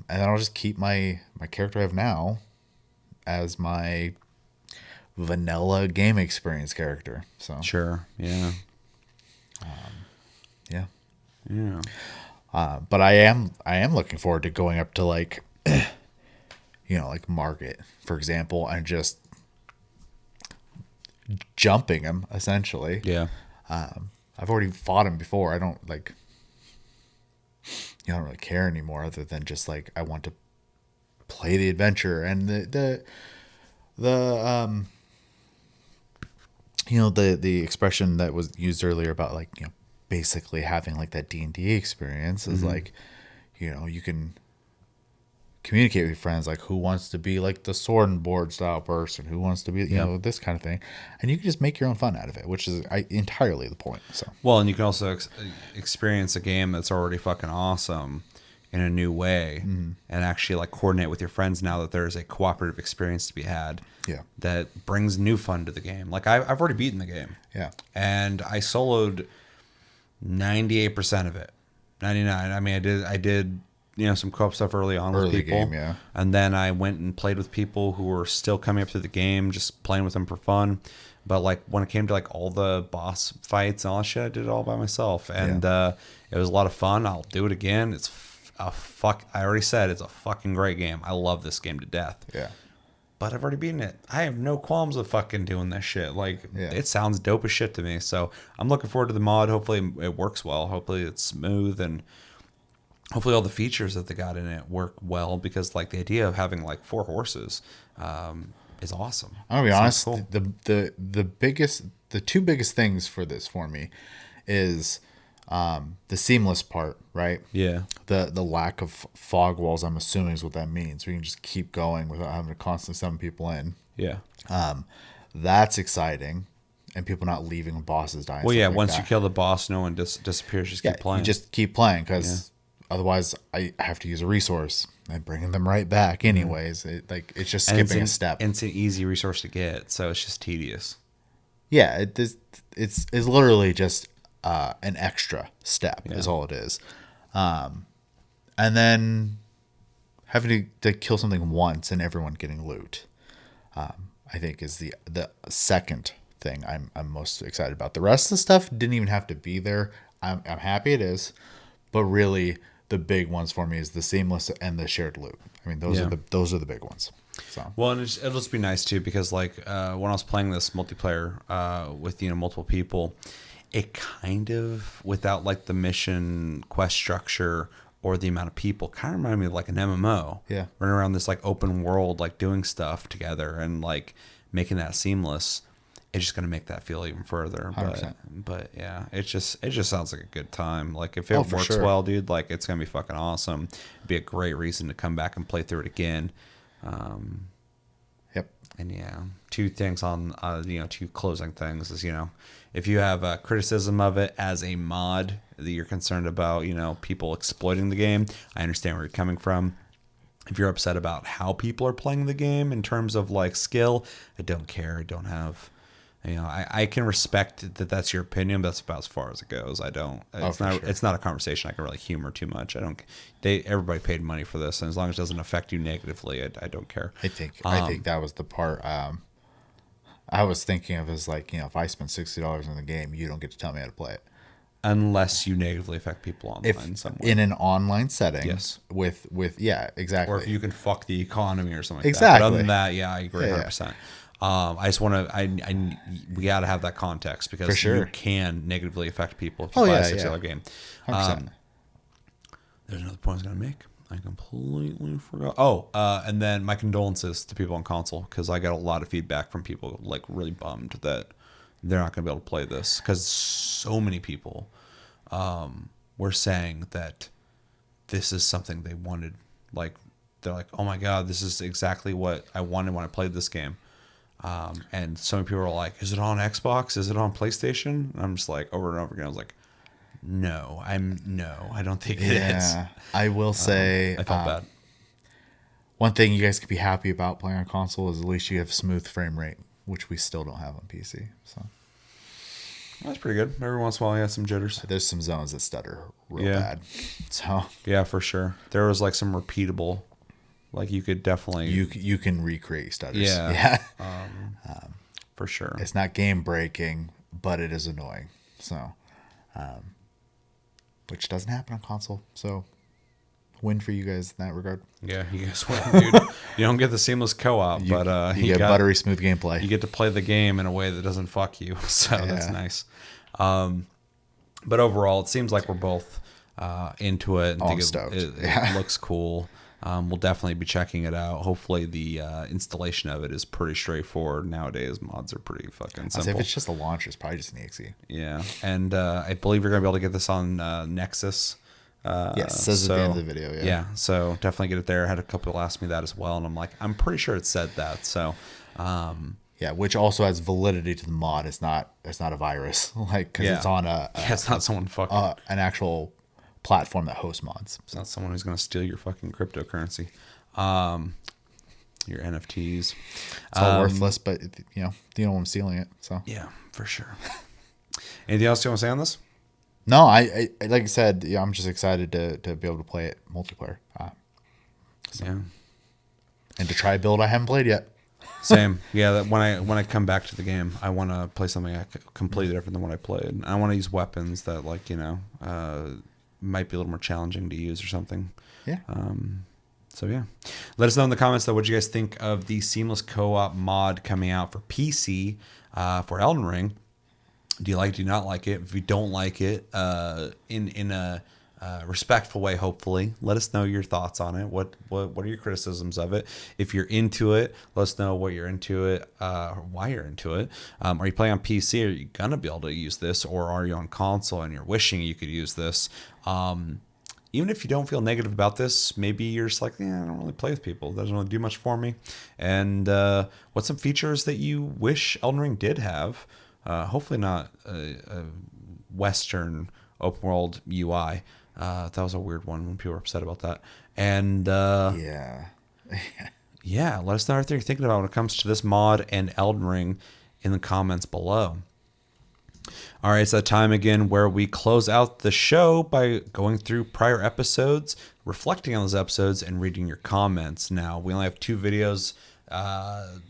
B: then I'll just keep my character I have now as my vanilla game experience character. So
A: Sure. Yeah.
B: yeah.
A: Yeah.
B: But I am looking forward to going up to like, like Market, for example, and just jumping him essentially.
A: Yeah.
B: I've already fought him before. I don't I don't really care anymore, other than just like I want to play the adventure and the expression that was used earlier about like, basically having like that D&D experience is like, you can communicate with your friends, like who wants to be like the sword and board style person, who wants to be, this kind of thing. And you can just make your own fun out of it, which is entirely the point. So,
A: well, and you can also experience a game that's already fucking awesome in a new way, and actually like coordinate with your friends now that there's a cooperative experience to be had.
B: Yeah.
A: That brings new fun to the game. Like I've already beaten the game.
B: Yeah.
A: And I soloed 98% of it. 99. I mean, I did some co-op stuff early on with people.
B: Game, yeah.
A: And then I went and played with people who were still coming up through the game, just playing with them for fun. But like when it came to like all the boss fights and all that shit, I did it all by myself. And it was a lot of fun. I'll do it again. It's I already said it's a fucking great game. I love this game to death.
B: Yeah.
A: But I've already beaten it. I have no qualms with fucking doing this shit. Like, it sounds dope as shit to me. So I'm looking forward to the mod. Hopefully it works well. Hopefully it's smooth, and hopefully all the features that they got in it work well, because like the idea of having like 4 horses is awesome.
B: I'm gonna be honest.
A: Cool.
B: The 2 biggest things for this for me is the seamless part, right?
A: Yeah.
B: The lack of fog walls, I'm assuming, is what that means. We can just keep going without having to constantly summon people in.
A: Yeah.
B: That's exciting, and people not leaving when bosses die.
A: Well, yeah. Once you kill the boss, no one disappears. Just keep playing.
B: You just keep playing, because otherwise I have to use a resource and bringing them right back anyways. It's just skipping a step.
A: And it's an easy resource to get, so it's just tedious.
B: Yeah, it's literally just an extra step is all it is. And then having to kill something once and everyone getting loot, I think is the second thing I'm most excited about. The rest of the stuff didn't even have to be there. I'm happy it is, but really the big ones for me is the seamless and the shared loot. I mean, those are the big ones. So.
A: Well, and it'll just be nice too, because like when I was playing this multiplayer with multiple people, it kind of, without like the mission quest structure or the amount of people, kind of reminded me of like an MMO.
B: Yeah,
A: running around this like open world, like doing stuff together and like making that seamless. it's just going to make that feel even further.
B: 100%.
A: But yeah, it just sounds like a good time. Like if it
B: Oh, for
A: works
B: sure.
A: well, dude, like it's going to be fucking awesome. It'd be a great reason to come back and play through it again.
B: Yep.
A: And yeah, two things on, two closing things is, if you have a criticism of it as a mod that you're concerned about, people exploiting the game, I understand where you're coming from. If you're upset about how people are playing the game in terms of like skill, I don't care. I don't have, I can respect that that's your opinion, but that's about as far as it goes. I don't, it's not a conversation I can really humor too much. Everybody paid money for this. And as long as it doesn't affect you negatively, I don't care.
B: I think that was the part I was thinking of as like, if I spend $60 on the game, you don't get to tell me how to play it.
A: Unless you negatively affect people online somewhere.
B: In an online setting.
A: Yes.
B: With yeah, exactly.
A: Or if you can fuck the economy or something like
B: Exactly.
A: that. But other than that, yeah, I agree 100%. I just want to, we got to have that context because
B: For sure.
A: you can negatively affect people if you buy a $6 game.
B: 100%.
A: There's another point I was going to make. I completely forgot. And then my condolences to people on console because I got a lot of feedback from people like really bummed that they're not going to be able to play this because so many people were saying that this is something they wanted. Like they're like, oh my god, this is exactly what I wanted when I played this game. And so many people are like, is it on Xbox? Is it on PlayStation? And I'm just like over and over again. I was like, no, I don't think it is.
B: I will say
A: I felt bad.
B: One thing you guys could be happy about playing on console is at least you have smooth frame rate, which we still don't have on PC. So
A: That's pretty good. Every once in a while, you have some jitters.
B: there's some zones that stutter real bad. So
A: Yeah, for sure. There was like some repeatable, like you could definitely,
B: you can recreate stutters.
A: Yeah. for sure.
B: It's not game breaking, but it is annoying. So, which doesn't happen on console. So, win for you guys in that regard.
A: Yeah, you guys win, dude. You don't get the seamless co-op, but
B: you get buttery smooth gameplay.
A: You get to play the game in a way that doesn't fuck you. So that's nice. But overall, it seems like we're both into it and think it looks cool. We'll definitely be checking it out. Hopefully, the installation of it is pretty straightforward. Nowadays, mods are pretty fucking simple.
B: As if it's just a launcher, it's probably just an exe.
A: Yeah, and I believe you're going to be able to get this on Nexus.
B: Yes, says at the end of the video.
A: Yeah, so definitely get it there. I had a couple ask me that as well, and I'm like, I'm pretty sure it said that. So,
B: yeah, which also has validity to the mod. It's not a virus, like because it's on
A: it's not someone fucking
B: an actual platform that hosts mods.
A: It's not someone who's going to steal your fucking cryptocurrency, your NFTs.
B: It's all worthless, but you know I'm stealing it. So
A: yeah, for sure. Anything else you want to say on this?
B: No, I like I said, I'm just excited to be able to play it multiplayer.
A: Yeah,
B: and to try a build I haven't played yet.
A: Same. Yeah, when I come back to the game, I want to play something completely different than what I played. I want to use weapons that might be a little more challenging to use or something.
B: Yeah.
A: So yeah, let us know in the comments though what you guys think of the seamless co-op mod coming out for PC for Elden Ring. Do you like it? Do you not like it? If you don't like it, in a respectful way, hopefully, let us know your thoughts on it. What are your criticisms of it? If you're into it, let us know what you're into it, why you're into it. Are you playing on PC? Are you gonna be able to use this, or are you on console and you're wishing you could use this? Even if you don't feel negative about this, maybe you're just like, I don't really play with people. It doesn't really do much for me. And what's some features that you wish Elden Ring did have? Hopefully not a Western open world UI. That was a weird one when people were upset about that. And
B: yeah,
A: let us know everything you're thinking about when it comes to this mod and Elden Ring in the comments below. All right, it's that time again where we close out the show by going through prior episodes, reflecting on those episodes, and reading your comments. Now, we only have 2 videos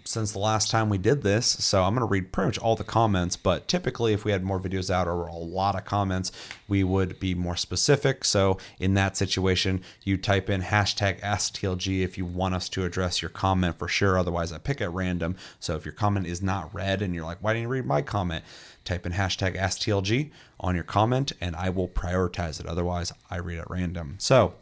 A: since the last time we did this, so I'm going to read pretty much all the comments, but typically if we had more videos out or a lot of comments, we would be more specific. So in that situation, you type in #AskTLG if you want us to address your comment for sure. Otherwise, I pick at random. So if your comment is not read and you're like, why didn't you read my comment? Type in #AskTLG on your comment and I will prioritize it. Otherwise, I read at random. So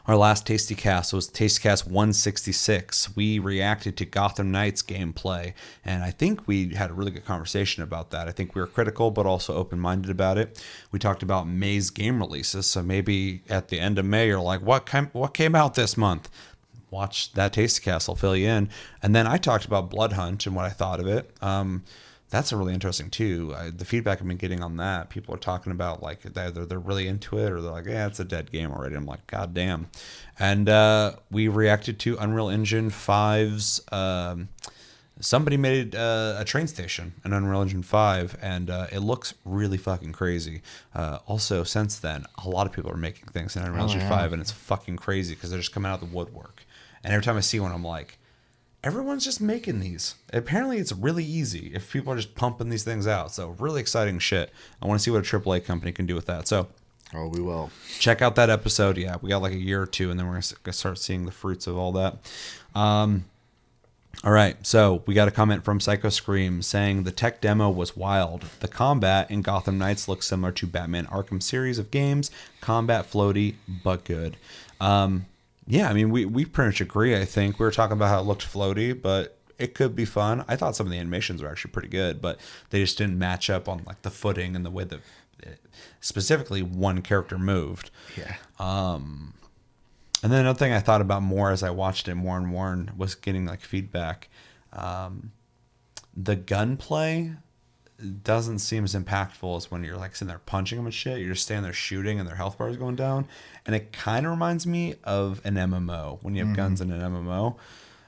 A: Our last Tasty Cast was Tasty Cast 166. We reacted to Gotham Knights gameplay, and I think we had a really good conversation about that. I think we were critical, but also open-minded about it. We talked about May's game releases, so maybe at the end of May, you're like, what came out this month? Watch that Tasty Cast, I'll fill you in. And then I talked about Blood Hunt and what I thought of it. That's a really interesting too. The feedback I've been getting on that, people are talking about like either they're really into it or they're like, yeah, it's a dead game already. I'm like, god damn. And we reacted to Unreal Engine 5's. Somebody made a train station in Unreal Engine 5, and it looks really fucking crazy. Also, since then, a lot of people are making things in Unreal Engine 5, and it's fucking crazy because they're just coming out of the woodwork. And every time I see one, I'm like, everyone's just making these. Apparently, it's really easy if people are just pumping these things out. So, really exciting shit. I want to see what a AAA company can do with that. So,
B: we will.
A: Check out that episode. Yeah, we got like a year or two, and then we're going to start seeing the fruits of all that. All right, so we got a comment from Psycho Scream saying the tech demo was wild. The combat in Gotham Knights looks similar to Batman Arkham series of games. Combat floaty, but good. Yeah, I mean, we pretty much agree, I think. We were talking about how it looked floaty, but it could be fun. I thought some of the animations were actually pretty good, but they just didn't match up on like the footing and the way that specifically one character moved.
B: Yeah.
A: And then another thing I thought about more as I watched it more and more was getting like feedback. The gunplay doesn't seem as impactful as when you're like sitting there punching them and shit. You're just standing there shooting and their health bar is going down. And it kind of reminds me of an MMO when you have guns in an MMO,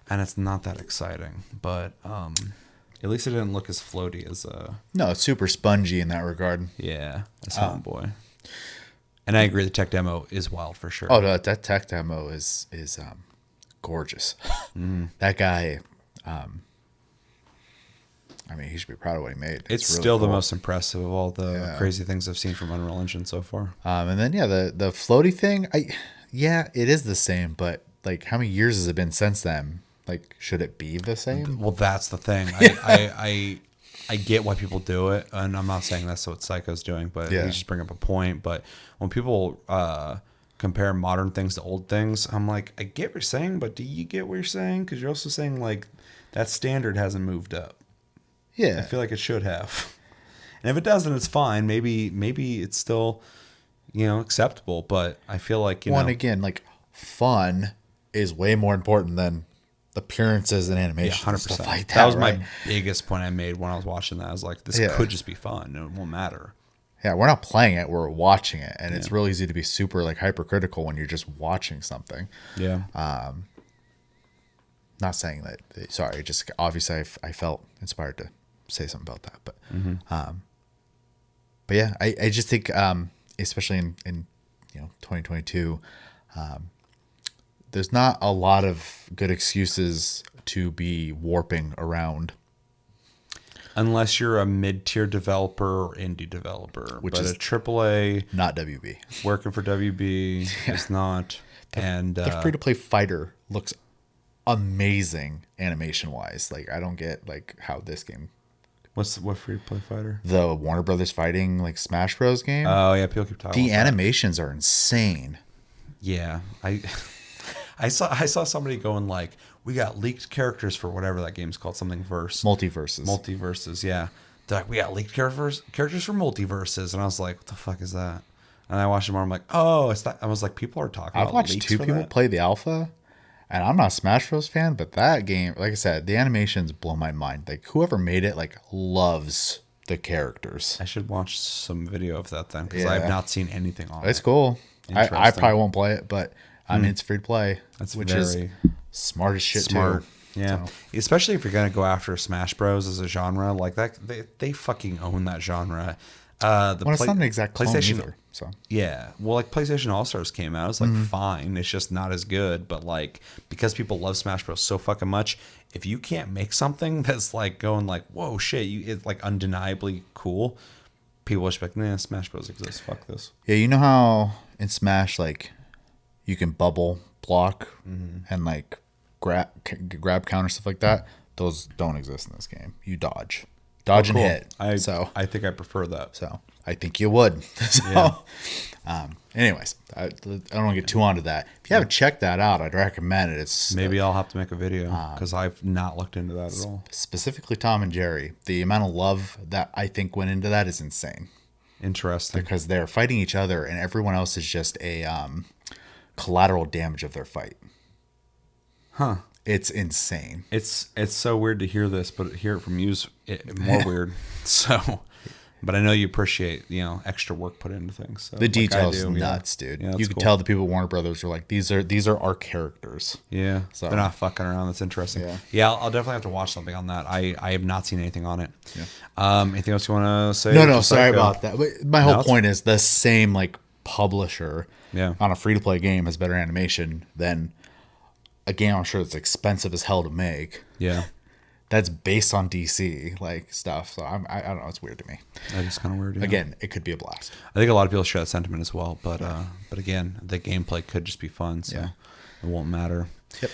A: and it's not that exciting. But at least it didn't look as floaty as
B: No, it's super spongy in that regard.
A: yeah, as Homeboy. And I agree, the tech demo is wild for sure.
B: Oh, no, that tech demo is gorgeous. That guy, I mean, he should be proud of what he made.
A: It's
B: really
A: still
B: cool.
A: the most impressive of all the crazy things I've seen from Unreal Engine so far.
B: And then the floaty thing, it is the same, but like, how many years has it been since then? Like, should it be the same?
A: Well, that's the thing. I get why people do it, and I'm not saying that's what Psycho's doing, but you just bring up a point. But when people compare modern things to old things, I'm like, I get what you're saying, but do you get what you're saying? Because you're also saying like that standard hasn't moved up.
B: Yeah,
A: I feel like it should have. And if it doesn't, it's fine. Maybe it's still, acceptable. But I feel like
B: and again, like fun is way more important than appearances and animations. 100%. Stuff like
A: that was my biggest point I made when I was watching that. I was like, this could just be fun. It won't matter.
B: Yeah, we're not playing it; we're watching it, and it's real easy to be super like hypercritical when you're just watching something.
A: Yeah.
B: Not saying that. Sorry, just obviously I felt inspired to say something about that, but yeah, I just think especially in 2022, there's not a lot of good excuses to be warping around.
A: Unless you're a mid-tier developer or indie developer,
B: which
A: but
B: is
A: a AAA
B: not WB.
A: Working for WB is not.
B: The free-to-play fighter looks amazing animation-wise. Like, I don't get like how this game.
A: What free-to-play fighter?
B: The Warner Brothers fighting like Smash Bros. Game.
A: Oh yeah, people keep talking.
B: The animations are insane.
A: Yeah, I saw somebody going like, we got leaked characters for whatever that game's called, something verse. Multiverses, yeah. They're like, we got leaked characters for multiverses, and I was like, what the fuck is that? And I watched it more. I'm like, oh, it's that. I was like, people are talking.
B: I've watched two people play the alpha, and I'm not a Smash Bros. Fan, but that game, like I said, the animations blow my mind. Like, whoever made it, like, loves the characters.
A: I should watch some video of that then, because I have not seen anything on it.
B: It's cool. I probably won't play it, but I mean, it's free to play, which is smart as shit too.
A: Yeah, so. Especially if you're gonna go after Smash Bros. As a genre like that, they fucking own that genre.
B: It's not an exact clone
A: PlayStation
B: either. So
A: yeah, well, like PlayStation All Stars came out, it's like fine, it's just not as good. But like because people love Smash Bros. So fucking much, if you can't make something that's like going like whoa shit, it's like undeniably cool, people are just like, nah, Smash Bros. Exists. Fuck this.
B: Yeah, you know how in Smash like you can bubble block and like grab counter stuff like that. Those don't exist in this game. You dodge and hit.
A: I think I prefer that.
B: So I think you would. So,
A: yeah.
B: Anyways, I don't want to get too onto that. If you haven't checked that out, I'd recommend it. It's
A: Maybe I'll have to make a video because I've not looked into that at all.
B: specifically Tom and Jerry. The amount of love that I think went into that is insane
A: Interesting.
B: because they're fighting each other and everyone else is just a collateral damage of their fight.
A: Huh.
B: It's insane.
A: It's so weird to hear this, but hear it from you is more weird. So, but I know you appreciate extra work put into things. So,
B: The details
A: I do,
B: nuts, dude.
A: Yeah, that's
B: You could
A: cool.
B: tell the people at Warner Brothers are like, these are our characters.
A: Yeah,
B: So-
A: they're not fucking around. That's interesting.
B: Yeah.
A: I'll definitely have to watch something on that. I have not seen anything on it. Anything else you want to say?
B: No, sorry about that. But my whole
A: it's-
B: point is the same like publisher
A: Yeah.
B: on a free to play game has better animation than a game I'm sure it's expensive as hell to make.
A: Yeah,
B: That's based on DC like stuff. So I don't know. It's weird to me.
A: that is kind of weird. Yeah.
B: Again, it could be a blast.
A: I think a lot of people share that sentiment as well. But again, the gameplay could just be fun, so
B: Yeah.
A: it won't matter.
B: Yep.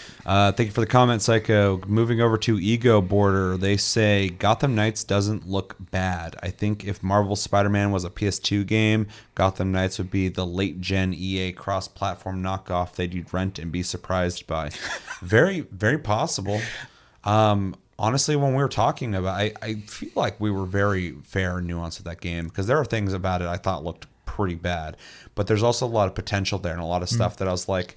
A: Thank you for the comment, Psycho. Moving over to Ego Border, they say Gotham Knights doesn't look bad. I think if Marvel Spider-Man was a PS2 game, Gotham Knights would be the late-gen EA cross-platform knockoff that you'd rent and be surprised by. Very, very possible. Honestly, when we were talking about I feel like we were very fair and nuanced with that game because there are things about it I thought looked pretty bad. But there's also a lot of potential there and a lot of stuff that I was like,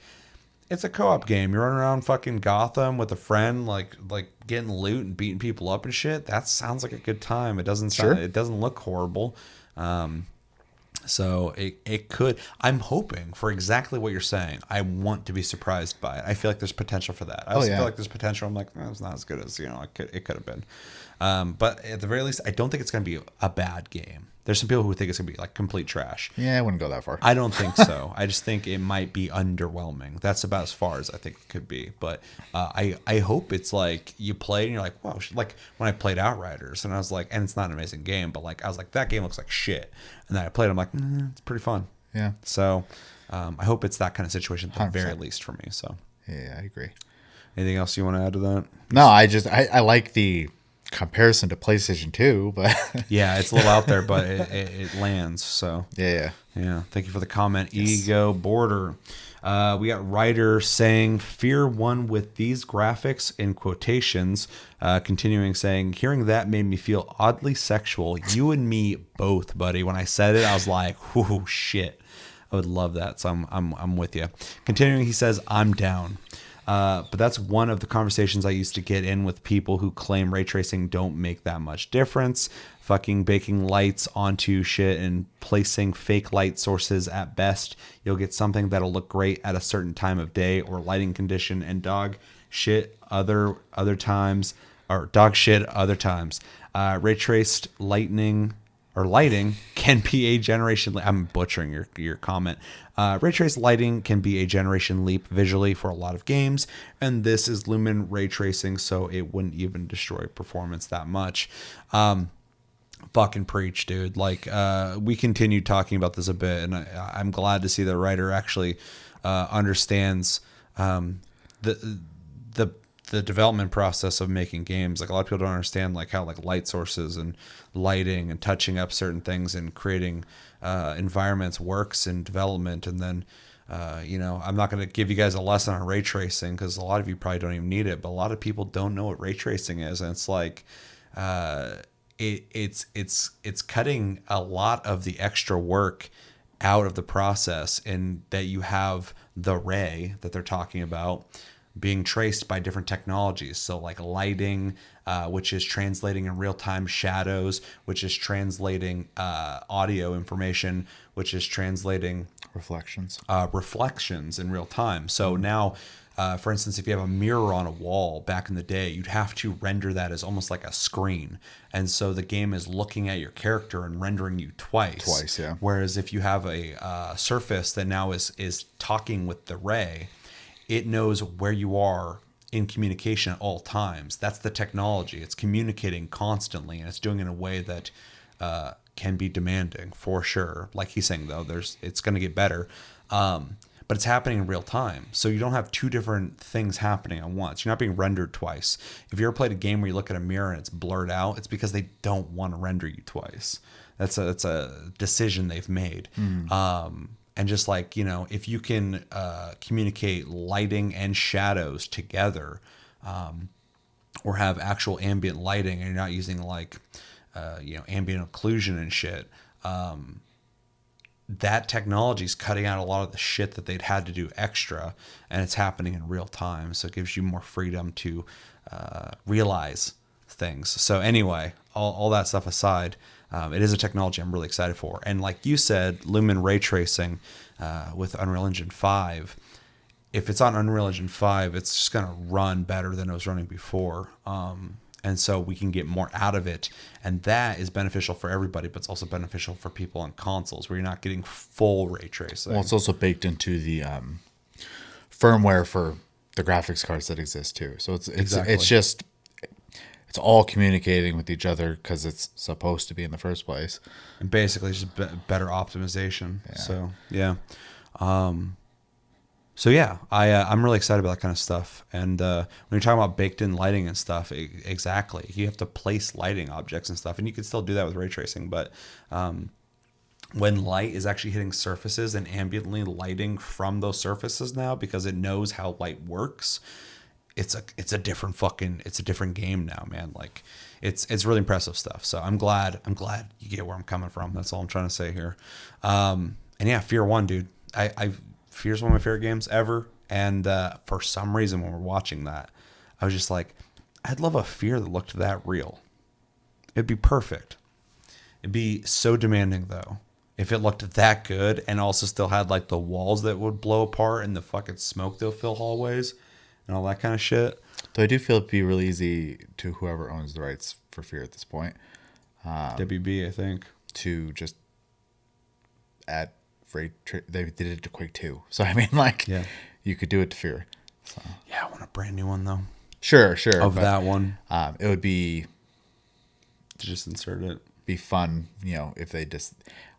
A: it's a co-op game. You're running around fucking Gotham with a friend, like getting loot and beating people up and shit. That sounds like a good time. It doesn't sound,
B: Sure.
A: it doesn't look horrible. So it could. I'm hoping for exactly what you're saying. I want to be surprised by it. I feel like there's potential for that. I also
B: yeah.
A: feel like there's potential. I'm like, it's not as good as it could have been. But at the very least, I don't think it's going to be a bad game. There's some people who think it's going to be like complete trash.
B: Yeah, I wouldn't go that far.
A: I don't think so. I just think it might be underwhelming. That's about as far as I think it could be. But I hope it's like you play and you're like, wow. Like when I played Outriders and I was like, and it's not an amazing game, but like I was like, that game looks like shit. And then I played, I'm like, it's pretty fun.
B: Yeah.
A: So I hope it's that kind of situation at the
B: 100%.
A: very least for me. So
B: Yeah, I agree.
A: anything else you want to add to that?
B: No, I like the comparison to PlayStation 2, but
A: Yeah, it's a little out there, but it lands. So
B: yeah.
A: yeah, thank you for the comment. Ego Border. We got Ryder saying, fear one with these graphics in quotations. Continuing saying, hearing that made me feel oddly sexual. You and me both, buddy. When I said it, I was like, whoo, shit. I would love that. So I'm with you. Continuing, he says, I'm down. But that's one of the conversations I used to get in with people who claim ray tracing don't make that much difference. Fucking baking lights onto shit and placing fake light sources at best. You'll get something that'll look great at a certain time of day or lighting condition, and dog shit other times, or dog shit other times. Ray traced lighting can be a generation. I'm butchering your comment. Ray trace lighting can be a generation leap visually for a lot of games, and this is lumen ray tracing, so it wouldn't even destroy performance that much. Fucking preach, dude. Like we continued talking about this a bit, and I'm glad to see that Ryder actually understands the development process of making games. Like a lot of people don't understand like how like light sources and lighting and touching up certain things and creating environments works in development. And then I'm not going to give you guys a lesson on ray tracing because a lot of you probably don't even need it, but a lot of people don't know what ray tracing is, and it's like it's cutting a lot of the extra work out of the process, in that you have the ray that they're talking about being traced by different technologies. So like lighting, which is translating in real time, shadows, which is translating audio information, which is translating
B: Reflections.
A: reflections in real time. So now, for instance, if you have a mirror on a wall back in the day, you'd have to render that as almost like a screen. And so the game is looking at your character and rendering you twice.
B: Yeah.
A: Whereas if you have a surface that now is talking with the ray, it knows where you are in communication at all times. That's the technology. It's communicating constantly, and it's doing it in a way that can be demanding for sure. Like he's saying, though, it's going to get better. But it's happening in real time. So you don't have two different things happening at once. You're not being rendered twice. If you ever played a game where you look at a mirror and it's blurred out, it's because they don't want to render you twice. That's a decision they've made. And just like, if you can communicate lighting and shadows together, or have actual ambient lighting, and you're not using like, ambient occlusion and shit, that technology is cutting out a lot of the shit that they'd had to do extra, and it's happening in real time. So it gives you more freedom to realize things. So anyway, all that stuff aside, it is a technology I'm really excited for. And like you said, Lumen ray tracing with Unreal Engine 5, if it's on Unreal Engine 5, it's just going to run better than it was running before. And so we can get more out of it. And that is beneficial for everybody, but it's also beneficial for people on consoles where you're not getting full ray tracing.
B: Well, it's also baked into the firmware for the graphics cards that exist too. So it's all communicating with each other because it's supposed to be in the first place.
A: And basically it's just better optimization. Yeah. So, yeah. I'm really excited about that kind of stuff. And when you're talking about baked in lighting and stuff, exactly. You have to place lighting objects and stuff, and you can still do that with ray tracing. But when light is actually hitting surfaces and ambiently lighting from those surfaces now, because it knows how light works, it's a different game now, man. Like it's really impressive stuff. So I'm glad you get where I'm coming from. That's all I'm trying to say here. And yeah, Fear 1, dude. Fear's one of my favorite games ever. And for some reason, when we're watching that, I was just like, I'd love a Fear that looked that real. It'd be perfect. It'd be so demanding, though, if it looked that good and also still had like the walls that would blow apart and the fucking smoke that'll fill hallways and all that kind of shit.
B: Though I do feel it'd be really easy to whoever owns the rights for Fear at this point.
A: WB, I think.
B: To just add they did it to Quake 2. So, I mean, like,
A: yeah,
B: you could do it to Fear. So.
A: Yeah, I want a brand new one, though.
B: Sure.
A: Of that one.
B: It would be...
A: To just insert it.
B: Be fun, if they just...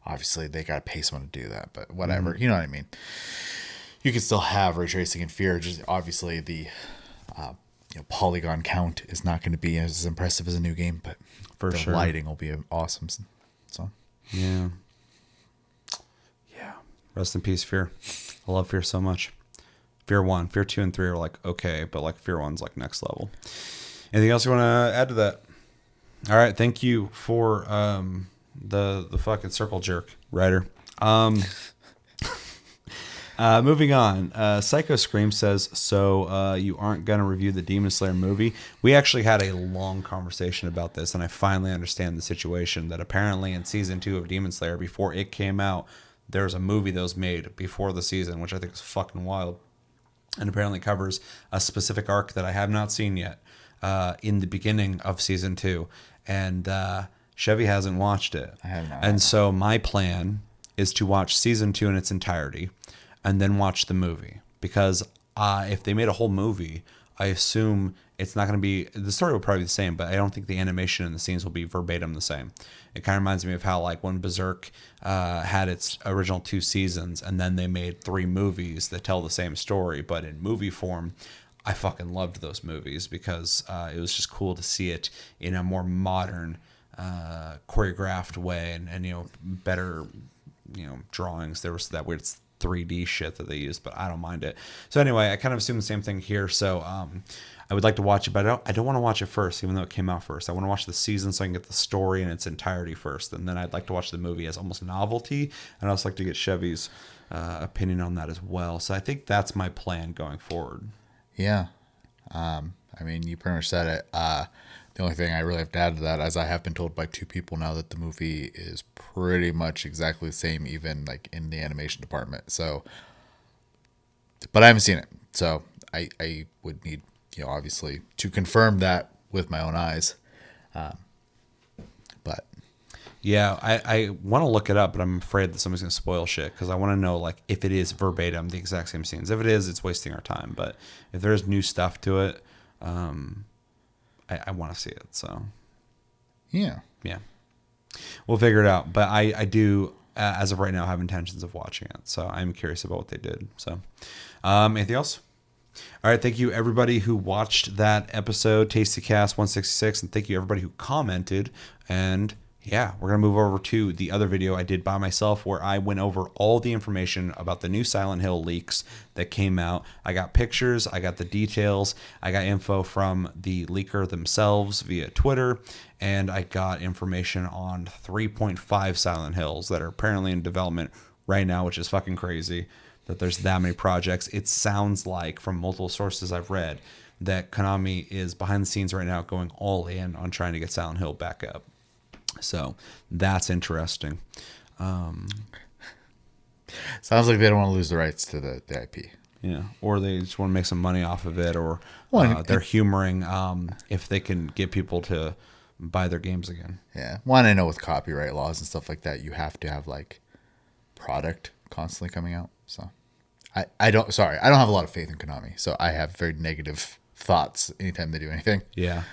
B: Obviously, they got to pay someone to do that, but whatever. Mm-hmm. You know what I mean? You can still have ray tracing in Fear. Just obviously, the polygon count is not going to be as impressive as a new game, but
A: for
B: the
A: sure,
B: lighting will be awesome. So,
A: yeah. Rest in peace, Fear. I love Fear so much. Fear 1, Fear 2, and 3 are like okay, but like Fear 1's like next level. Anything else you want to add to that? All right, thank you for the fucking circle jerk, Ryder. Moving on. Psycho Scream says, so you aren't going to review the Demon Slayer movie? We actually had a long conversation about this, and I finally understand the situation that apparently in season 2 of Demon Slayer, before it came out, there's a movie that was made before the season, which I think is fucking wild, and apparently covers a specific arc that I have not seen yet in the beginning of season 2. And Chevy hasn't watched it.
B: I have not.
A: And so my plan is to watch season 2 in its entirety and then watch the movie. Because if they made a whole movie, I assume it's not going to be... The story will probably be the same, but I don't think the animation and the scenes will be verbatim the same. It kind of reminds me of how, like, when Berserk had its original 2 seasons, and then they made 3 movies that tell the same story, but in movie form. I fucking loved those movies because it was just cool to see it in a more modern, choreographed way, and better, drawings. There was that weird 3D shit that they used, but I don't mind it. So anyway, I kind of assume the same thing here. So I would like to watch it, but I don't want to watch it first, even though it came out first. I want to watch the season so I can get the story in its entirety first, and then I'd like to watch the movie as almost novelty. And I'd also like to get Chevy's opinion on that as well. So I think that's my plan going forward.
B: Yeah. I mean, you pretty much said it. The only thing I really have to add to that, as I have been told by 2 people now, that the movie is pretty much exactly the same, even like in the animation department. So, but I haven't seen it. So I would need, obviously to confirm that with my own eyes. But
A: yeah, I want to look it up, but I'm afraid that somebody's going to spoil shit because I want to know like if it is verbatim the exact same scenes. If it is, it's wasting our time. But if there's new stuff to it, I want to see it. So
B: yeah,
A: we'll figure it out. But I do, as of right now, have intentions of watching it. So I'm curious about what they did. So anything else? All right, thank you everybody who watched that episode, Tasty Cast 166, and thank you everybody who commented and Yeah, we're going to move over to the other video I did by myself where I went over all the information about the new Silent Hill leaks that came out. I got pictures, I got the details, I got info from the leaker themselves via Twitter, and I got information on 3.5 Silent Hills that are apparently in development right now, which is fucking crazy that there's that many projects. It sounds like, from multiple sources I've read, that Konami is behind the scenes right now going all in on trying to get Silent Hill back up. So that's interesting.
B: Sounds like they don't want to lose the rights to the IP.
A: Yeah, or they just want to make some money off of it, or
B: Well,
A: they're humoring if they can get people to buy their games again.
B: Yeah. One, I know with copyright laws and stuff like that, you have to have like product constantly coming out. So I don't have a lot of faith in Konami. So I have very negative thoughts anytime they do anything.
A: Yeah.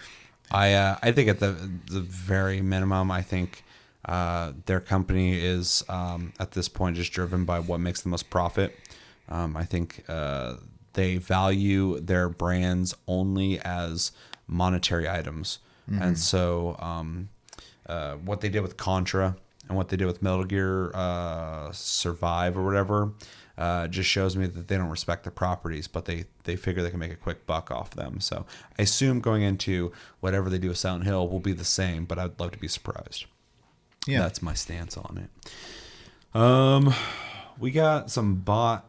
A: I think at the very minimum, I think their company is at this point just driven by what makes the most profit. I think they value their brands only as monetary items. Mm-hmm. And so what they did with Contra and what they did with Metal Gear Survive or whatever just shows me that they don't respect the properties, but they figure they can make a quick buck off them. So I assume going into whatever they do with Silent Hill will be the same, but I'd love to be surprised. Yeah, that's my stance on it. We got some bot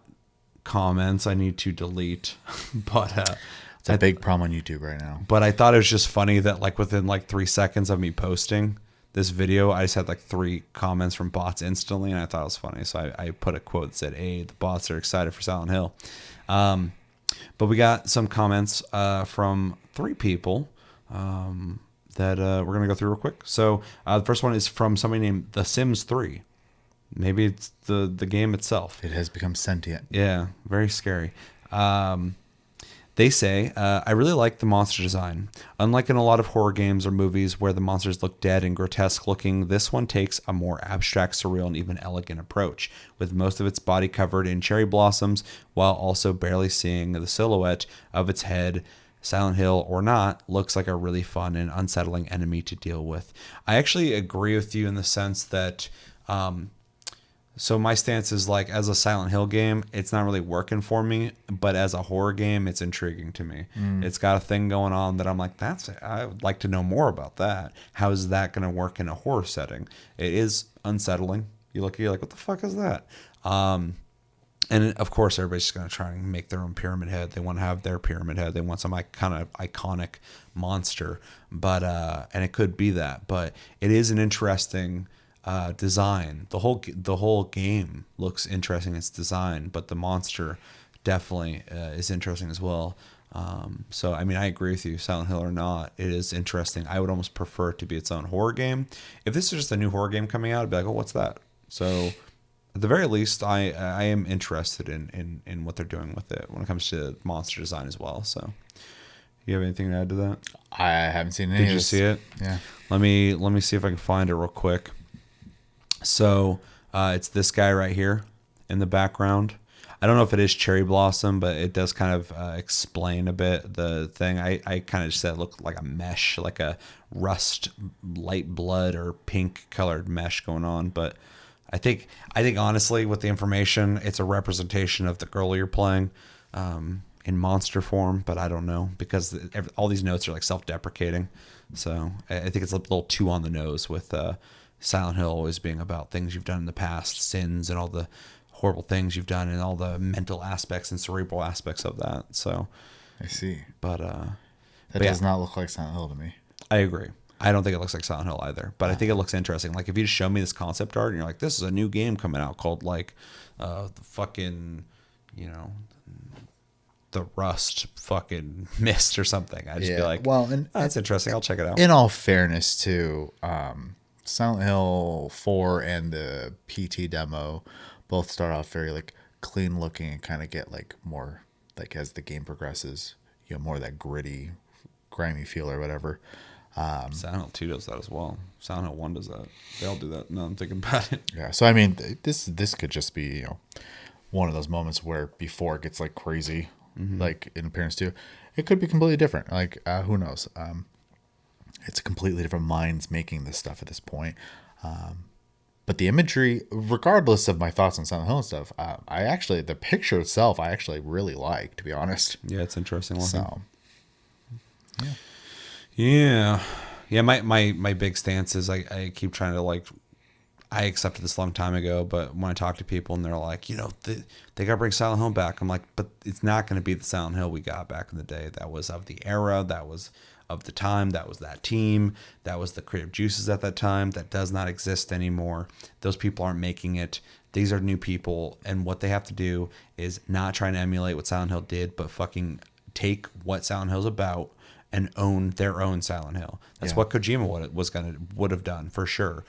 A: comments I need to delete, but
B: it's a big problem on YouTube right now.
A: But I thought it was just funny that like within like 3 seconds of me posting this video, I just had like 3 comments from bots instantly, and I thought it was funny. So I put a quote that said, "Hey, the bots are excited for Silent Hill." But we got some comments from 3 people that we're going to go through real quick. So the first one is from somebody named The Sims 3. Maybe it's the game itself.
B: It has become sentient.
A: Yeah, very scary. They say, I really like the monster design. Unlike in a lot of horror games or movies where the monsters look dead and grotesque looking, this one takes a more abstract, surreal, and even elegant approach, with most of its body covered in cherry blossoms, while also barely seeing the silhouette of its head. Silent Hill or not, looks like a really fun and unsettling enemy to deal with. I actually agree with you in the sense that... So my stance is like, as a Silent Hill game, it's not really working for me, but as a horror game, it's intriguing to me. It's got a thing going on that I'm like, I would like to know more about that. How is that going to work in a horror setting? It is unsettling. You're like, what the fuck is that? And of course, everybody's just going to try and make their own Pyramid Head. They want to have their Pyramid Head. They want some kind of iconic monster, but and it could be that, but it is an interesting design. The whole game looks interesting in its design, but the monster definitely is interesting as well. So I mean, I agree with you, Silent Hill or not, it is interesting. I would almost prefer it to be its own horror game. If this is just a new horror game coming out, I'd be like, oh, what's that? So at the very least, I am interested in what they're doing with it when it comes to monster design as well. So you have anything to add to that?
B: I haven't seen any.
A: Did you see it?
B: Yeah.
A: Let me see if I can find it real quick. So it's this guy right here in the background. I don't know if it is cherry blossom, but it does kind of explain a bit the thing. I kind of just said it looked like a mesh, like a rust, light blood or pink colored mesh going on. But I think honestly, with the information, it's a representation of the girl you're playing in monster form. But I don't know, because all these notes are like self-deprecating. So I think it's a little too on the nose with Silent Hill always being about things you've done in the past, sins and all the horrible things you've done and all the mental aspects and cerebral aspects of that. So
B: I see.
A: But
B: that does not look like Silent Hill to me.
A: I agree. I don't think it looks like Silent Hill either, but I think it looks interesting. Like if you just show me this concept art and you're like, this is a new game coming out called like the fucking, the Rust fucking Mist or something. I'd just be like, well, and that's interesting. I'll check it out.
B: In all fairness too, Silent Hill 4 and the PT demo both start off very like clean looking and kind of get like more like as the game progresses, more of that gritty, grimy feel or whatever.
A: Silent Hill 2 does that as well. Silent Hill 1 does that. They all do that. No, I'm thinking about it.
B: Yeah. So I mean, this could just be one of those moments where before it gets like crazy, like in appearance too, it could be completely different. Like who knows? It's completely different minds making this stuff at this point. But the imagery, regardless of my thoughts on Silent Hill and stuff, the picture itself, I actually really like, to be honest.
A: Yeah, it's interesting looking.
B: So,
A: Yeah. My big stance is I keep trying to like, I accepted this a long time ago, but when I talk to people and they're like, they got to bring Silent Hill back, I'm like, but it's not going to be the Silent Hill we got back in the day. That was of the era, that was of the time, that was that team, that was the creative juices at that time. That does not exist anymore. Those people aren't making it. These are new people, and what they have to do is not try to emulate what Silent Hill did, but fucking take what Silent Hill's about and own their own Silent Hill. That's what Kojima would have done for sure.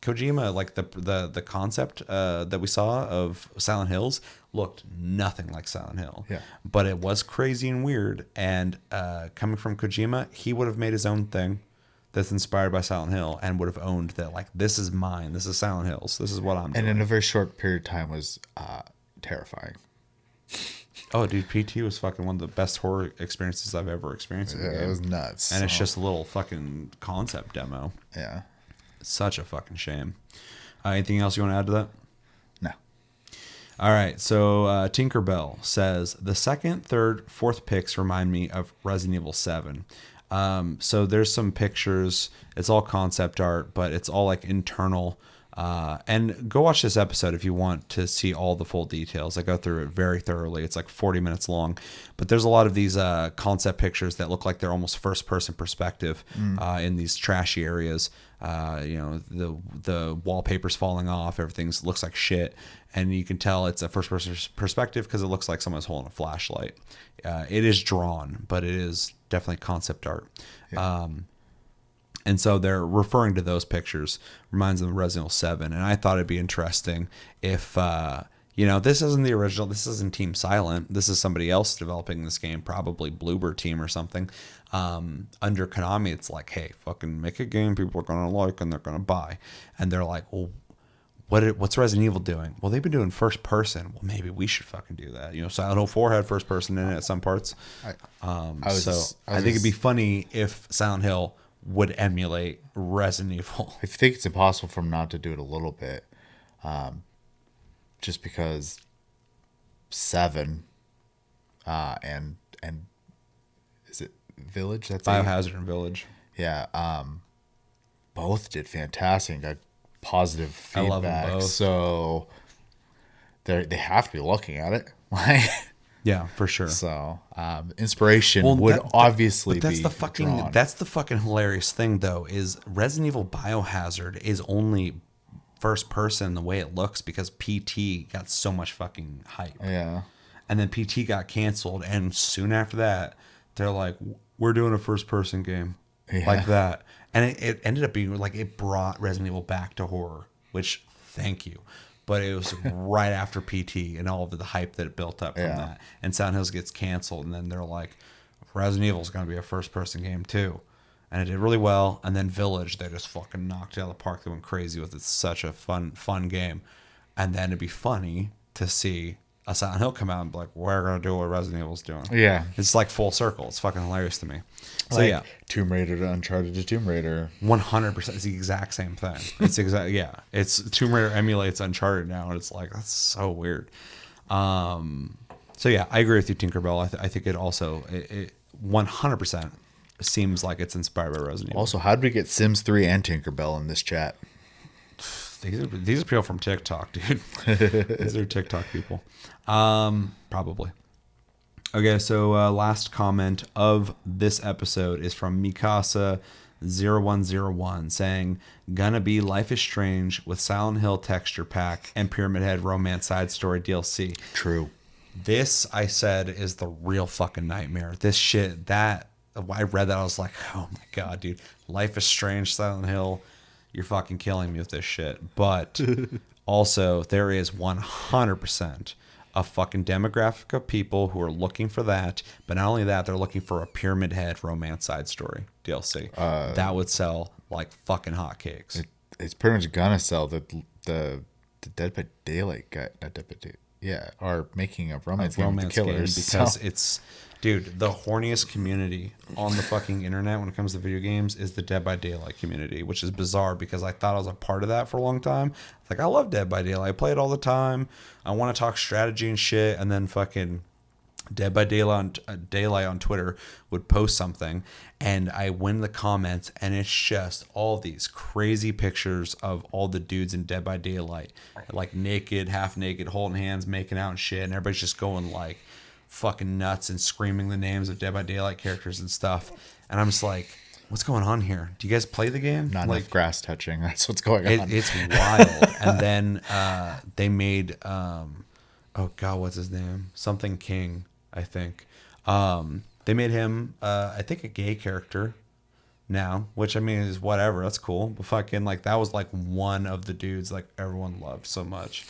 A: Kojima, like the concept that we saw of Silent Hills looked nothing like Silent Hill.
B: Yeah.
A: But it was crazy and weird. And coming from Kojima, he would have made his own thing that's inspired by Silent Hill and would have owned that, like, this is mine. This is Silent Hills. This is what I'm doing.
B: and in a very short period of time was terrifying.
A: Oh, dude, PT was fucking one of the best horror experiences I've ever experienced in the game.
B: It was nuts.
A: And it's just a little fucking concept demo.
B: Yeah.
A: Such a fucking shame. Anything else you want to add to that?
B: No.
A: All right. So Tinkerbell says the second, third, fourth picks remind me of Resident Evil 7. So there's some pictures. It's all concept art, but it's all like internal. And go watch this episode if you want to see all the full details. I go through it very thoroughly. It's like 40 minutes long, but there's a lot of these concept pictures that look like they're almost first person perspective in these trashy areas. The wallpaper's falling off. Everything looks like shit. And you can tell it's a first person perspective because it looks like someone's holding a flashlight. It is drawn, but it is definitely concept art. Yeah. And so they're referring to those pictures, reminds them of Resident Evil 7. And I thought it'd be interesting if, this isn't the original. This isn't Team Silent. This is somebody else developing this game, probably Bloober Team or something. Under Konami, it's like, hey, fucking make a game people are going to like and they're going to buy. And they're like, well, what's Resident Evil doing? Well, they've been doing first person. Well, maybe we should fucking do that. Silent Hill 4 had first person in it at some parts. I think it'd be funny if Silent Hill would emulate Resident Evil.
B: I think it's impossible for them not to do it a little bit, just because 7 and is it Village? That's
A: Biohazard and Village.
B: Yeah, both did fantastic and got positive feedback.
A: I love them both.
B: So they have to be looking at it. Like,
A: yeah, for sure.
B: So inspiration would obviously
A: but
B: be
A: drawn. That's the fucking hilarious thing, though, is Resident Evil Biohazard is only first person the way it looks because PT got so much fucking hype.
B: Yeah.
A: And then PT got canceled, and soon after that, they're like, we're doing a first person game.
B: Yeah.
A: Like that. And it ended up being like, it brought Resident Evil back to horror, which, thank you. But it was right after PT and all of the hype that it built up from that. And Silent Hills gets canceled, and then they're like, Resident Evil is going to be a first-person game too. And it did really well. And then Village, they just fucking knocked it out of the park. They went crazy with it. It's such a fun game. And then it'd be funny to see a Silent Hill come out and be like, we're going to do what Resident Evil's doing. Yeah. It's like full circle. It's fucking hilarious to me. So
B: like
A: yeah.
B: Tomb Raider to Uncharted to Tomb Raider.
A: 100%. It's the exact same thing. It's It's Tomb Raider emulates Uncharted now, and it's like, that's so weird. So yeah, I agree with you, Tinkerbell. I think it also it 100% seems like it's inspired by Resident Evil.
B: Also, how did we get Sims 3 and Tinkerbell in this chat?
A: These are people from TikTok, dude. These are TikTok people. Probably. Okay, so last comment of this episode is from Mikasa0101 saying, gonna be Life is Strange with Silent Hill texture pack and Pyramid Head romance side story DLC.
B: True.
A: This, I said, is the real fucking nightmare. This shit, I read that, I was like, oh my god, dude. Life is Strange, Silent Hill, you're fucking killing me with this shit. But also, there is 100% a fucking demographic of people who are looking for that. But not only that, they're looking for a Pyramid Head romance side story DLC. That would sell like fucking hotcakes.
B: It's pretty much gonna sell. The Dead by Daylight guy, not Dead by Daylight. Yeah, or making a romance
A: A
B: game with
A: romance
B: the
A: game
B: killers.
A: because
B: so-
A: it's, dude, the horniest community on the fucking internet when it comes to video games is the Dead by Daylight community, which is bizarre because I thought I was a part of that for a long time. Like, I love Dead by Daylight. I play it all the time. I want to talk strategy and shit, and then fucking Dead by Daylight on Twitter would post something, and I went in the comments, and it's just all these crazy pictures of all the dudes in Dead by Daylight, like naked, half naked, holding hands, making out and shit, and everybody's just going like fucking nuts and screaming the names of Dead by Daylight characters and stuff. And I'm just like, what's going on here? Do you guys play the game?
B: Not
A: like,
B: enough grass touching. That's what's going on.
A: it's wild. And then they made, oh God, what's his name? Something King, I think. They made him, I think, a gay character now, which I mean is whatever. That's cool. But fucking like that was like one of the dudes like everyone loved so much,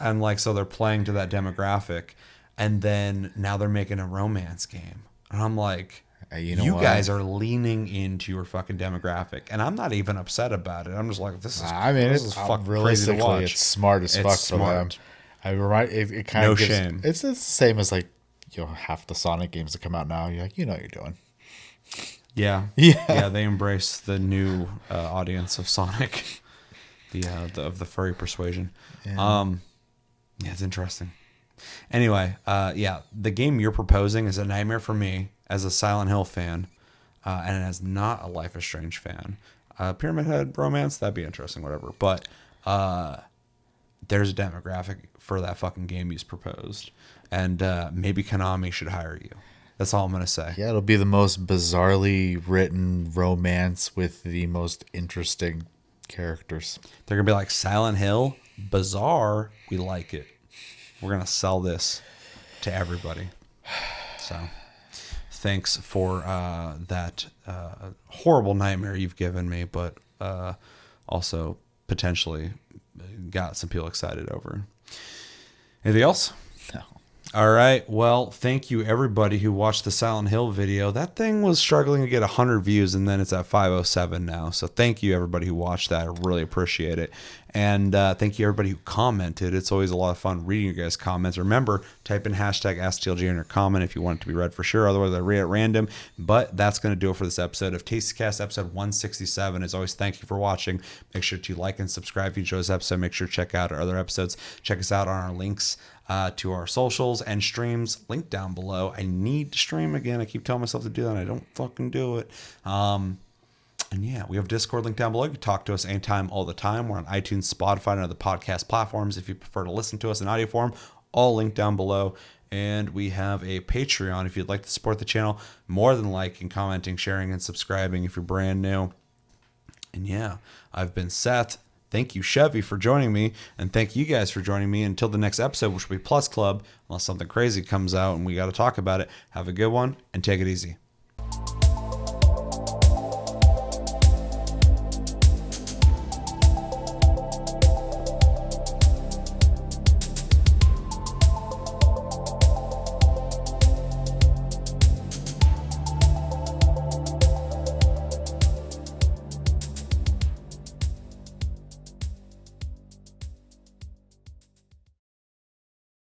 A: and like so they're playing to that demographic, and then now they're making a romance game, and I'm like,
B: You know
A: you
B: what?
A: guys are leaning into your fucking demographic, and I'm not even upset about it. I'm just like, this is,
B: I mean,
A: this
B: it's
A: is fucking crazy to
B: realistically,
A: watch.
B: it's smart as
A: It's
B: fuck for them.
A: smart.
B: I remind it kind
A: No
B: of gives,
A: shame.
B: It's the same as like half the Sonic games that come out now. You're like, you know what you're doing.
A: Yeah,
B: Yeah.
A: They embrace the new audience of Sonic, of the furry persuasion. Yeah, it's interesting. Anyway, the game you're proposing is a nightmare for me as a Silent Hill fan, and as not a Life is Strange fan. Pyramid Head romance, that'd be interesting, whatever. But there's a demographic for that fucking game he's proposed, and maybe Konami should hire you. That's all I'm gonna say.
B: Yeah, it'll be the most bizarrely written romance with the most interesting characters.
A: They're gonna be like, Silent Hill, bizarre. We like it. We're gonna sell this to everybody. So, thanks for that horrible nightmare you've given me, but also potentially got some people excited over. Anything else?
B: No.
A: All right. Well, thank you everybody who watched the Silent Hill video. That thing was struggling to get 100 views, and then it's at 507 now. So thank you everybody who watched that. I really appreciate it. And thank you everybody who commented. It's always a lot of fun reading your guys' comments. Remember, type in hashtag AskTLG in your comment if you want it to be read for sure. Otherwise, I read at random. But that's going to do it for this episode of TastyCast, episode 167. As always, thank you for watching. Make sure to like and subscribe if you enjoyed this episode. Make sure to check out our other episodes. Check us out on our links to our socials and streams, link down below. I need to stream again. I keep telling myself to do that, and I don't fucking do it. And yeah, we have Discord link down below. You can talk to us anytime, all the time. We're on iTunes, Spotify, and other podcast platforms. If you prefer to listen to us in audio form, all linked down below. And we have a Patreon if you'd like to support the channel. More than liking, commenting, sharing, and subscribing if you're brand new. And yeah, I've been Seth. Thank you, Chevy, for joining me. And thank you guys for joining me until the next episode, which will be Plus Club. Unless something crazy comes out and we got to talk about it. Have a good one and take it easy.